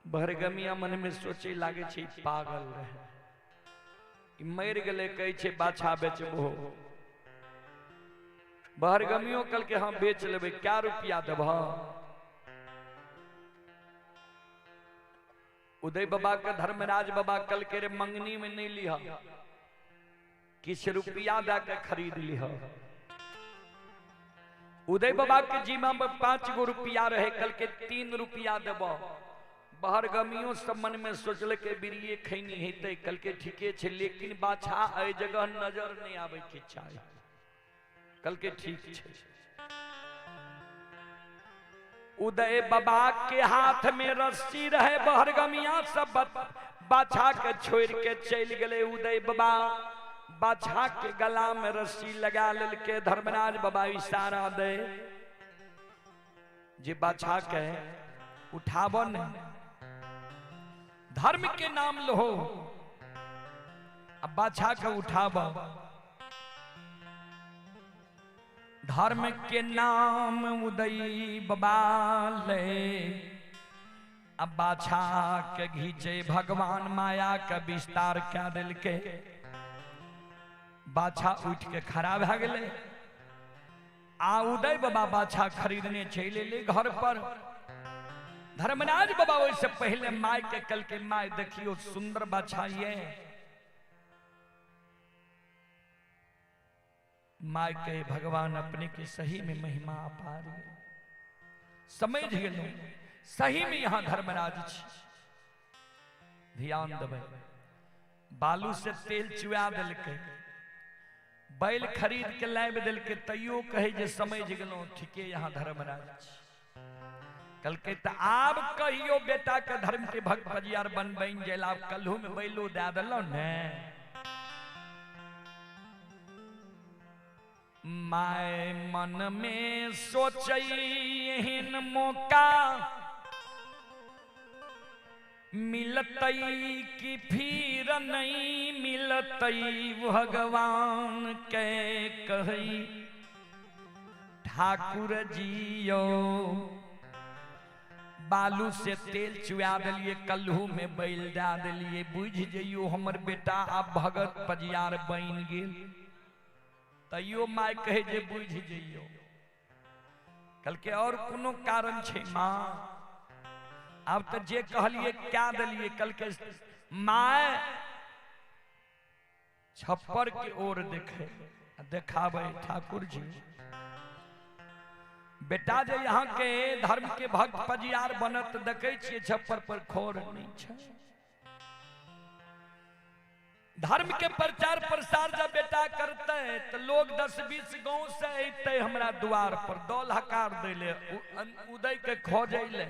बहरगमिया मन में सोचे लागे छे पागल रहे, मर गले, कहे छे बाछा बेचबो। बहरगमियों कल के हम बेच लेबे, क्या रुपया देब। उदय बाबा के धर्मराज बाबा कल के रे मंगनी में नहीं लिहा, किछ रुपया दे के खरीद लिहा। उदय बाबा के जीमा में 5 गो रुपया रहे, कल के 3 रुपया देब। बहरगमियों सब मन में सोचल के बिरिये खैनी हेते, कल के ठीके छे, लेकिन बाछा ए जगह नजर नहीं आवे के चाहे। कल के ठीक छे। उदय बाबा के हाथ में रस्सी रहे, बहरगमिया सब बाछा के छोड़ के चल गए। उदय बाबा बाछा के गला में रस्सी लगा लेल के धर्मराज बाबा इशारा दे जे बाछा के उठाबो ने, धर्म के नाम लो, अब बाछा के उठाबो। धर्म के नाम उदय बबाले, अब बाछा के घीचे भगवान माया का विस्तार क्या दिल के। बाछा उठ के खड़ा भ गए। आ उदय बाबा बाछा खरीदने चले ले घर पर। धर्मराज बाबा वैसे पहले माय के कल के माय देखियो सुंदर बाछा ये। माय के भगवान अपने के सही में महिमा अपार है। समझ गेलो सही में यहाँ धर्मराज ध्यान देवे। बालू से तेल चुआ दिल के, बैल खरीद के लाइब दिल के, तैयो कहे जे समझ गेलो ठीके यहाँ धर्मराज। कल के तो आब कहियो बेटा के धर्म के भक्त बजियार बन बन जेला कल्हू में बैलो दे दिलो ने। माय मन में सोचैन मौका मिलतई कि फिर नहीं मिलतई। भगवान के कही ठाकुर जियो। बालू से तेल चुआ दिलिए, कल्हू में बैल दे दिलिए। बुझ जइयो हमर बेटा आप भगत पजियार बन गेल। तैयो माय कहे जे बुझ जइयो। कल के और कोनो कारण छे माँ? अब तो जे कहलिए क्या दिलिए। कल के माय छप्पर के ओर देखे देखावे ठाकुर जी बेटा जे यहाँ के धर्म के भक्त पजियार बनत देखे छे छप्पर पर खोर नहीं छे। धर्म के प्रचार प्रसार जब बेटा करते तो लोग 10-20 गांव से अते हमरा द्वार पर दौल हकार देले उदय के खोजैले।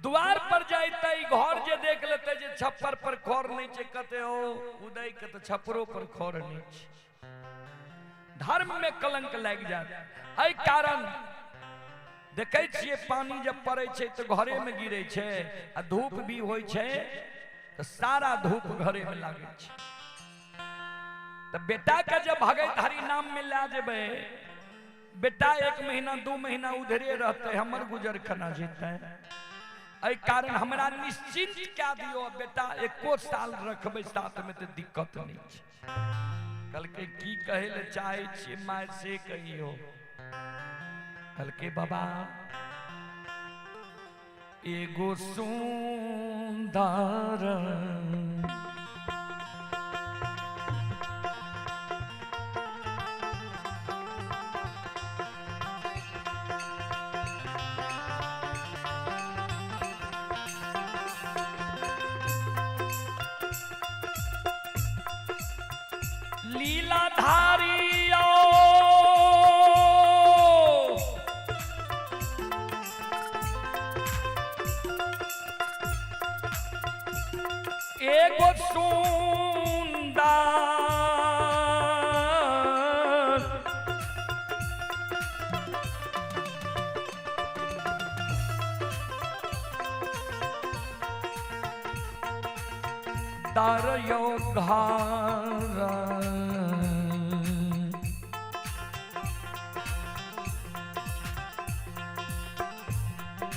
द्वार पर जाते घर जे देख लेते जे छप्पर पर खोर नहीं छे, कहते हो उदय के तो छप्परों पर खोर नहीं छे। धर्म में कलंक लग जाए। एहि कारण देखे छिए पानी जब पड़े छे तो घरे में गिरे छे, आ धूप भी होय छे तो सारा धूप घरे में लागे छे। तो बेटा का जब भगतधारी नाम में ला जेबे, बेटा 1 महीना 2 महीना उधरे रहते, हमर गुजर खना जेते। एहि कारण हमरा निश्चिंत क्या दियो बेटा, 1 साल रखबे साथ में तो दिक्कत नहीं छे। कल के की कहे ले चाहे छे माय से कहियो। कल के बाबा एगो सुंदर लीलाधारियो एगो सुंदर तारयो घर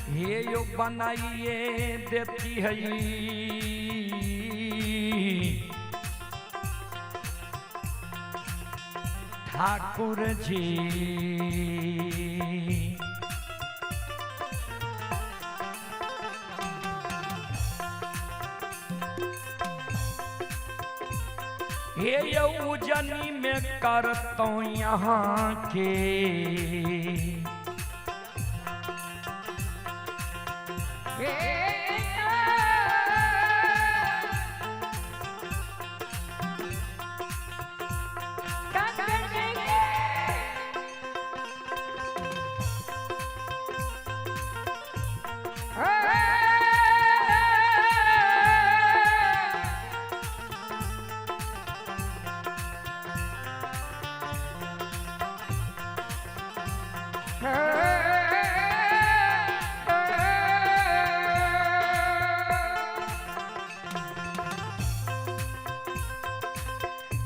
हे यो बनाइए देती है ठाकुर जी। हे यो उजनी में करतो यहाँ के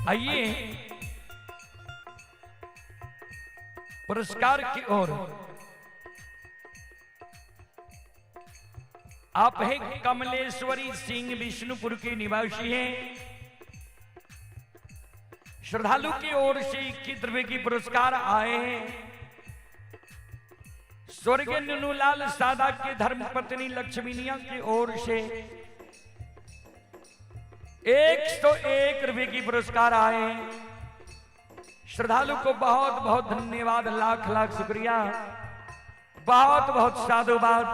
आइए पुरस्कार की ओर आप है कमलेश्वरी सिंह, विष्णुपुर के निवासी हैं। श्रद्धालु की ओर से 21 रुपए की पुरस्कार आए हैं। स्वर्गीय नुनूलाल सादा की धर्मपत्नी लक्ष्मीनिया की ओर से 101 रुपए की पुरस्कार आए हैं। श्रद्धालु को बहुत बहुत धन्यवाद, लाख लाख शुक्रिया, बहुत बहुत साधुवाद।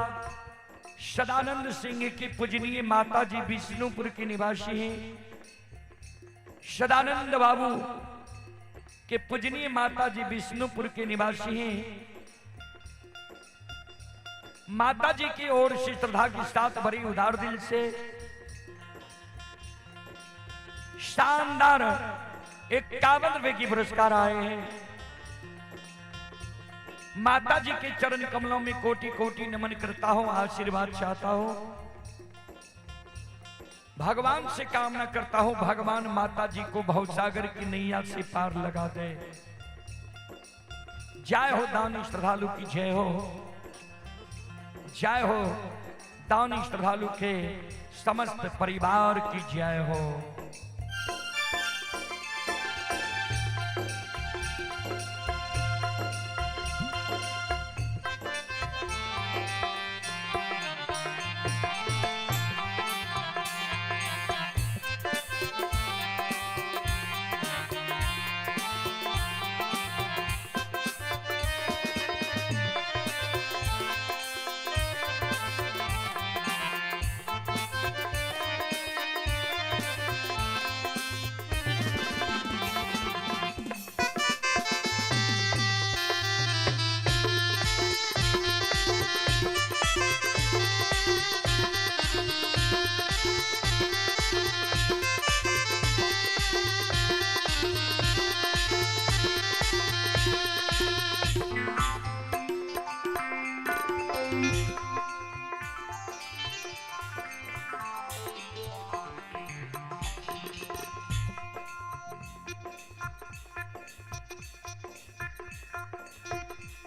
सदानंद सिंह की पूजनीय माता जी विष्णुपुर के निवासी हैं। सदानंद बाबू के पूजनीय माता जी विष्णुपुर के निवासी हैं। माता जी की ओर से श्रद्धा के साथ बड़ी उदार दिल से शानदार 51 रुपए की पुरस्कार आए हैं। माता जी के चरण कमलों में कोटि कोटि नमन करता हूं, आशीर्वाद चाहता हूं। भगवान से कामना करता हूं, भगवान माता जी को भवसागर की नैया से पार लगा दे। जय हो दानी श्रद्धालु की जय हो, जय हो दानी श्रद्धालु के समस्त परिवार की जय हो।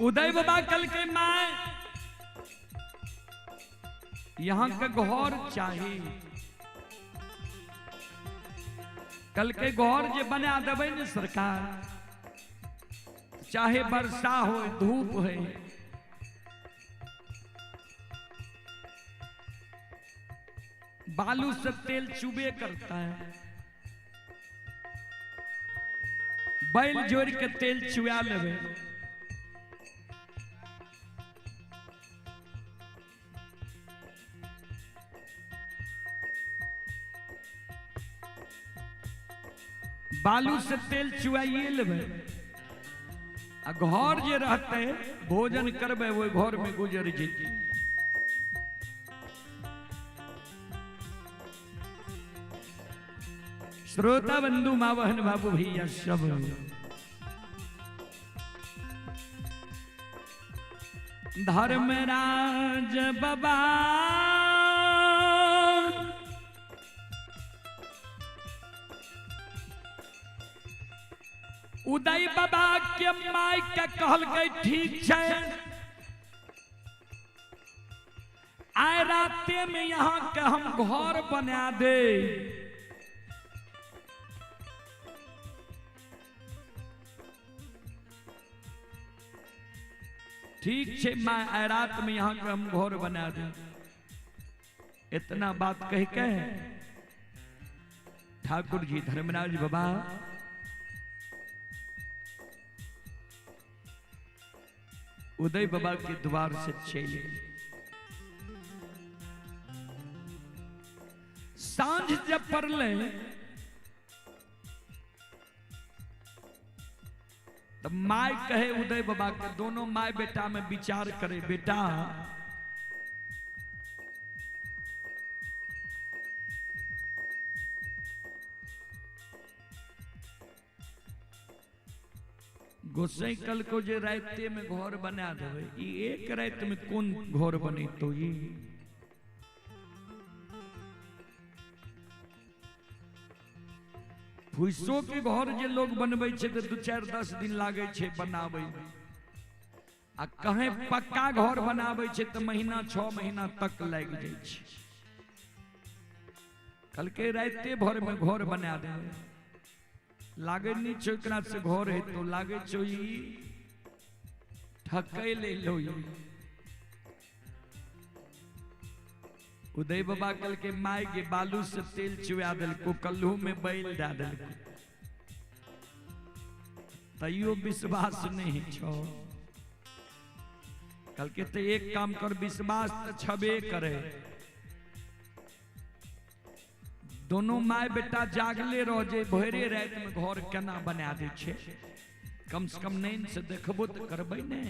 उदय बाबा कल के माए यहां का घोर चाहिए, कल के घोर जे बना देवे न सरकार, चाहे वर्षा हो धूप हो, बालू से तेल चुबे करता है, बैल जोड़ के तेल चुआ लेवे। बालू से तेल चुआइए लेवे, घर जे रहते भोजन करबे वो घर में गुजर जेती। श्रोता बंधु माँ बहन बाबू भैया सब धर्मराज बाबा उदय बाबा के माई के कहल गई ठीक है, आए राते में यहाँ के हम घर बना दे। ठीक है माँ, आए रात में यहाँ के हम घर बना दे। इतना बात कह के ठाकुर जी धर्मराज बाबा उदय बाबा के द्वार से चले। सांझ जब पड़ले तब माय कहे उदय बाबा के, दोनों माय बेटा में विचार करे, बेटा गोसाई कल को जे राते में घर बना देवे, एक रात में कौन घर बने? तो ये फुसो के घर जे लोग बनबै छे तो 2-4-10 दिन लागे छे बनावे। आ कहे पक्का घर बनावे छे तो महीना 6 महीना तक लग जाए छे। कल के राते भर में घर बना दे, लागे नहीं छोकरा से घर है तो लागे छो ठके ले लो। उदय बाबा कल के माय के बालू से तेल चुआ दिल को, कल्लू में बैल डाल दिल, तैयो विश्वास नहीं छो। कल के तो एक काम कर, विश्वास तो छबे करे। दोनों माय बेटा जागले रह जे, भोरे रात में घर केना बना दे छे। कम से कम नहीं से देखबो तो करबे ने।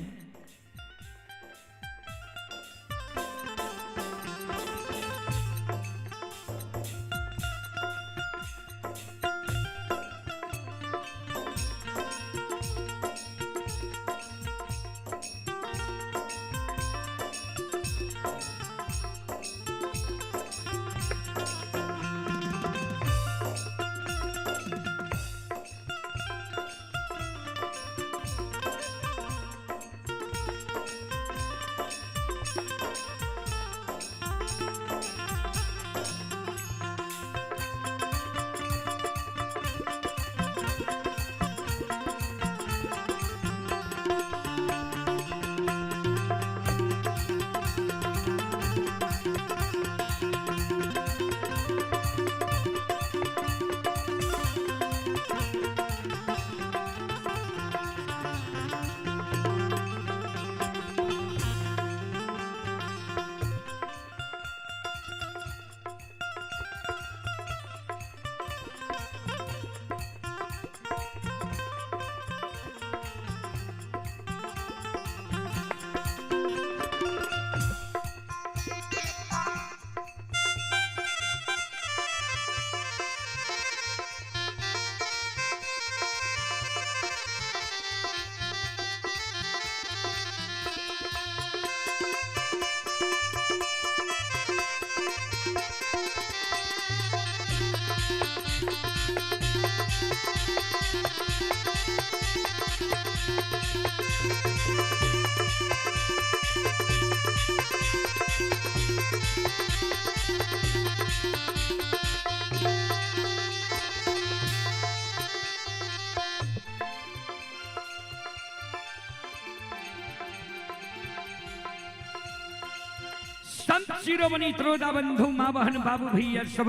संत शिरोमणि त्रोदा बंधु माँ बहन बाबू भैया सब।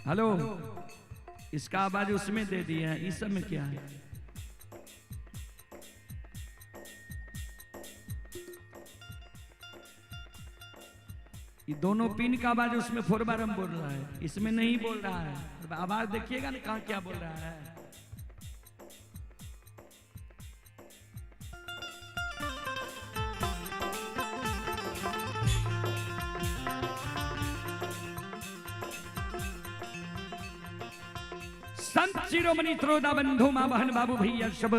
हेलो, इसका आवाज उसमें दे दिया है, इस सब में क्या है? ये दोनों पिन का आवाज उसमें 4 बार हम बोल रहा है, इसमें नहीं बोल रहा है। आवाज देखिएगा ना कहाँ क्या बोल रहा है। संत शिरोमणि त्रोदा बंधु माँ बहन बाबू भैया सब।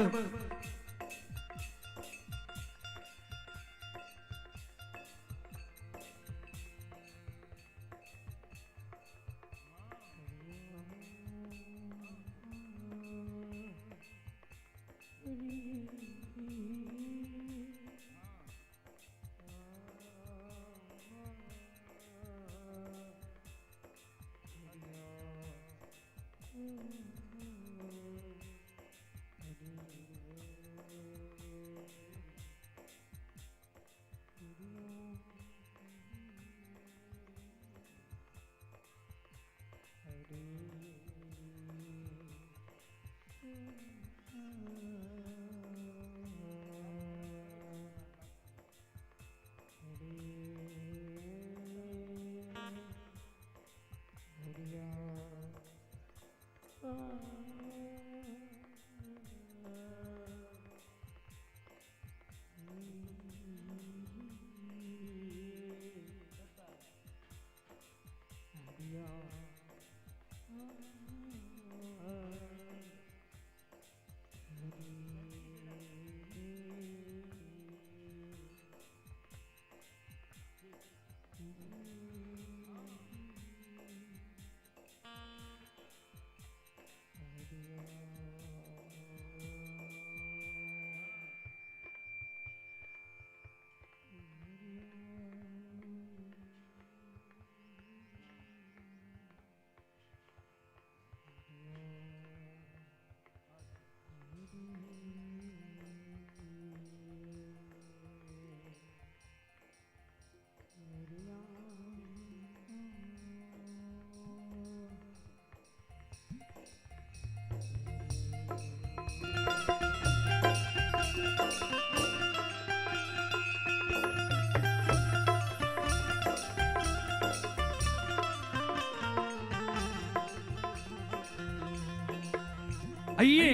आइए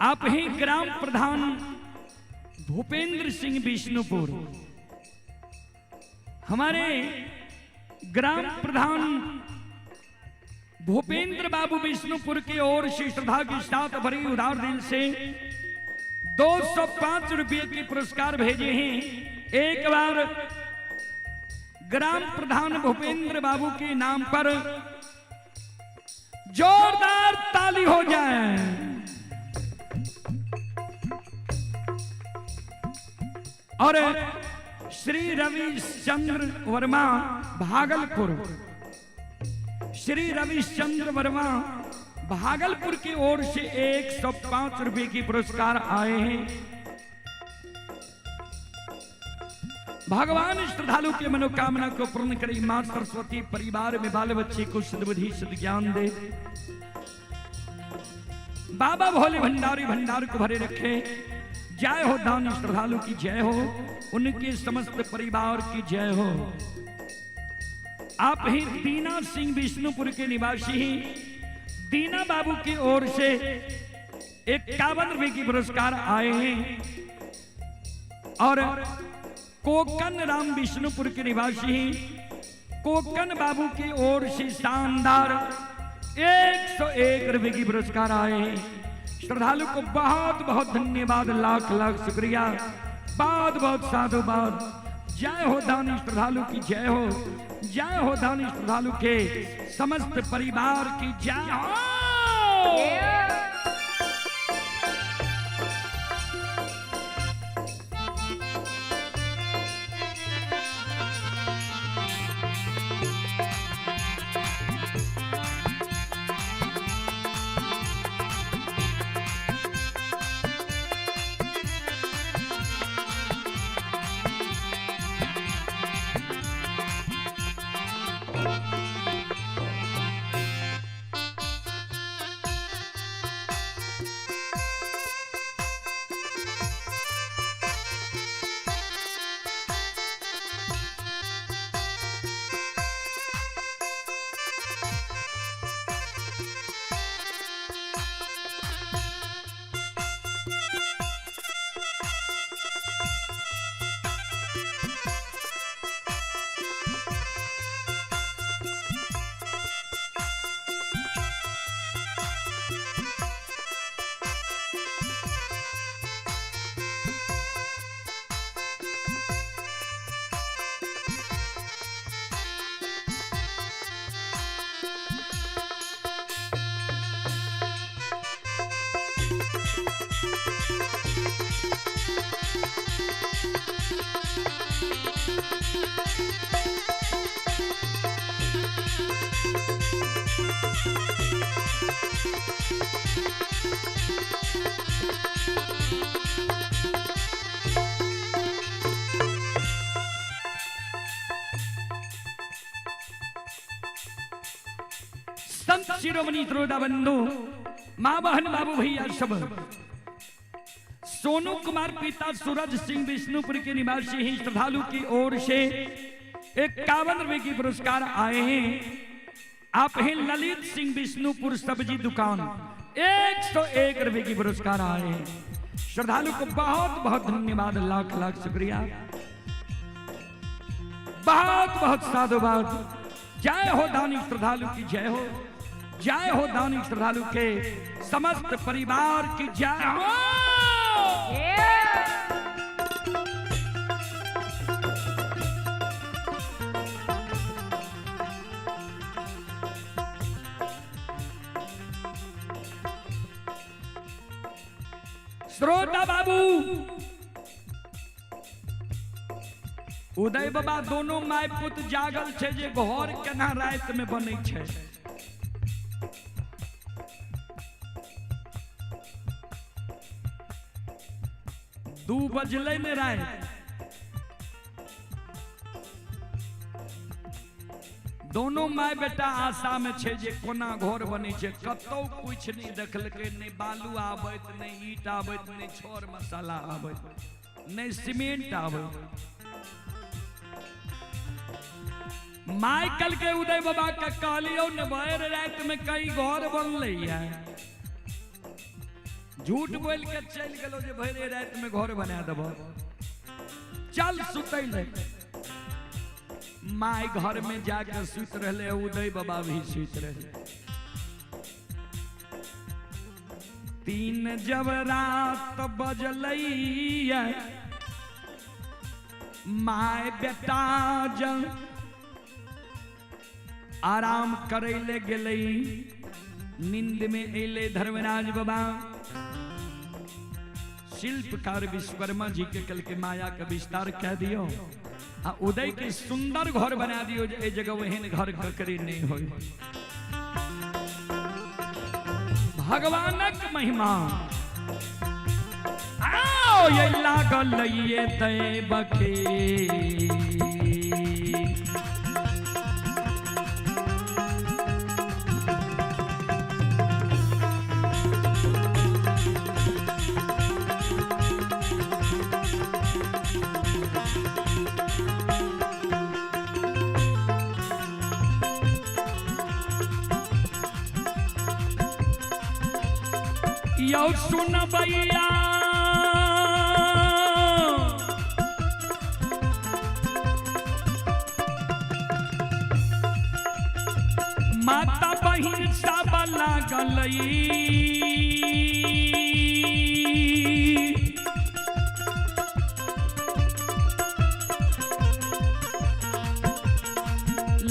आप हैं ग्राम प्रधान भूपेंद्र सिंह विष्णुपुर। हमारे ग्राम प्रधान भूपेंद्र बाबू विष्णुपुर की ओर से श्रद्धा के साथ भरी उदार दिल से 205 रुपये के पुरस्कार भेजे हैं। एक बार ग्राम प्रधान भूपेंद्र बाबू के नाम पर जोरदार ताली हो जाए। और श्री रविचंद्र वर्मा भागलपुर, श्री रविचंद्र वर्मा भागलपुर की ओर से 105 रुपये की पुरस्कार आए हैं। भगवान श्रद्धालु के मनोकामना को पूर्ण करे। मां सरस्वती परिवार में बाल बच्चे को सद्बुद्धि सद्ज्ञान दे। बाबा भोले भंडारी भंडार को भरे रखे। जय हो दान श्रद्धालु की जय हो, उनके समस्त परिवार की जय हो। आप ही दीना सिंह विष्णुपुर के निवासी ही दीना बाबू की ओर से 51 रुपये की पुरस्कार आए हैं। और कोकन राम विष्णुपुर के निवासी कोकन बाबू की ओर से शानदार 101 रुपये की पुरस्कार आए हैं। श्रद्धालु को बहुत बहुत धन्यवाद, लाख लाख शुक्रिया, बहुत बहुत साधुवाद। जय हो दानी श्रद्धालु की जय हो, जय हो दानी श्रद्धालु के समस्त परिवार की जय हो। संत शिरोमणि श्रोता बंधु, मां बहन बाबू भैया सब, सोनू कुमार पिता सूरज सिंह विष्णुपुर के निवासी ही श्रद्धालु की ओर से 51 रुपये की पुरस्कार आए हैं। आप हैं ललित सिंह विष्णुपुर सब्जी दुकान, 101 रुपये की पुरस्कार आए हैं। श्रद्धालु को बहुत बहुत धन्यवाद, लाख लाख शुक्रिया, बहुत बहुत साधुवाद। जय हो दानी श्रद्धालु की जय हो, जय हो दानी श्रद्धालु के समस्त परिवार की जय हो। श्रोता बाबू उदय बाबा दोनों माय पुत जागल छे जे घर केना रात में बनै छे। दू बजले में रात दोनों माय बेटा आशा में छे जे कोना घर बनै छे। कतौ कुछ नहीं देखलकै, नहीं बालू आबैत, नहीं ईट आबैत, नहीं छोर मसाला आबैत, नहीं सीमेंट आबैत। माय कल के उदय बाबा के कहलियो न भर रात में कई घर बनल है। झूठ बोल के चल गलो जे भरे रात में घर बना देबो। चल सुतैले माय घर में जाकर सुत रहले, उदय बाबा भी सुत रहे। 3 जब रात बजलैया माय बेटा जब आराम करैले गेलै, नींद में अले धर्मराज बाबा। शिल्पकार विश्वकर्मा जी के कल के माया का विस्तार कह दियो आ उदय के सुंदर घर बना दियो। ए जगह वहन घर ककरे नहीं हो। भगवानक महिमा आओ ये लागल ये दैव के। यो सुन भैया माता बहिन सब लागलई,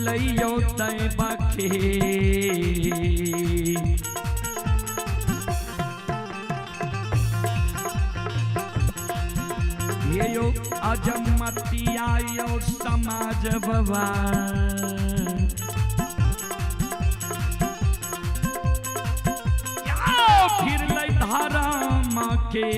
लइयो दैव के। यो अजमतिया यो समाज बाबा, फिर ले धर्म के।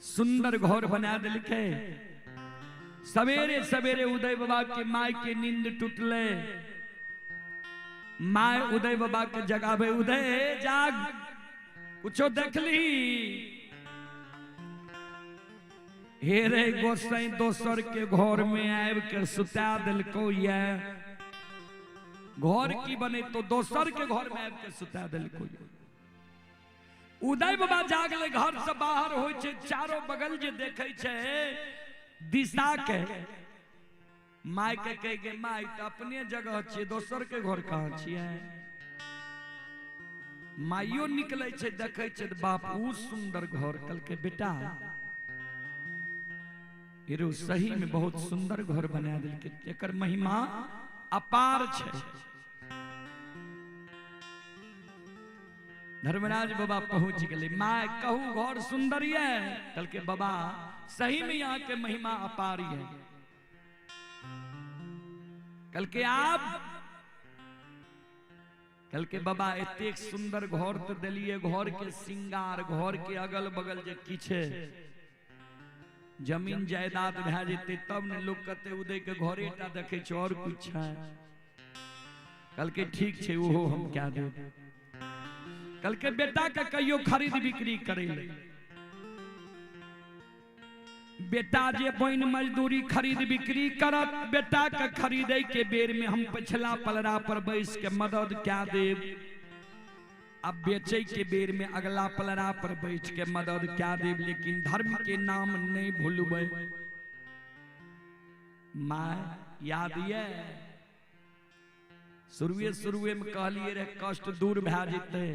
सुंदर घर बना दिलके। सवेरे सवेरे उदय बाबा के माय के नींद टूटले। माय उदय बाबा के जगावे, उदय जाग कुछो देखली। हे रे गोसाई दोसर के घर में आब के सुता दिलको ये। घर की बने तो दोसर के घर में आब के सुता दिलको। उदय बाबा जागले, घर से बाहर होय छे, चारों बगल जे देखे छे दिशा के। माय के कह गे माय तो अपने जगह छे, दोसर के घर कहाँ छिए। माइयो निकले छे देखे छे, बाप उ सुंदर घर। कल के बेटा हिरो सही में बहुत सुंदर घर बना दिल के, एकर महिमा अपार छे। धर्मराज बाबा पहुंच गए। माँ कहू घर सुंदर है। कल के बाबा सही में यहाँ के महिमा अपारी है। कल के आप कल के बाबा एतेक सुंदर घर तो दिलिए, घर के श्रृंगार, घर के अगल बगल जे किछे जमीन जायदाद भे जेते तब ने लोग कहते उदय के घरे टा देखे छ और कुछ है। कल के ठीक छे ओहो हम क्या दे। कल के बेटा के कहियो खरीद बिक्री करे ले, बेटा जे बहन मजदूरी खरीद बिक्री करत, बेटा के खरीदे के बेर में हम पछला पलड़ा पर बैस के मदद क्या देव, अब बेचे के बेर में अगला पलड़ा पर बैठ के मदद क्या देव, लेकिन धर्म के नाम नहीं भूलबे। माँ याद ये शुरुए में कहलिए रे कष्ट दूर भे जेते,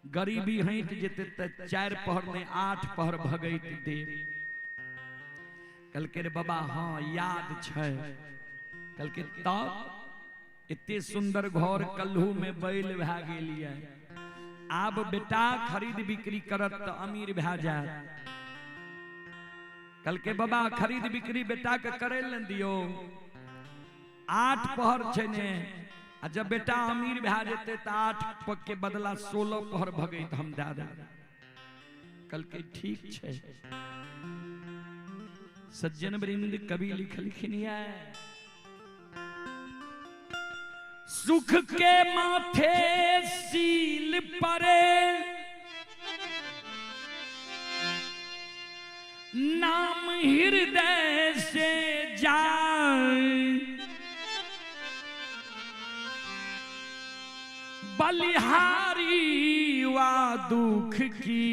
गरीबी हट जेते त 4 पहर में 8 पहर भगैत देव। कल के रे बाबा हाँ याद छै। कल के तब इतने सुंदर घर कल्हू में बैल भे गेलिए, आब बेटा खरीद बिक्री करत तो अमीर भे जाए। कल के बाबा खरीद बिक्री बेटा के करे ले दियो, 8 पहर छे ने, आ जब बेटा अमीर भे जेते तो 8 पग के बदला 16 पहर भगैत हम दे दे। कल के ठीक छे। सज्जन वृंद कवि लिखलखिन है, सुख के माथे सील परे नाम हृदय से जाए, बलिहारी वा दुख की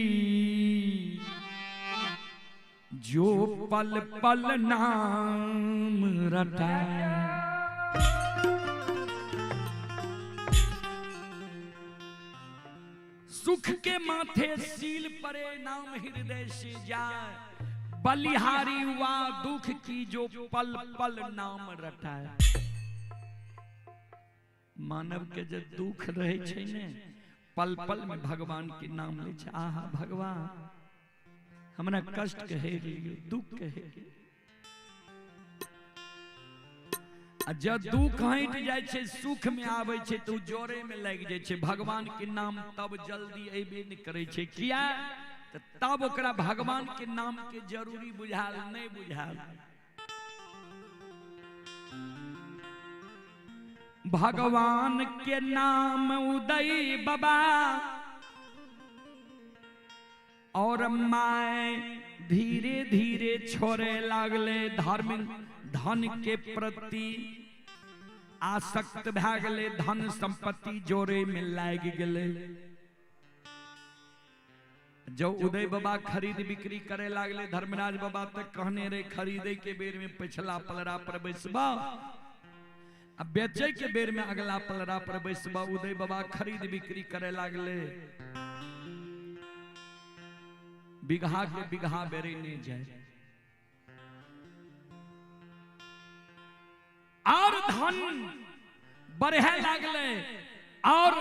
जो पल पल नाम रटाए। सुख के माथे सील परे नाम हृदय से जाए, बलिहारी वा दुख की जो पल पल नाम रटाए। मानव के जो दुख रहे छे ने, पल पल में भगवान के नाम ले छे। आहा भगवान हमरा कष्ट कहे लियो, दुख कहे। जब दुख हट जाए छे सुख में आवे छे तो जोरे में लग जाए छे। भगवान के नाम तब जल्दी अबे नहीं करे छे, किया तो तब ओकरा भगवान के नाम के जरूरी बुझाल नहीं बुझाल। भगवान के नाम उदय बाबा और माय धीरे धीरे छोड़े लागले, धार्मिक धन के प्रति आसक्त भे गेले, धन संपत्ति जोरे में लाग गेले। जो उदय बाबा खरीद बिक्री करे लागले, धर्मराज बाबा तक कहने रे खरीदे के बेर में पिछला पलड़ा पर बैसबा, अब बेचे के बेर में अगला पलड़ा पर बैसबा। उदय बाबा खरीद बिक्री करे लागले, बिगहा के बिगहा बेरे नहीं जाए, और धन बढ़े लागले, और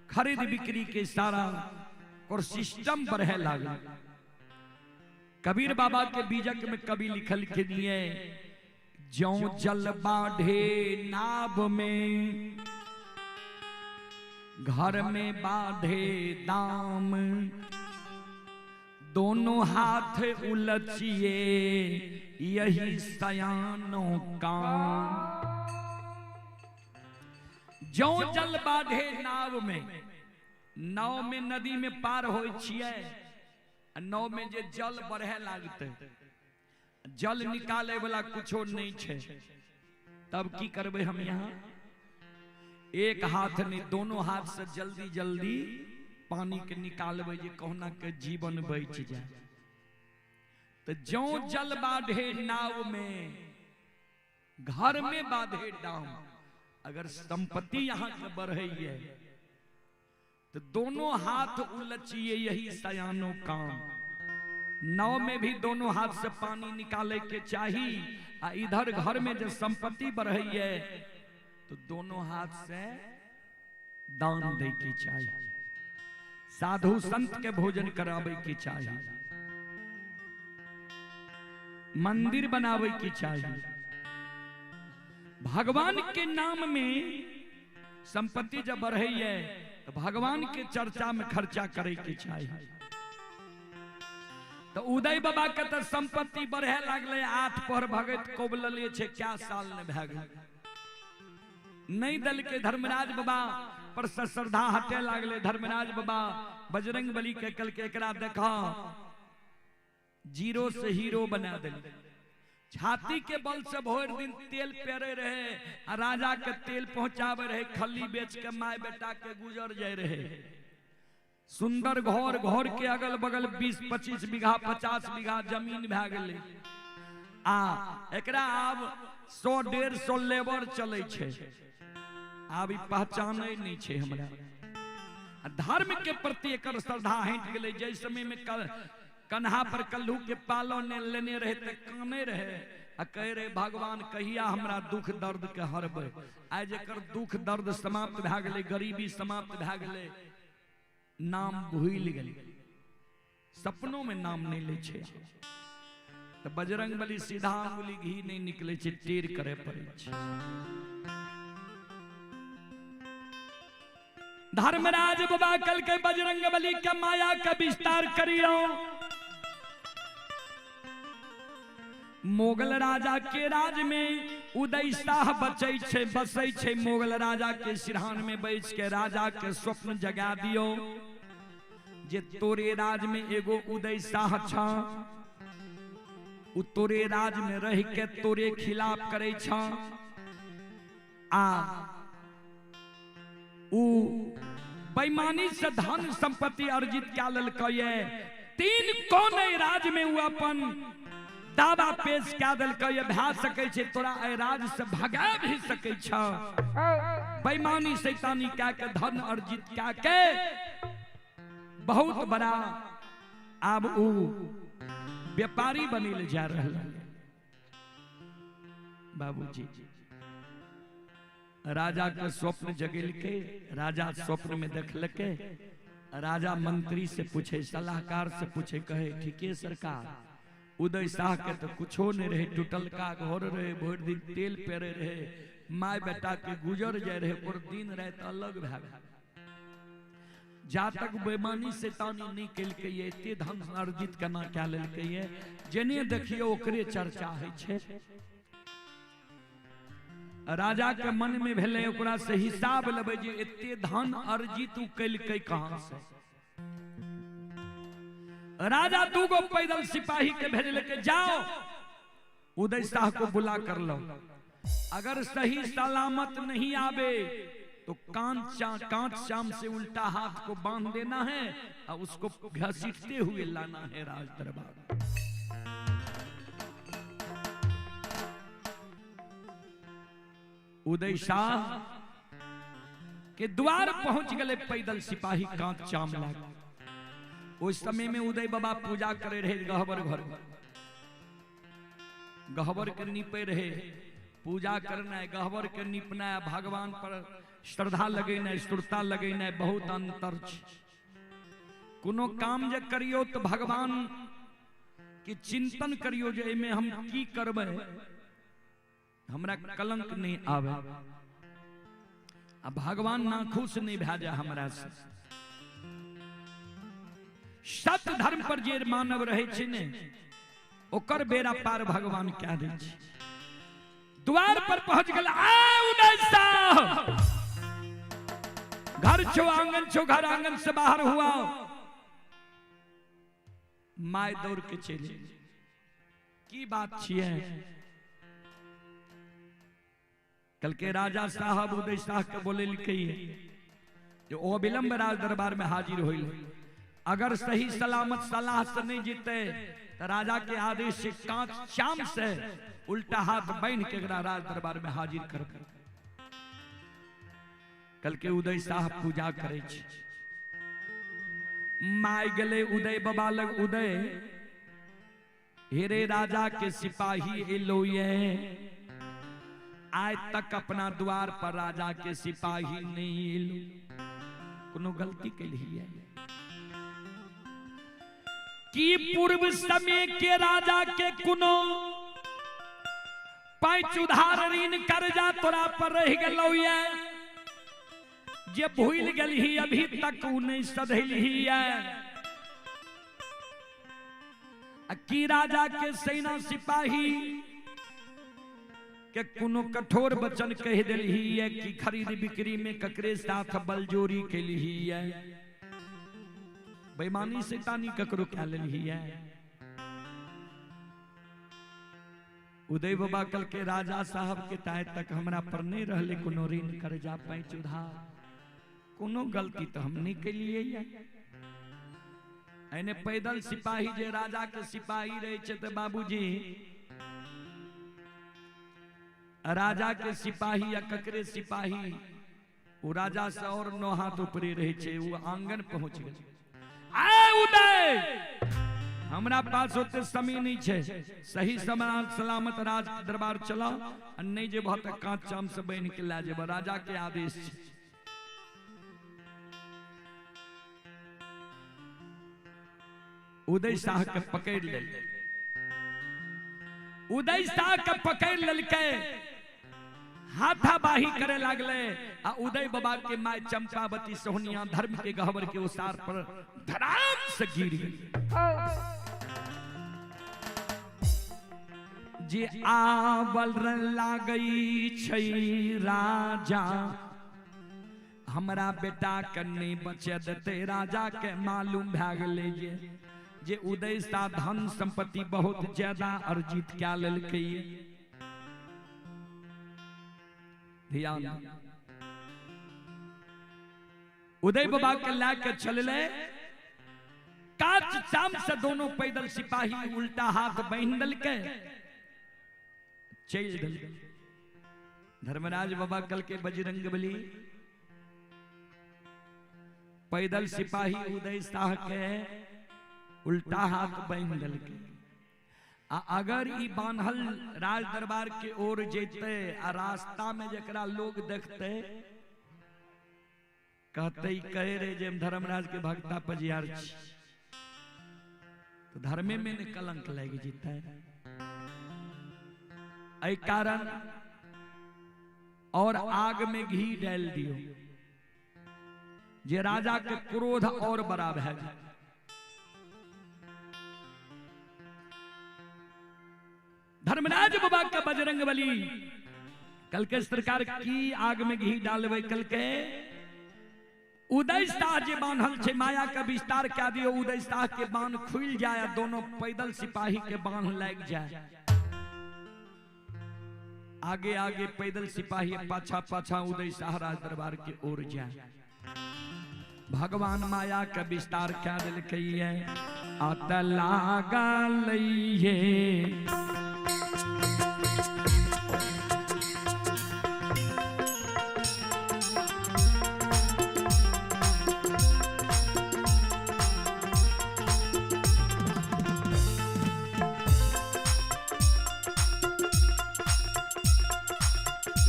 खरीद बिक्री के सारा और सिस्टम बढ़े लागले। कबीर बाबा के बीजक में कवि लिखल के दिए, ज्यों जल बाढ़े नाव में, घर में बाढ़े दाम, दोनों हाथ उलचिए यही सयानों काम। ज्यों जल बाढ़े नाव में, नाव में नदी में पार हो छिए, नाव में जे जल बढ़े लागते, जल निकाले वाला कुछो नहीं छे, तब की करबे हम यहाँ? एक हाथ नहीं दोनों हाथ से जल्दी जल्दी पानी के निकालबे जे कहना के जीवन बच जाए। तो ज्यों जल बाढ़े नाव में, घर में बाढ़े डाम। अगर संपत्ति यहाँ के बढ़े है तो दोनों हाथ उलचिए यही सयानो काम। नाव में भी दोनों हाथ से पानी निकाले के चाहिए, आ इधर घर में जब संपत्ति बढ़े है तो दोनों हाथ से दान दे के चाहिए, साधु संत के भोजन करावे के चाहिए, मंदिर बनावे के चाहिए। भगवान के नाम में संपत्ति जब बढ़े तो भगवान के चर्चा में खर्चा करे के चाहिए। तो उदय बाबा के तो संपत्ति बढ़े लगले, 8 पहर भगत कोबलले छे, क्या साल ने भए गेल नहीं दल के धर्मराज बाबा पर श्रद्धा हटे लगले। धर्मराज बाबा बजरंग बली के कल के एकरा देखा जीरो से हीरो बना दिल। छाती के बल से भोर दिन तेल पेरे रहे, राजा के तेल पहुंचावे रहे, खली बेच के माय बेटा के गुजर जाए रहे। सुंदर घर, घर के अगल बगल 20-25 बीघा 50 बीघा जमीन भए गेलै। एकरा आब 100-150 लेबर चले छे, आब ई पहचाने नहीं छे हमरा। धर्म के प्रति एकर श्रद्धा हट गेलै। जै समय में कन्हा पर कल्लू के पालो ने लेने रहे ते काने रहे आ कहे रहे भगवान कहिया हमरा दुख दर्द के हरबै। आज एकर दुख दर्द समाप्त भए गेलै, गरीबी समाप्त भए गेलै, नाम भूल गेलै, सपनों में नाम नहीं ले छे। तो बजरंग बली सीधा अंगुली घी नहीं निकले छे, टेर करे पड़े छे। धर्मराज बाबा कल के बजरंग बली के माया का विस्तार करियो। मोगल राजा के राज में उदय शाह बसै छे। मोगल राजा के सिरहान में बैठ के राजा के स्वप्न जगा दियो जे तोरे राज में एगो उदय शाह छा, उ तोरे राज में रह के तोरे खिलाफ करे छा। उ बेईमानी से धन संपत्ति अर्जित क्या ललकै। 3 कोने राज में उ अपन दावा पेश क्या दिलकै, भा सकै छे तोरा ए राज से भगा भी सकै छ। बेईमानी शैतानी क्या के धन अर्जित क्या के बहुत बड़ा आब उ व्यापारी बनिल जा रहल। बाबूजी राजा के स्वप्न जगेल के, राजा स्वप्न में देखलके। राजा मंत्री से पूछे, सलाहकार से पूछे, कहे ठीके सरकार, उदय शाह के तो कुछो नहीं रहे, टूटल का घर रहे, भोर दिन तेल पेरे रहे, माय बेटा के गुजर जाए रहे, पर दिन रात अलग भए गेल। जा तक बेईमानी शैतानी नहीं केलकै, एते धन अर्जित केना क्या लेलकै, जेने देखियो ओकरे चर्चा है छे। राजा के मन में भेले ओकरा से हिसाब लेबै जे एते धन अर्जित उ केलकै कहां से। राजा 2 गो पैदल सिपाही के भेजले के जाओ उदय शाह को बुला कर लो, अगर सही सलामत नहीं आवे तो कांच शाम से उल्टा हाथ को बांध देना है और उसको घसीटते हुए लाना है राज दरबार। उदय शाह के द्वार पहुंच गए पैदल सिपाही कांच चाम लाग। उस समय में उदय बाबा पूजा करे रहे गहबर घर, गहबर के नीपे रहे। पूजा करना है, गहबर के नीपना है, भगवान पर श्रद्धा लगेना, स्तुरता लगेना, बहुत अंतर छै। कोनो काम जे करियो तो भगवान के चिंतन करियो जे एमे हम की करबै, हमरा कलंक नहीं आवे, आ भगवान नाखुश नहीं भए जाए हमरा से। सत्य धर्म पर जे मानव रहे छै ने ओकर बेड़ा पार भगवान क्या दे छै। द्वार पर पहुंच गल, आ उदय शाह, घर छो आंगन छो, घर आंगन से बाहर हुआ, माय दौड़ के चले। की बात छिए, कल के राजा साहब उदय शाह के बोले लिखे जो ओ विलंब राज दरबार में हाजिर होइल, अगर सही सलामत सलाह से नहीं जीते तो राजा के आदेश से कांच चाम से उल्टा हाथ बांध के राज दरबार में हाजिर कर। कल के उदय शाह पूजा करे छी, माय गले उदय बाबा लग। उदय हेरे राजा के सिपाही एलो ये, आज तक अपना द्वार पर राजा के सिपाही नहीं एलो, कोनो गलती के लिए कि पूर्व समय के राजा के कुनो 5 उधार ऋण कर्जा तोरा पर रह गलो ये, जे भूल गल ही अभी तक उ नहीं सधल ही है। की राजा के सेना सिपाही के कोनो कठोर वचन कह दिल ही है कि खरीद बिक्री में ककरे साथ बलजोरी के लिए है, बेईमानी शैतानी ककरो क्या ले ही है। उदय बाबा कल के राजा साहब के ताय तक हमरा पर नहीं रहले कोनो ऋण कर्जा पैंच उधार, कोनो गलती तो हम नहीं के लिए है। एने पैदल सिपाही जे राजा के सिपाही रहे छे तो बाबूजी राजा के सिपाही या ककरे सिपाही वो राजा से और 9 हाथ ऊपरे रहे छे, वो आंगन पहुंच गए। आए उदय हमरा पास होते समय नहीं छे, सही समय सलामत राज दरबार चला नहीं जे बहुत कांच चाम से बन के ला जेब, राजा के आदेश छे। उदय शाह के पकड़ ले, उदय शाह के पकड़ ललके हाथाबाही करे लागले। आ उदय बाबा के माय चंपावती सोहनिया धर्म के गहवर के उसार पर धड़ाम से गिर गई। जे आवल लागई छै राजा हमरा बेटा के नहीं बचे देते, राजा के मालूम भए गेले जे उदय शाह धन संपत्ति बहुत ज्यादा अर्जित क्या ललकै। ध्यान उदय बाबा के लाके चलले, काच चाम से दोनों पैदल सिपाही उल्टा हाथ बांध दलके चल दल। धर्मराज बाबा कल के बजरंगबली पैदल सिपाही उदय शाह के उल्टा हाथ बांध दलके। अगर ई बांधल राज दरबार के ओर जेते आ रास्ता में जकरा लोग देखते कहते कहे रे जे धर्मराज के भक्ता पजियार छी, तो धर्मे में ने कलंक लग जीता है। ऐ कारण और आग में घी डाल दियो जे राजा के क्रोध और बड़ा भै जाए। धर्मराज बाबा का बजरंगबली कल के सरकार की आग में घी डालवे, कल के उदय शाह जे बांधल छे माया का विस्तार क्या दियो, उदय शाह के बांध खुल जाए, दोनों पैदल सिपाही के बांध लग जाए। आगे आगे पैदल सिपाही पाछा पाछा उदय शाह राज दरबार के ओर जाए। भगवान माया का विस्तार क्या दिल कहिए आता लागा लइये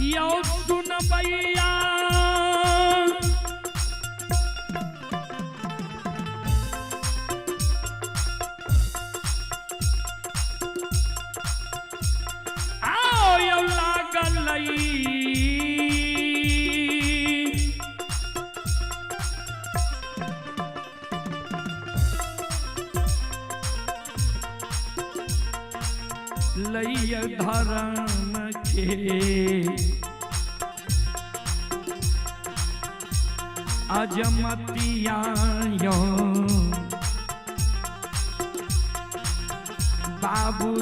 यो सुन भैया आओ यो लागल लइय धर्म के अजमतिया यो बाबू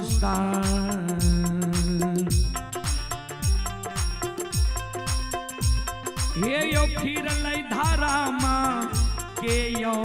हे यो फिर लई धारा माँ के यो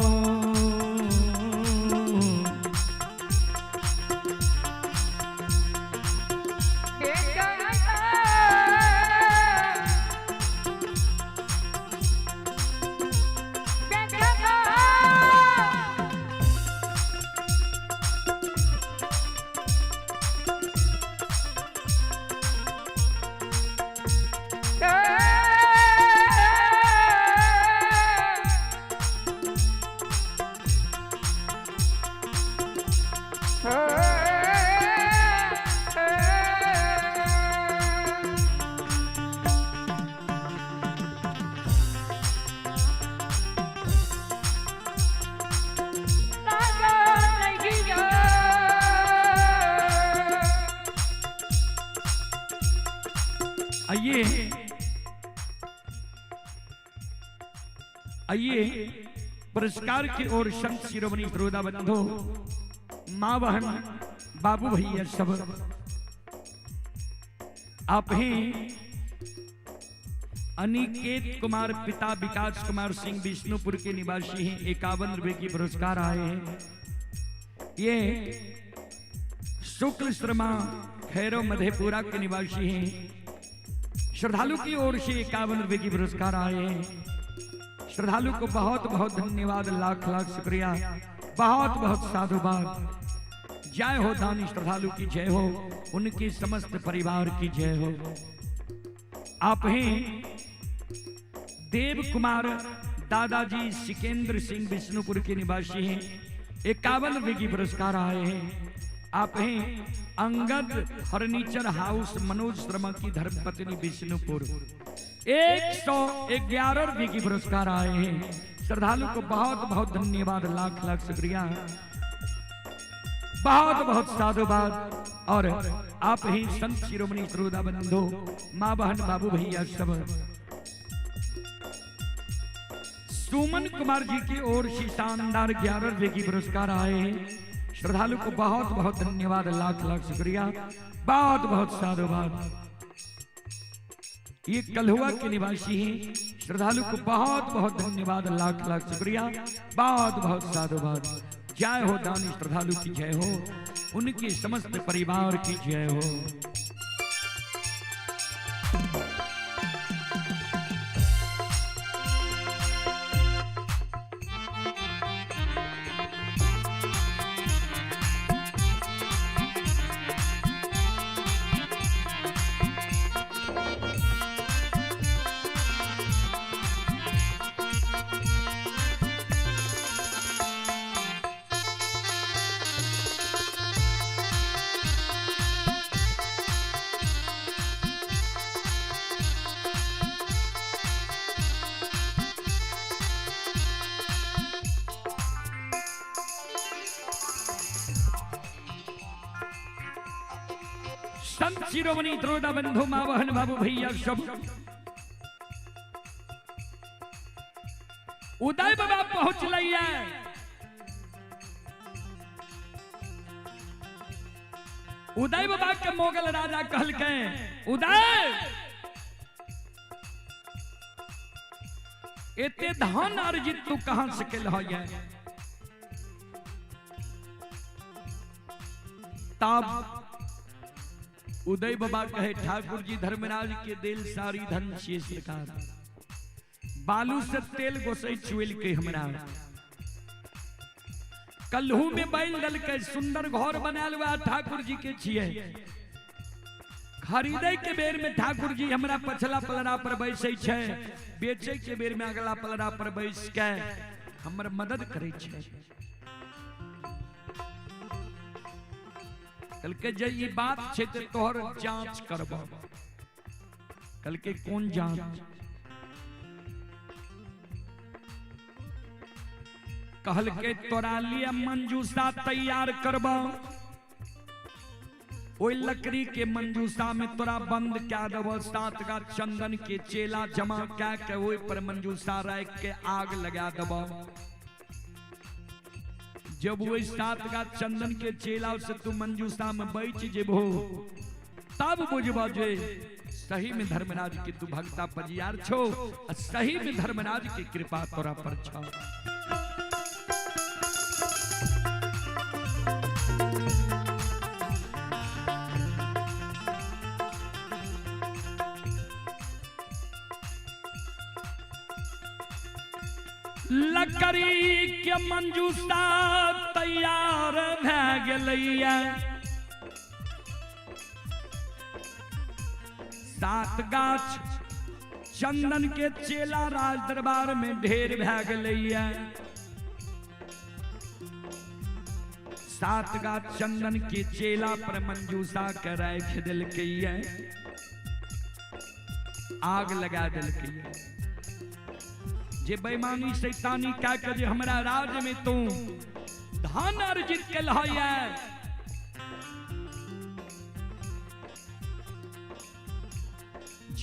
आइए आइए पुरस्कार की ओर संत शिरोमणि श्रोता बंधु, मां बहन, बाबू भैया सब आप हैं। अनिकेत कुमार पिता विकास कुमार सिंह विष्णुपुर के निवासी हैं। 51 रुपए की पुरस्कार आए हैं। ये शुक्ल शर्मा खैरो मधेपुरा के निवासी हैं। श्रद्धालु की ओर से 51 रुपए की पुरस्कार आए हैं। श्रद्धालु को बहुत बहुत धन्यवाद, लाख लाख शुक्रिया, बहुत बहुत साधुवाद। जय हो दानी श्रद्धालु की जय हो, उनके समस्त परिवार की जय हो। आप हैं देव कुमार दादाजी सिकेंद्र सिंह विष्णुपुर के निवासी हैं। 51 रुपए की पुरस्कार आए हैं। आप हैं अंगद फर्नीचर हाउस मनोज शर्मा की धर्मपत्नी विष्णुपुर। 111 रुपए की पुरस्कार आए हैं। श्रद्धालु को बहुत बहुत धन्यवाद, लाख लाख शुक्रिया, बहुत बहुत साधुवाद। और आप ही संत शिरोमणि श्रोता बंधु, मां बहन, बाबू भैया सब सुमन कुमार जी की ओर से शानदार 11 रुपए की पुरस्कार आए हैं। श्रद्धालु को बहुत बहुत धन्यवाद, लाख लाख शुक्रिया, बहुत बहुत साधुवाद। ये कल्हुआ के निवासी हैं। श्रद्धालु को बहुत बहुत धन्यवाद, लाख लाख शुक्रिया, बहुत बहुत साधुवाद। जय हो दानी श्रद्धालु की जय हो, उनके समस्त परिवार की जय हो। संत शिरोमणि श्रोता बंधु, मां बहन, बाबू भैया सब उदय बाबा पहुंच लिया। उदय बाबा के मोगल राजा कहल के, उदय एते धन अर्जित तू कहां से केल है? तब उदय बाबा कहे, ठाकुर जी धर्मराज के दिल सारी धन शेष लिखार, बालू से तेल गोसई चुएल के हमरा कल्हू में बैल दल के सुंदर घर बनाल हुआ ठाकुर जी के छिए। खरीदे के बेर में ठाकुर जी हमरा पछला पलड़ा पर बैसे छे, बेचे के बेर में अगला पलड़ा पर बैस के हमर मदद करे छे। कल के जे ये बात छे तो तोहर जांच करबो। कल के कौन जांच? कहल के तोरा लिए मंजूसा तैयार करबो। ओई लकड़ी के मंजूसा में तोरा बंद क्या देबो। 7 गा चंदन के चेला जमा क्या के ओई पर मंजूसा रख के आग लगा देबो। जब वो 7 गा चंदन के चेला से तू मंजूसा में बैठ जेबो, तब बुझबो जे सही में धर्मराज के तू भक्ता पजियार छो, सही में धर्मराज की कृपा तोरा पर छो। लकड़ी के मंजूसा तैयार भए गेलैया। 7 गाछ चंदन के चेला राज दरबार में ढेर भए गेलैया। 7 गाछ चंदन के चेला पर मंजूसा के राख देलकैया, आग लगा देलकैया। जे बेईमानी शैतानी क्या कर हमरा राज में तू धन अर्जित कल है,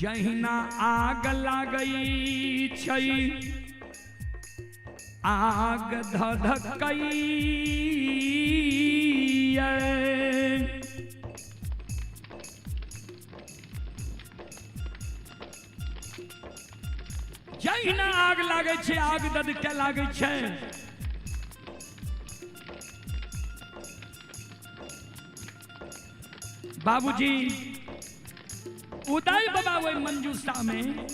जहिना आग लागई छई आग धधकई जहिना आग लागे छे आग धधके लागे छे। बाबूजी उदय बाबा वही मंजूषा में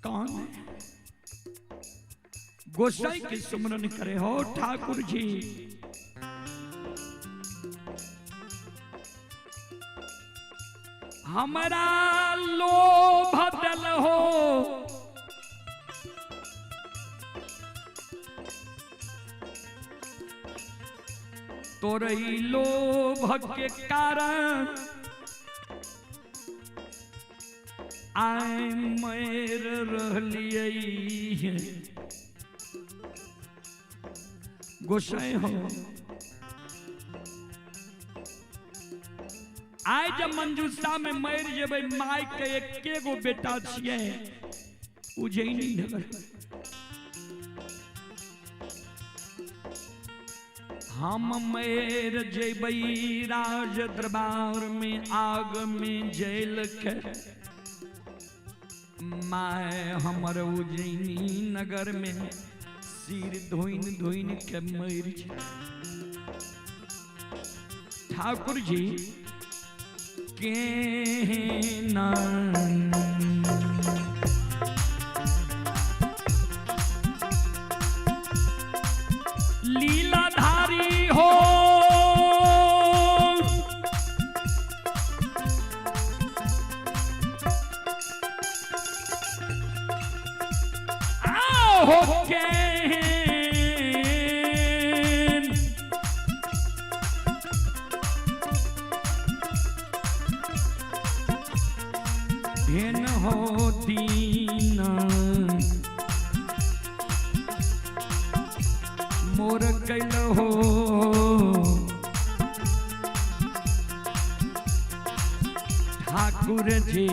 कौन है? गोसाई के सुमरन करे हो ठाकुर जी। हमारा लोभ दल हो तोरई लोभ के कारण आय मैर रहलिए। गोसाई हो आय जब मंजूषा में मर जेबे माय के एके गो बेटा छिए उज्जैनी नगर। हम मर जेबे राज दरबार में आग में जेल के माय हमर उज्जैनी नगर में सिर धोइन धोइन के मर। ठाकुर जी के लीलाधारी हो हो के भेन हो दीन मोर कैल हो ठाकुर जी।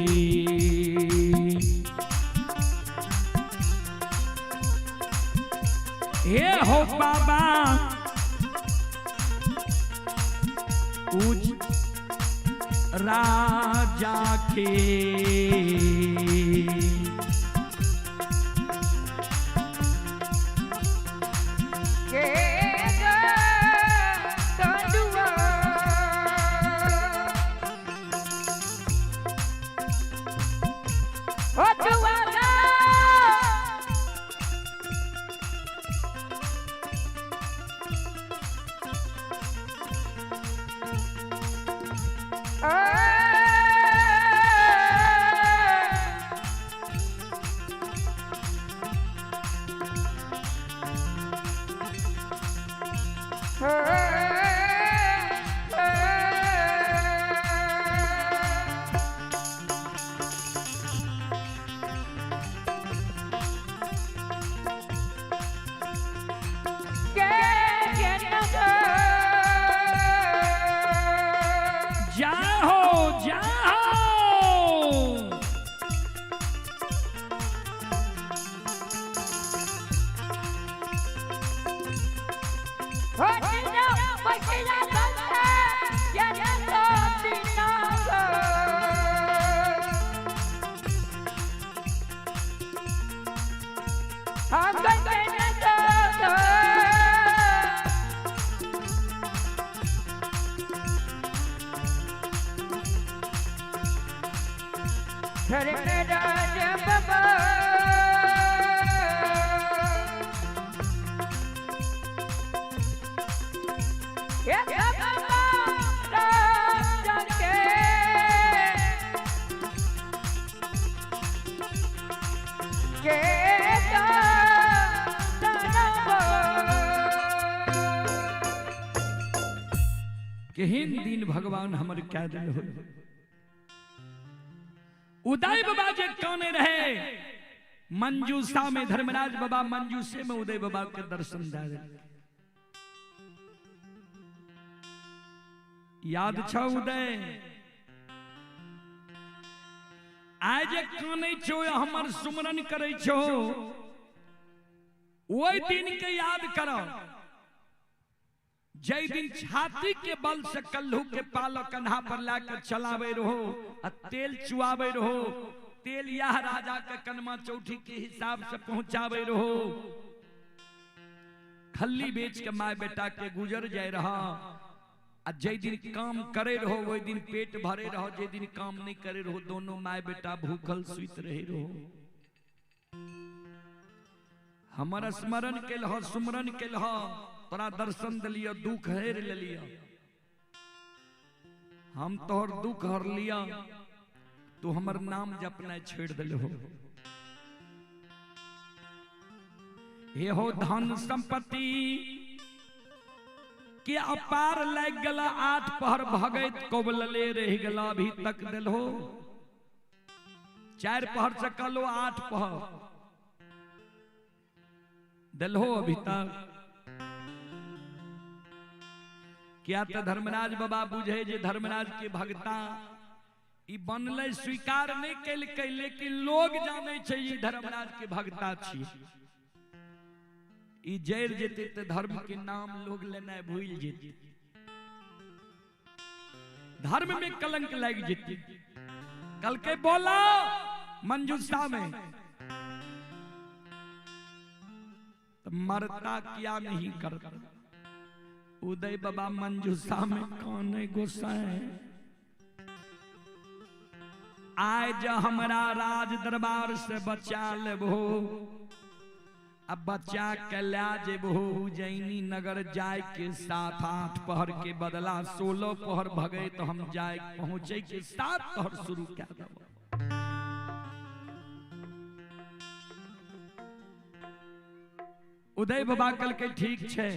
हे हो बाबा उज राजा के केहन दिन भगवान हमर क्या दिल हो। उदय बाबा जे कौने रहे मंजूषा में धर्मराज बाबा मंजूषे में उदय बाबा के दर्शन दे याद छ उदय आज कानै छो हमर सुमरन करै छो ओई दिन के याद करो जय दिन छाती के बल से कल्लू के पाल कन्हा पर लाकर चलावे रहो आ तेल चुआवे रहो तेल यह राजा के कनमा चौठी के हिसाब से पहुंचावे रहो खल्ली बेच के माय बेटा के गुजर जाए रहा आ जय दिन काम करे रहो वही दिन पेट भरे रहो जय दिन काम नहीं करे रहो दोनों माय बेटा भूखल सुत रहे रहो हमारा स्मरण के लहो सुमरन के लहो तोरा दर्शन दिलियो दुख हेर ले लिया हम तोहर दुख हर लिया तू हमर नाम जपना छोड़ दिल हो हे हो धन संपत्ति के अपार लग गला 8 पहर भगत कोबलले रह गला अभी तक दिल हो 4 पहर से कलो 8 पहर दिल हो अभी तक क्या तो धर्मराज बाबा बुझे जे धर्मराज के भगता ई बनले स्वीकार नहीं कैल के लेकिन लोग जाने छे ये धर्मराज के भगता छी ई जैर जेते तो धर्म के नाम लोग लेना भूल जेते धर्म में कलंक लग जेते कल के बोला मंजूसा में तो मरता क्या नहीं करता उदय बाबा मंजूसा में कौन गोसाए आज हमारा राज दरबार से बचा लेबो अब बच्चा के ला जेबो जैनी नगर जाए के साथ 8 पहर के बदला 16 पहर भगे तो हम जाए पहुंचे के 7 पहर शुरू कर देबो उदय बाबा कल के ठीक छे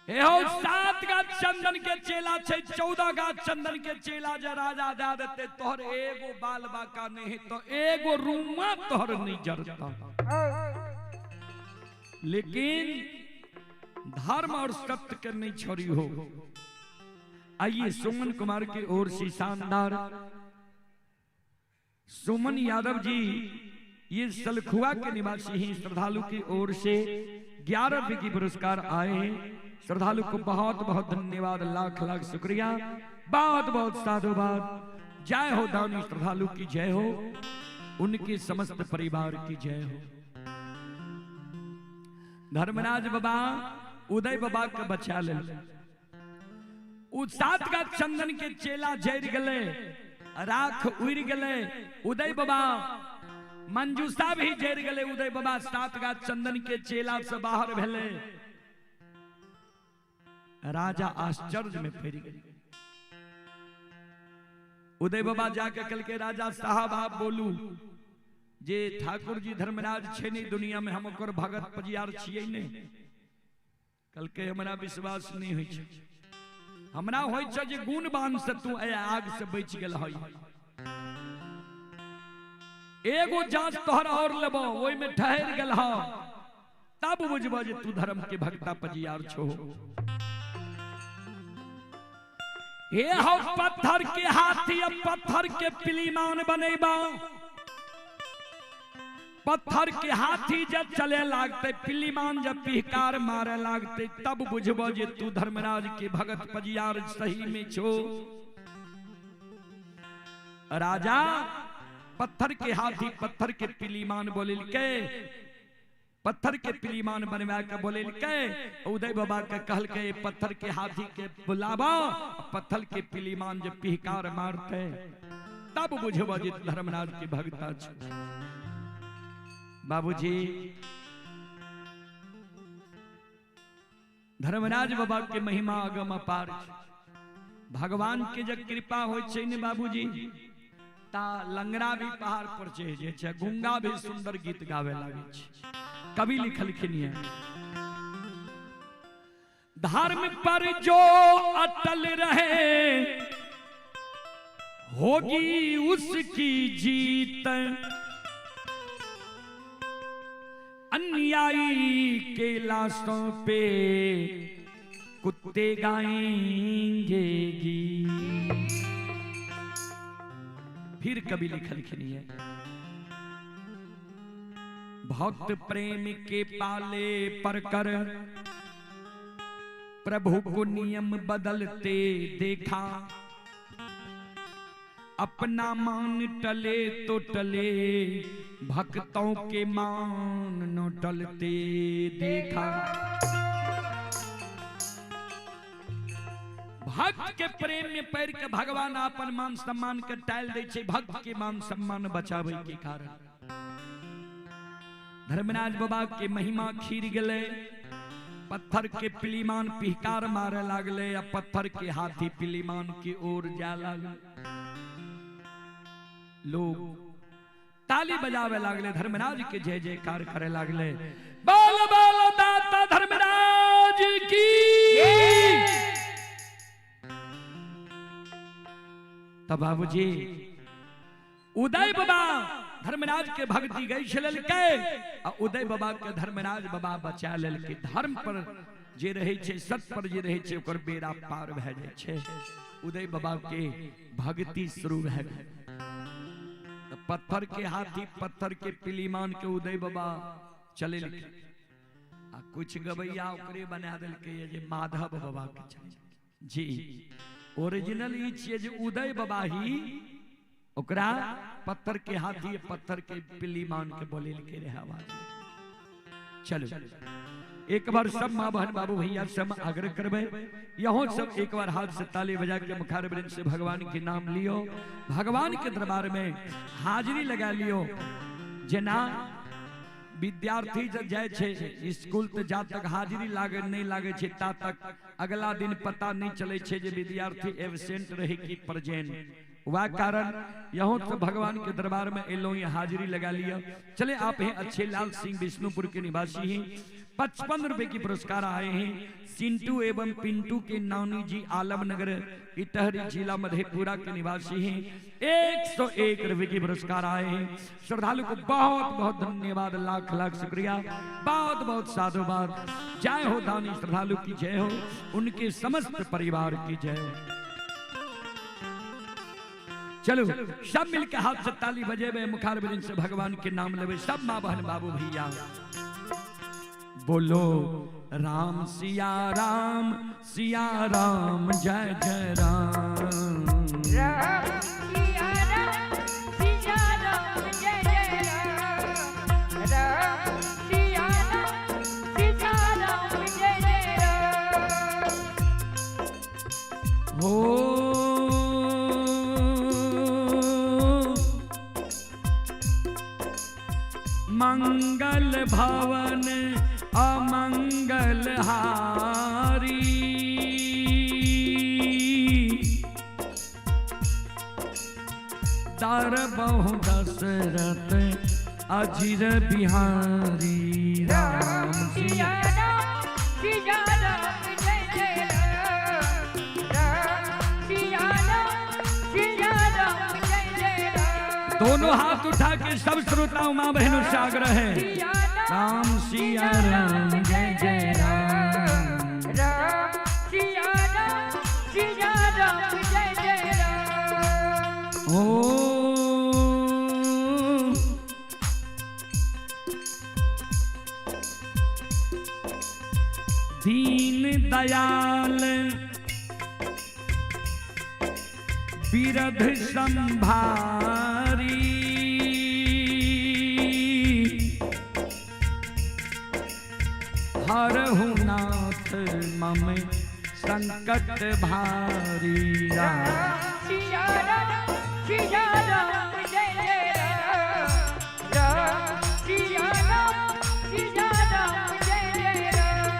हे हो 7 गा चंदन के चेला छे 14 गा चंदन के चेला जे राजा दे देते तोहर एगो बाल बाका नहीं तो एगो रूमा तोहर नहीं जरता लेकिन धर्म और सत्य के नहीं छोड़ी हो आइए सुमन कुमार की ओर से शानदार सुमन यादव जी ये सलखुआ के निवासी हैं श्रद्धालु की ओर से 11 रुपए की पुरस्कार आए हैं श्रद्धालु को बहुत बहुत धन्यवाद लाख लाख शुक्रिया बहुत बहुत साधुवाद जय हो दानी श्रद्धालु की जय हो उनके समस्त परिवार की जय हो धर्मराज बाबा उदय बाबा के बचा ले 7 का चंदन के चेला जर गले राख उड़ गले उदय बाबा मंजूसा भी जर गले उदय बाबा 7 का चंदन के चेला से बाहर भेले राजा आश्चर्य में फिर गए उदय बाबा जाके कल के राजा साहब आप बोलू जे ठाकुर जी धर्मराज छे नहीं दुनिया में हम ओकर भगत पजियार छिए नहीं कल के हमरा विश्वास नहीं होई छे हमरा होई छे जे गुणवान से तू आग से बच गेल हई एगो जांच तोहरा और लेबो ओई में ठहर गेल ह तब बुझबो जे तू धर्म के भगता पजियार छो ये हो पत्थर के हाथी अब पत्थर के पिलीमान बनेबा पत्थर के हाथी जब चले लागते पिलीमान जब पिहकार मारे लागते तब बुझबो जे तू धर्मराज के भगत पजियार सही में छो राजा पत्थर के हाथी पत्थर के पिलीमान बोलिल के पत्थर के पिलीमान बनवा के बोलिल के उदय बाबा के कहल के पत्थर के हाथी के बुलावा पत्थर के पिलीमान जब पिहकार मारते तब बुझबो जे धर्मराज के भगता छो बाबूजी धर्मराज बाबा के महिमा अगम अपार भगवान के जब कृपा हो बाबूजी ता लंगड़ा भी पहाड़ पर चढ़ जाए गुंगा भी सुंदर गीत गावे लगे कवि लिखलखिन है धर्म पर जो अटल रहे होगी उसकी जीत अन्यायी के लाशों पे कुत्ते गाएंगे गीत फिर कभी लिखल खिनिए भक्त प्रेम के पाले पर कर प्रभु को नियम बदलते देखा अपना मान टले तो टले भक्तों के मान न टलते देखा। भक्त के प्रेम में पैर के भगवान अपन मान सम्मान के टाल दे छे, भक्त के मान सम्मान बचावे के कारण धर्मराज बाबा के महिमा खीर गले। पत्थर के पिलीमान पिहकार मारे लागले, या पत्थर के हाथी पिलीमान की ओर जा लागले। लोग ताली बजावे लागले, धर्मराज के जय जयकार करे लागले। बोल बोल दाता धर्मराज की। तब बाबूजी उदय बाबा धर्मराज के भक्ति गई छल के, उदय बाबा के धर्मराज बाबा बचा लेल के। धर्म पर जे रहे छे, सत पर जे रहे छे, ओकर बेड़ा पार भए जाय छे। उदय बाबा के भक्ति शुरू भए गई। पत्थर के हाथी पत्थर के पिलीमान के उदय बाबा चले लिखे, आ कुछ गवैया ओकरे बना दिल के जे माधव बाबा के चले जी। ओरिजिनल ई छिए जे उदय बाबा ही ओकरा पत्थर के हाथी पत्थर के पिलीमान के बोले लिखे रहे आवाज। चलो एक बार सब माँ बहन बाबू भैया सब आग्रह करबे, यहो सब एक बार हाथ से ताली बजा के मुखार वृंद से भगवान के नाम लियो, भगवान के दरबार में हाजिरी लगा लियो। जना विद्यार्थी जब जाए छे स्कूल तो जा तक हाजिरी लागे नहीं लागे छे ता तक अगला दिन पता नहीं चले छे जे विद्यार्थी एब्सेंट रहे कि प्रेजेंट। वह कारण यहों तो भगवान के दरबार में एलो ये हाजिरी लगा लिया। चले आप हैं अच्छे लाल सिंह विष्णुपुर के निवासी हैं, 55 रुपए की पुरस्कार आए हैं। सिंटू एवं पिंटू के नानी जी आलमनगर इटहरी जिला मधेपुरा के निवासी हैं, 101 रुपए की पुरस्कार आए हैं। श्रद्धालु को बहुत बहुत धन्यवाद, लाख लाख शुक्रिया, बहुत बहुत साधुवाद। जय हो दानी श्रद्धालु की जय हो, उनके समस्त परिवार की जय हो। चलो सब मिलकर हाथ से ताली बजेबे, मुखार वृंद से भगवान के नाम लेवे, सब माँ बहन बाबू भैया। बोलो राम सिया राम जय जय राम। राम सिया राम जय जय राम। राम सिया राम जय जय राम। हो मंगल भवन अमंगल हारी, दर बहु दशरथ अजिर बिहारी। राम सिया राम जय जय राम। राम सिया राम जय जय राम। दोनों हाथ उठा के सब श्रोताओं माँ बहनों से आग्रह है, राम सिया राम जय जय राम। राम सिया राम जय जय राम। ओ दीन दयाल बिरध संभारी, हरहु नाथ मम संकट भारी। राम सिया राम जय जय राम। राम सिया राम जय जय राम।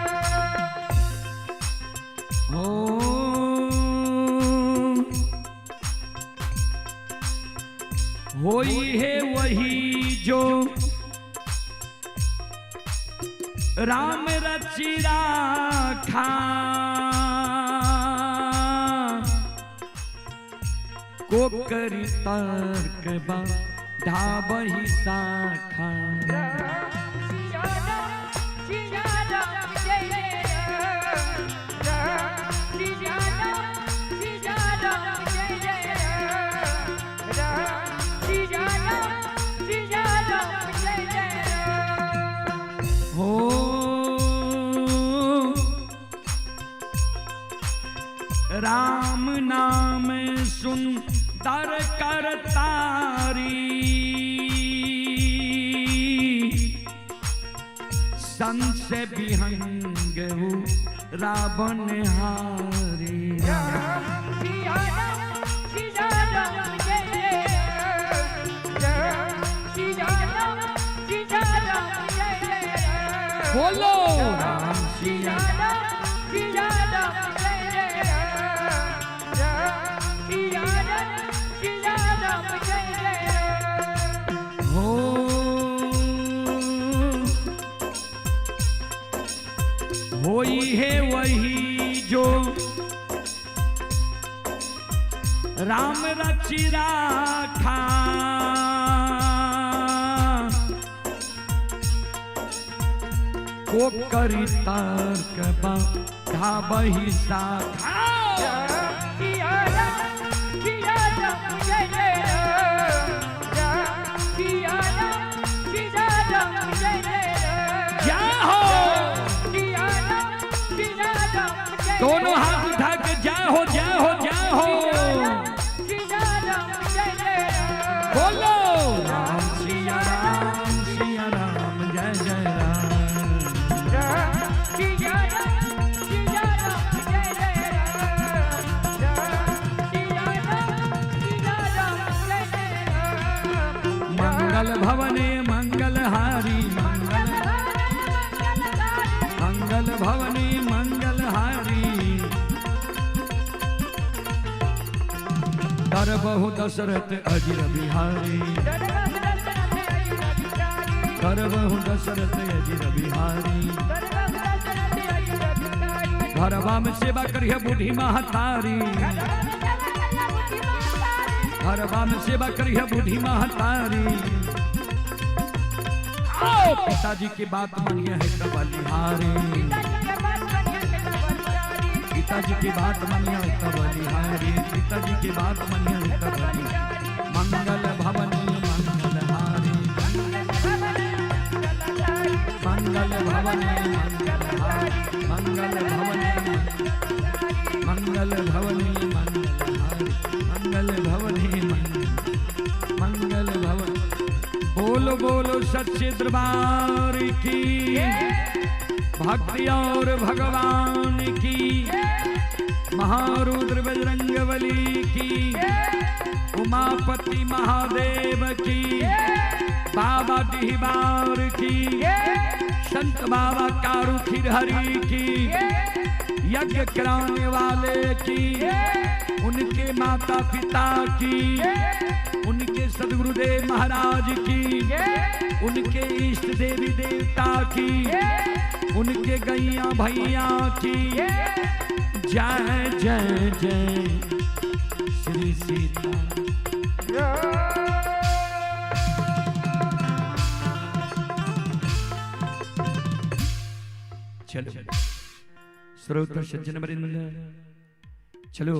हो होई है वही जो राम रचि राखा, को करी तर्क ढाबही शाखा। सिया राम जय जय राम। राम सिया राम जय जय राम। राम राम नाम सुंदर करतारी, संस विहंग रावण हारी। बोलो राम सिया हो। होई है वही जो राम रचि राखा, को करी तर्क बाधा बही शाखा। दोनों हाथ उठा के जय हो जय हो जय हो। बोलो राम सिया राम जय जय राम। मंगल भवने मंगलहारी, मंगल भवने मंगलहारी। कर बहु दशरथ अजिर बिहारी, कर बहु दशरथ अजिर बिहारी। घरवा में सेवा करिए बूढ़ी महतारी, घरवा में सेवा करिए बूढ़ी महतारी। पिताजी की बात मानिए है तब बलिहारी, पिताजी की बात मानिए है तब बलिहारी, पिताजी की बात मानिए है तब बलिहारी। मंगल भवनी मंगलहारी, मंगल भवनी मंगलहारी, मंगल भवनी मंगल भवनी मंगलहारी, मंगल भवनी मंगल भवन। बोलो बोलो सच्चे दरबार की, भक्ति और भगवान की, महारुद्र बजरंगबली की, उमापति महादेव की, बाबा डिहबार की, संत बाबा कारू खिरहरी की, यज्ञ कराने वाले की, उनके माता पिता की, उनके सदगुरुदेव महाराज की, उनके इष्ट देवी देवता की, उनके गैया भैया की। जय जय जय श्री सीता। चलो श्रोत सज्जन वृंद, चलो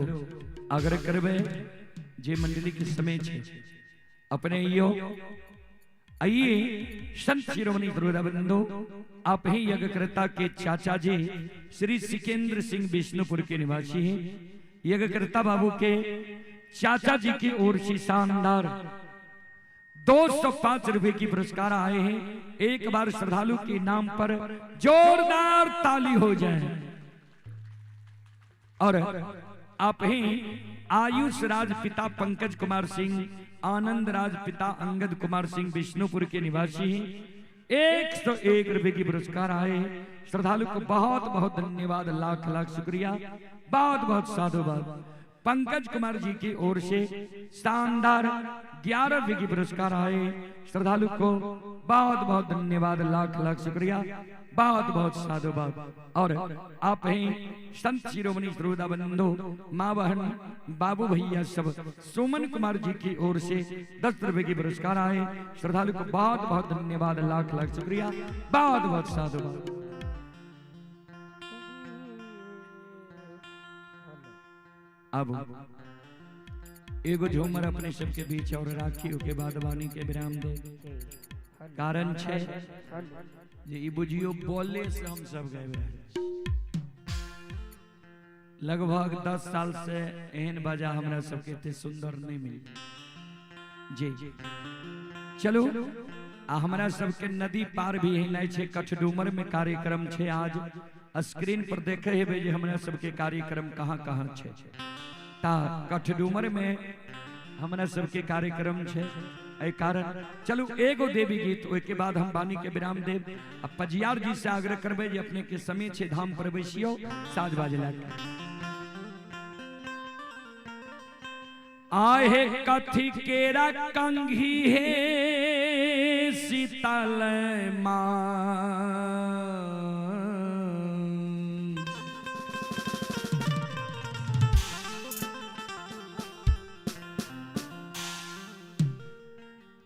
आग्रह करबे जे मंडली के समय छे अपने यो आइए संत शिरोमणि गुरुदेववृंदो, आप ही यज्ञकर्ता के चाचा जी श्री सिकेंद्र सिंह विष्णुपुर के निवासी हैं। यज्ञकर्ता बाबू के चाचा जी की ओर से शानदार 205 रुपए की पुरस्कार आए हैं। एक बार श्रद्धालु के नाम पर जोरदार ताली हो जाए। और आप ही आयुष राज पिता पंकज कुमार सिंह, आनंद राज पिता अंगद कुमार सिंह विष्णुपुर के निवासी हैं। 101 रुपए की पुरस्कार आए। श्रद्धालु को बहुत बहुत धन्यवाद, लाख लाख शुक्रिया, बहुत बहुत साधुवाद। पंकज कुमार जी की ओर से शानदार 11 रुपए की पुरस्कार आए। श्रद्धालु को बहुत बहुत धन्यवाद, लाख लाख शुक्रिया, बहुत बहुत साधुवाद। और आप हैं संत शिरोमणि गुरुदेववृंदो, माँ बहन बाबू भैया सब, सुमन कुमार जी की ओर से 10 रुपए की पुरस्कार आए। श्रद्धालु को बहुत बहुत धन्यवाद, लाख लाख शुक्रिया, बहुत बहुत साधुवाद। अब एगो झूमर अपने सबके बीच और राखी के बाद वाणी के विराम दे। कारण छे जे ई बुझियो बोले से हम सब गए लगभग 10 साल से एहन बाजा हमरा सबके इतने सुंदर नहीं मिली जी। चलू आ हमरा सबके नदी पार भी हिनाइ छे, कठडूमर में कार्यक्रम छे। आज स्क्रीन पर देखे हेबे जे हमरा सबके कार्यक्रम कहाँ कहाँ छे। ता कठडूमर में हमरा सबके कार्यक्रम छे, एहि कारण चलू एगो देवी गीत, ओहि के बाद हम बानी के विराम देव। आ पजियार जी से आग्रह करबे जे अपने के समय छे धाम पर बैसियो, साज बाजला आहे कथी केरा कंघी हे शीतल माँ,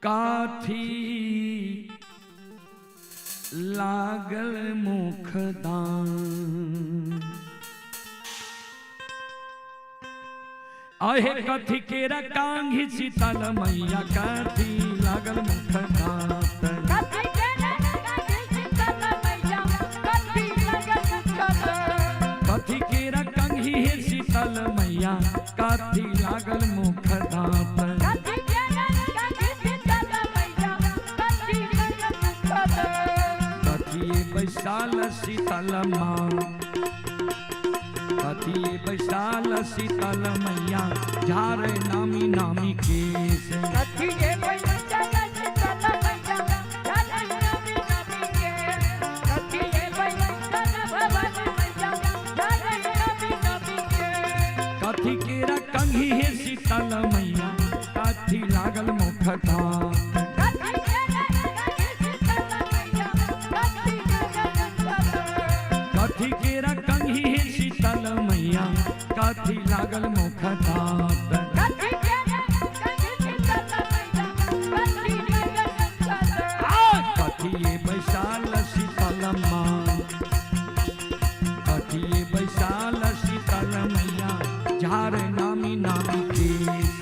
काथी लागल मुखदान, आहे कथी केरा कांघी शीतल मैया, काथी लागल मुखदान, कथी केरा कंघी हे शीतल मैया, काथी लागल मुखदान, बैसाल शीतल माँ, कथी बैसाल शीतल मैया, झारे नामी नामी केस, कथी बैसाल शीतल मैया, झारे नामी नामी केस, कथी बैसाल भवन मैया, झारे नामी नामी केस, कथी केरा कंघी हे शीतल मैया, काथी लागल मुखदान, कथी केरा कंघी हे शीतल मैया, काथी लागल मुखदात, कथी बैसाल शीतल माँ, कथी बैसाल शीतल मैया, झारे नामी नामी केस,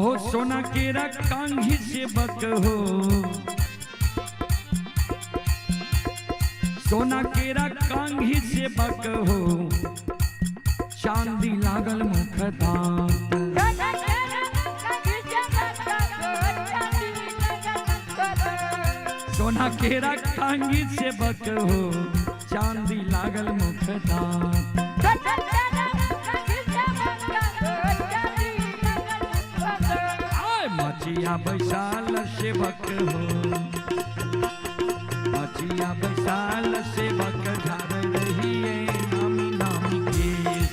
हो सोना केरा कांघी से बक हो, सोना केरा कांघी से बक हो, चांदी लागल मुखदान, सोना केरा कांघी से बक हो, चांदी लागल मुखदान, मचिया बैसाल सेवक हो, मचिया बैसाल सेवक, झार रहिए नामी नामी केस,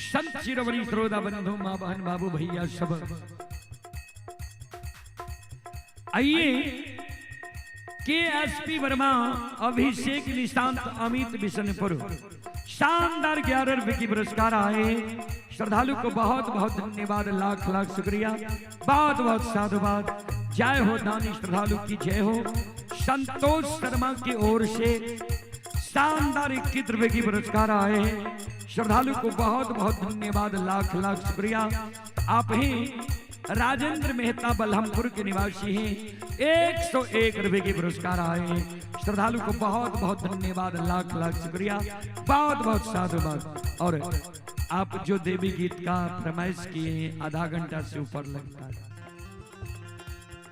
संत शिरोमणि श्रोता बंधु माँ बहन बाबू भैया सब आइए। KSP वर्मा, अभिषेक निशांत, अमित बिशनपुर शानदार 11 रुपए की पुरस्कार आए। श्रद्धालु को बहुत बहुत धन्यवाद, लाख लाख शुक्रिया, बहुत बहुत साधुवाद। जय हो दानी श्रद्धालु की जय हो। संतोष शर्मा की ओर से शानदार 21 रुपए की पुरस्कार आए। श्रद्धालु को बहुत बहुत धन्यवाद, लाख लाख शुक्रिया। आप ही राजेंद्र मेहता बलहमपुर के निवासी हैं, 101 रुपए की पुरस्कार आए। श्रद्धालु को बहुत बहुत धन्यवाद, लाख लाख शुक्रिया, बहुत बहुत साधुवाद। और आप जो देवी गीत का फरमाइश किए आधा घंटा से ऊपर लगता है,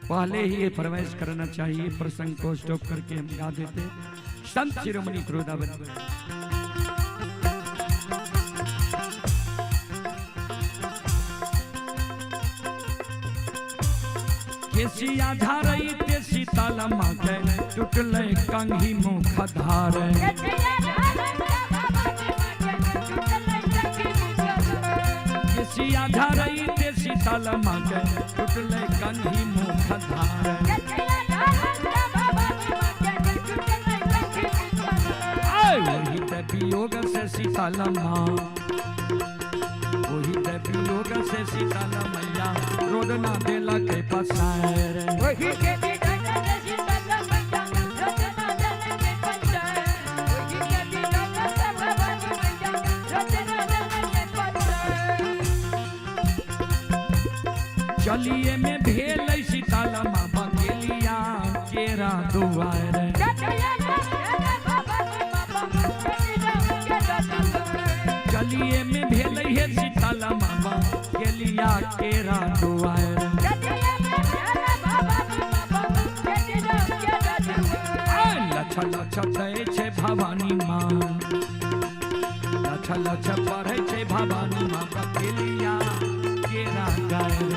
पहले ही ये फरमाइश करना चाहिए, प्रसंग को स्टॉप करके हम गा देते। संत शिरोमणि श्रोता बंधु केसिया झारई ते शीतल माथे टूटले कंघी मुख धारे। केसिया झारई ते शीतल माथे टूटले कंघी मुख धारे। वही ते वियोग से शीतल माँ, वही ते वियोग से शीतल मैया रोदना देला के पसार। वही के वियोग से शीतल मैया रोदना देला के पसार। वही के वियोग से भवानी मैया रोदना देला के पसार। चलिए में भेल शीतल माँ बकेलिया केरा दुआर। चलिए में भेल है शीतल मामा केलिया केरा दुआर। लछ लछ दै छे भवानी माँ, लछ लछ पढ़े छे भवानी माँ बकेलिया केरा गायर।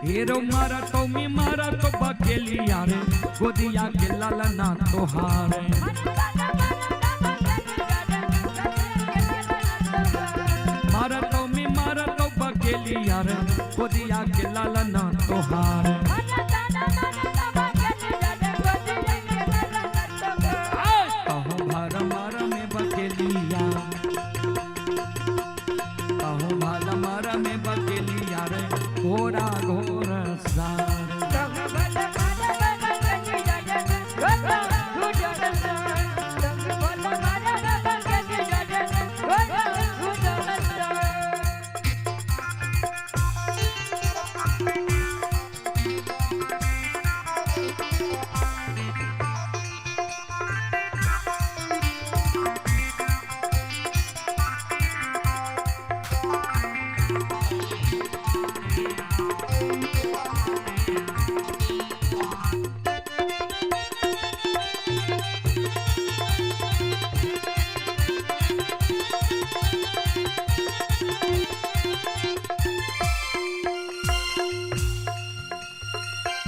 हेरो मारा तो मी मारा तो बकेलिया रे, गोदिया के लालना तोहारे। मारा तो मी मारा तो बकेलिया रे, गोदिया के लालना तोहारे। कहो भर मार में बकेलिया, कहो भर मार में बकेलिया रे, घोड़ा घोड़ा सार।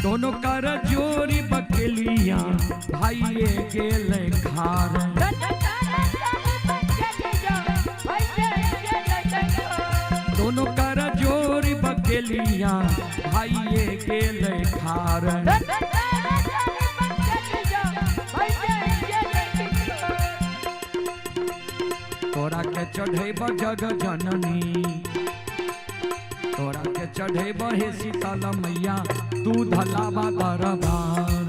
दोनों कर जोरी बकेलिया भाइये गेले खार। दोनों कर जोरी बकेलिया भाइये गेले खार। तोरा के चढ़े जग जननी, तोरा के चढ़े बहे शीतल मैया तू धलावा दरबार।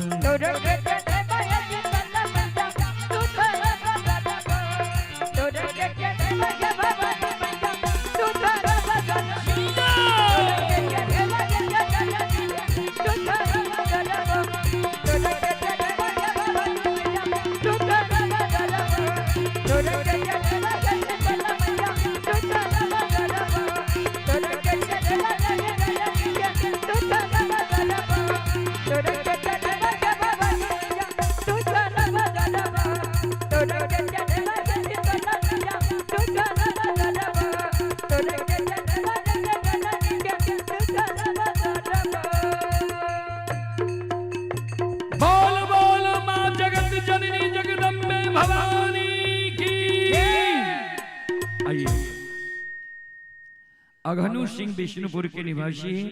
अघनु सिंह विष्णुपुर के निवासी हैं।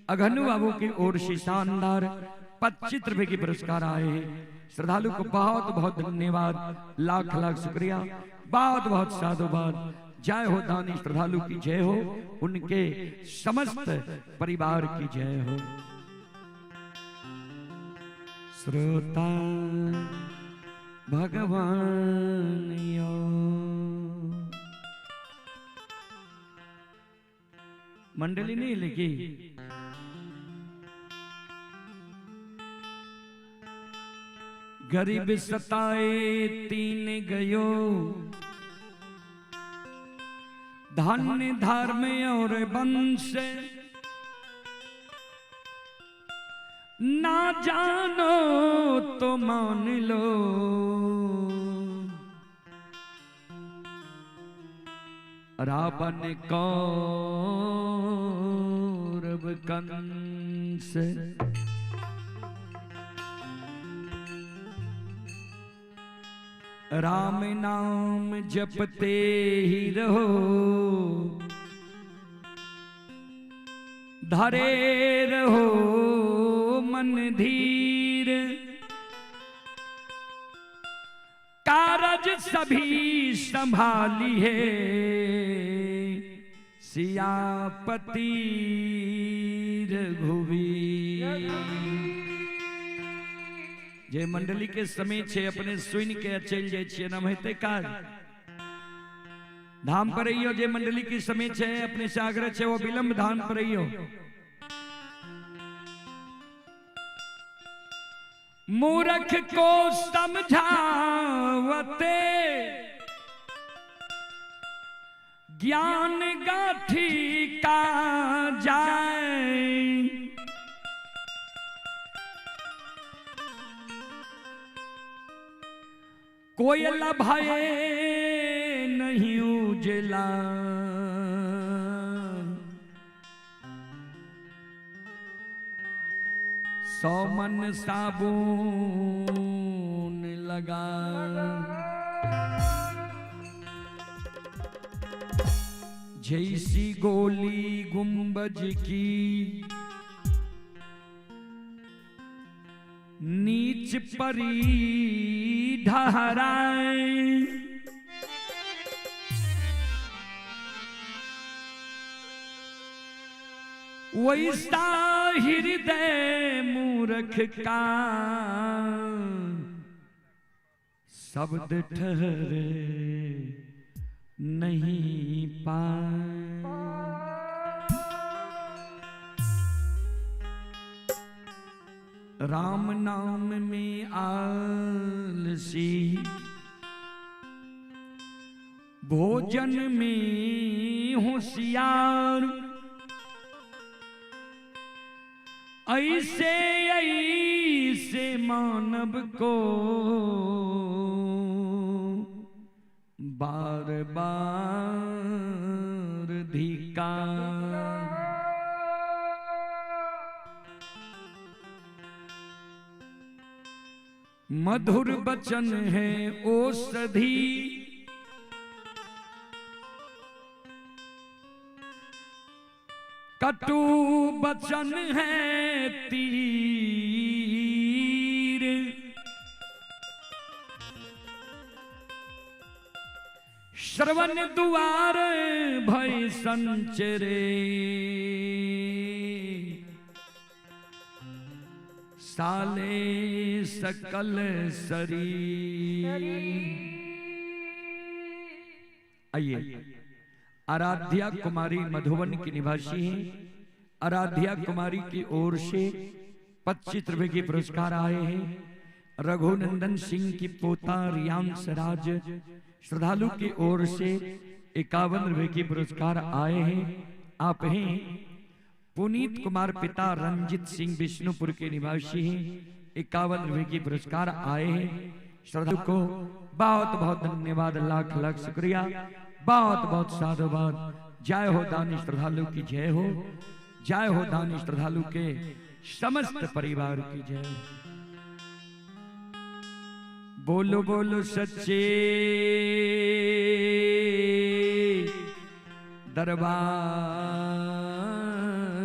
अघनु बाबू की ओर से शानदार 25 रुपए की पुरस्कार आए हैं। श्रद्धालु को बहुत बहुत धन्यवाद, लाख लाख शुक्रिया, बहुत बहुत साधुवाद। जय हो दानी श्रद्धालु की जय हो, उनके समस्त परिवार की जय हो। श्रोता भगवान यो मंडली नहीं लिखी, गरीब सताए तीन गयो, धन्य धर्म और वंश, ना जानो तो मान लो, रावण कौरव कंस। राम नाम जपते ही रहो, धरे रहो मन धीर, कारज सभी संभाली है, सियापति रघुवीर। जे मंडली के समय छे अपने सुन के चल जाए छे न हेते काज धाम पर रहियो। जे मंडली की समय छे अपने से आग्रह छे वो विलंब धाम पर रहियो। मूर्ख को समझावते ज्ञान गाठी का जाए, कोयल भये नहीं उजला, सौ मन साबुन लगा, जैसी गोली गुंबज की नीच परी ढहराए, वैसा हृदय मूर्ख का शब्द ठहरे नहीं पाए। राम नाम में आलसी, भोजन में होशियार, ऐसे ऐसे मानव को बार बार धिक्कार। मधुर बचन है औषधि, कटु बचन है तीर, श्रवण द्वार भय संचरे, साले सकल शरीर। आइए, आराध्या कुमारी मधुबन की निवासी हैं। आराध्या कुमारी की ओर से 25 रुपए के पुरस्कार आए हैं। रघुनंदन सिंह की पोता रियांश राज श्रद्धालु की ओर से 51 रुपए के पुरस्कार आए हैं। आप हैं पुनीत कुमार पिता रंजित सिंह विष्णुपुर के निवासी हैं। 51 रुपए के पुरस्कार आए हैं। श्रद्धालु को बहुत बहुत धन्यवाद, लाख लाख शुक्रिया, बहुत बहुत साधुवाद। जय हो दानी श्रद्धालु की जय हो, जय हो दानी श्रद्धालु के समस्त परिवार की जय। बोलो बोलो सच्चे दरबार।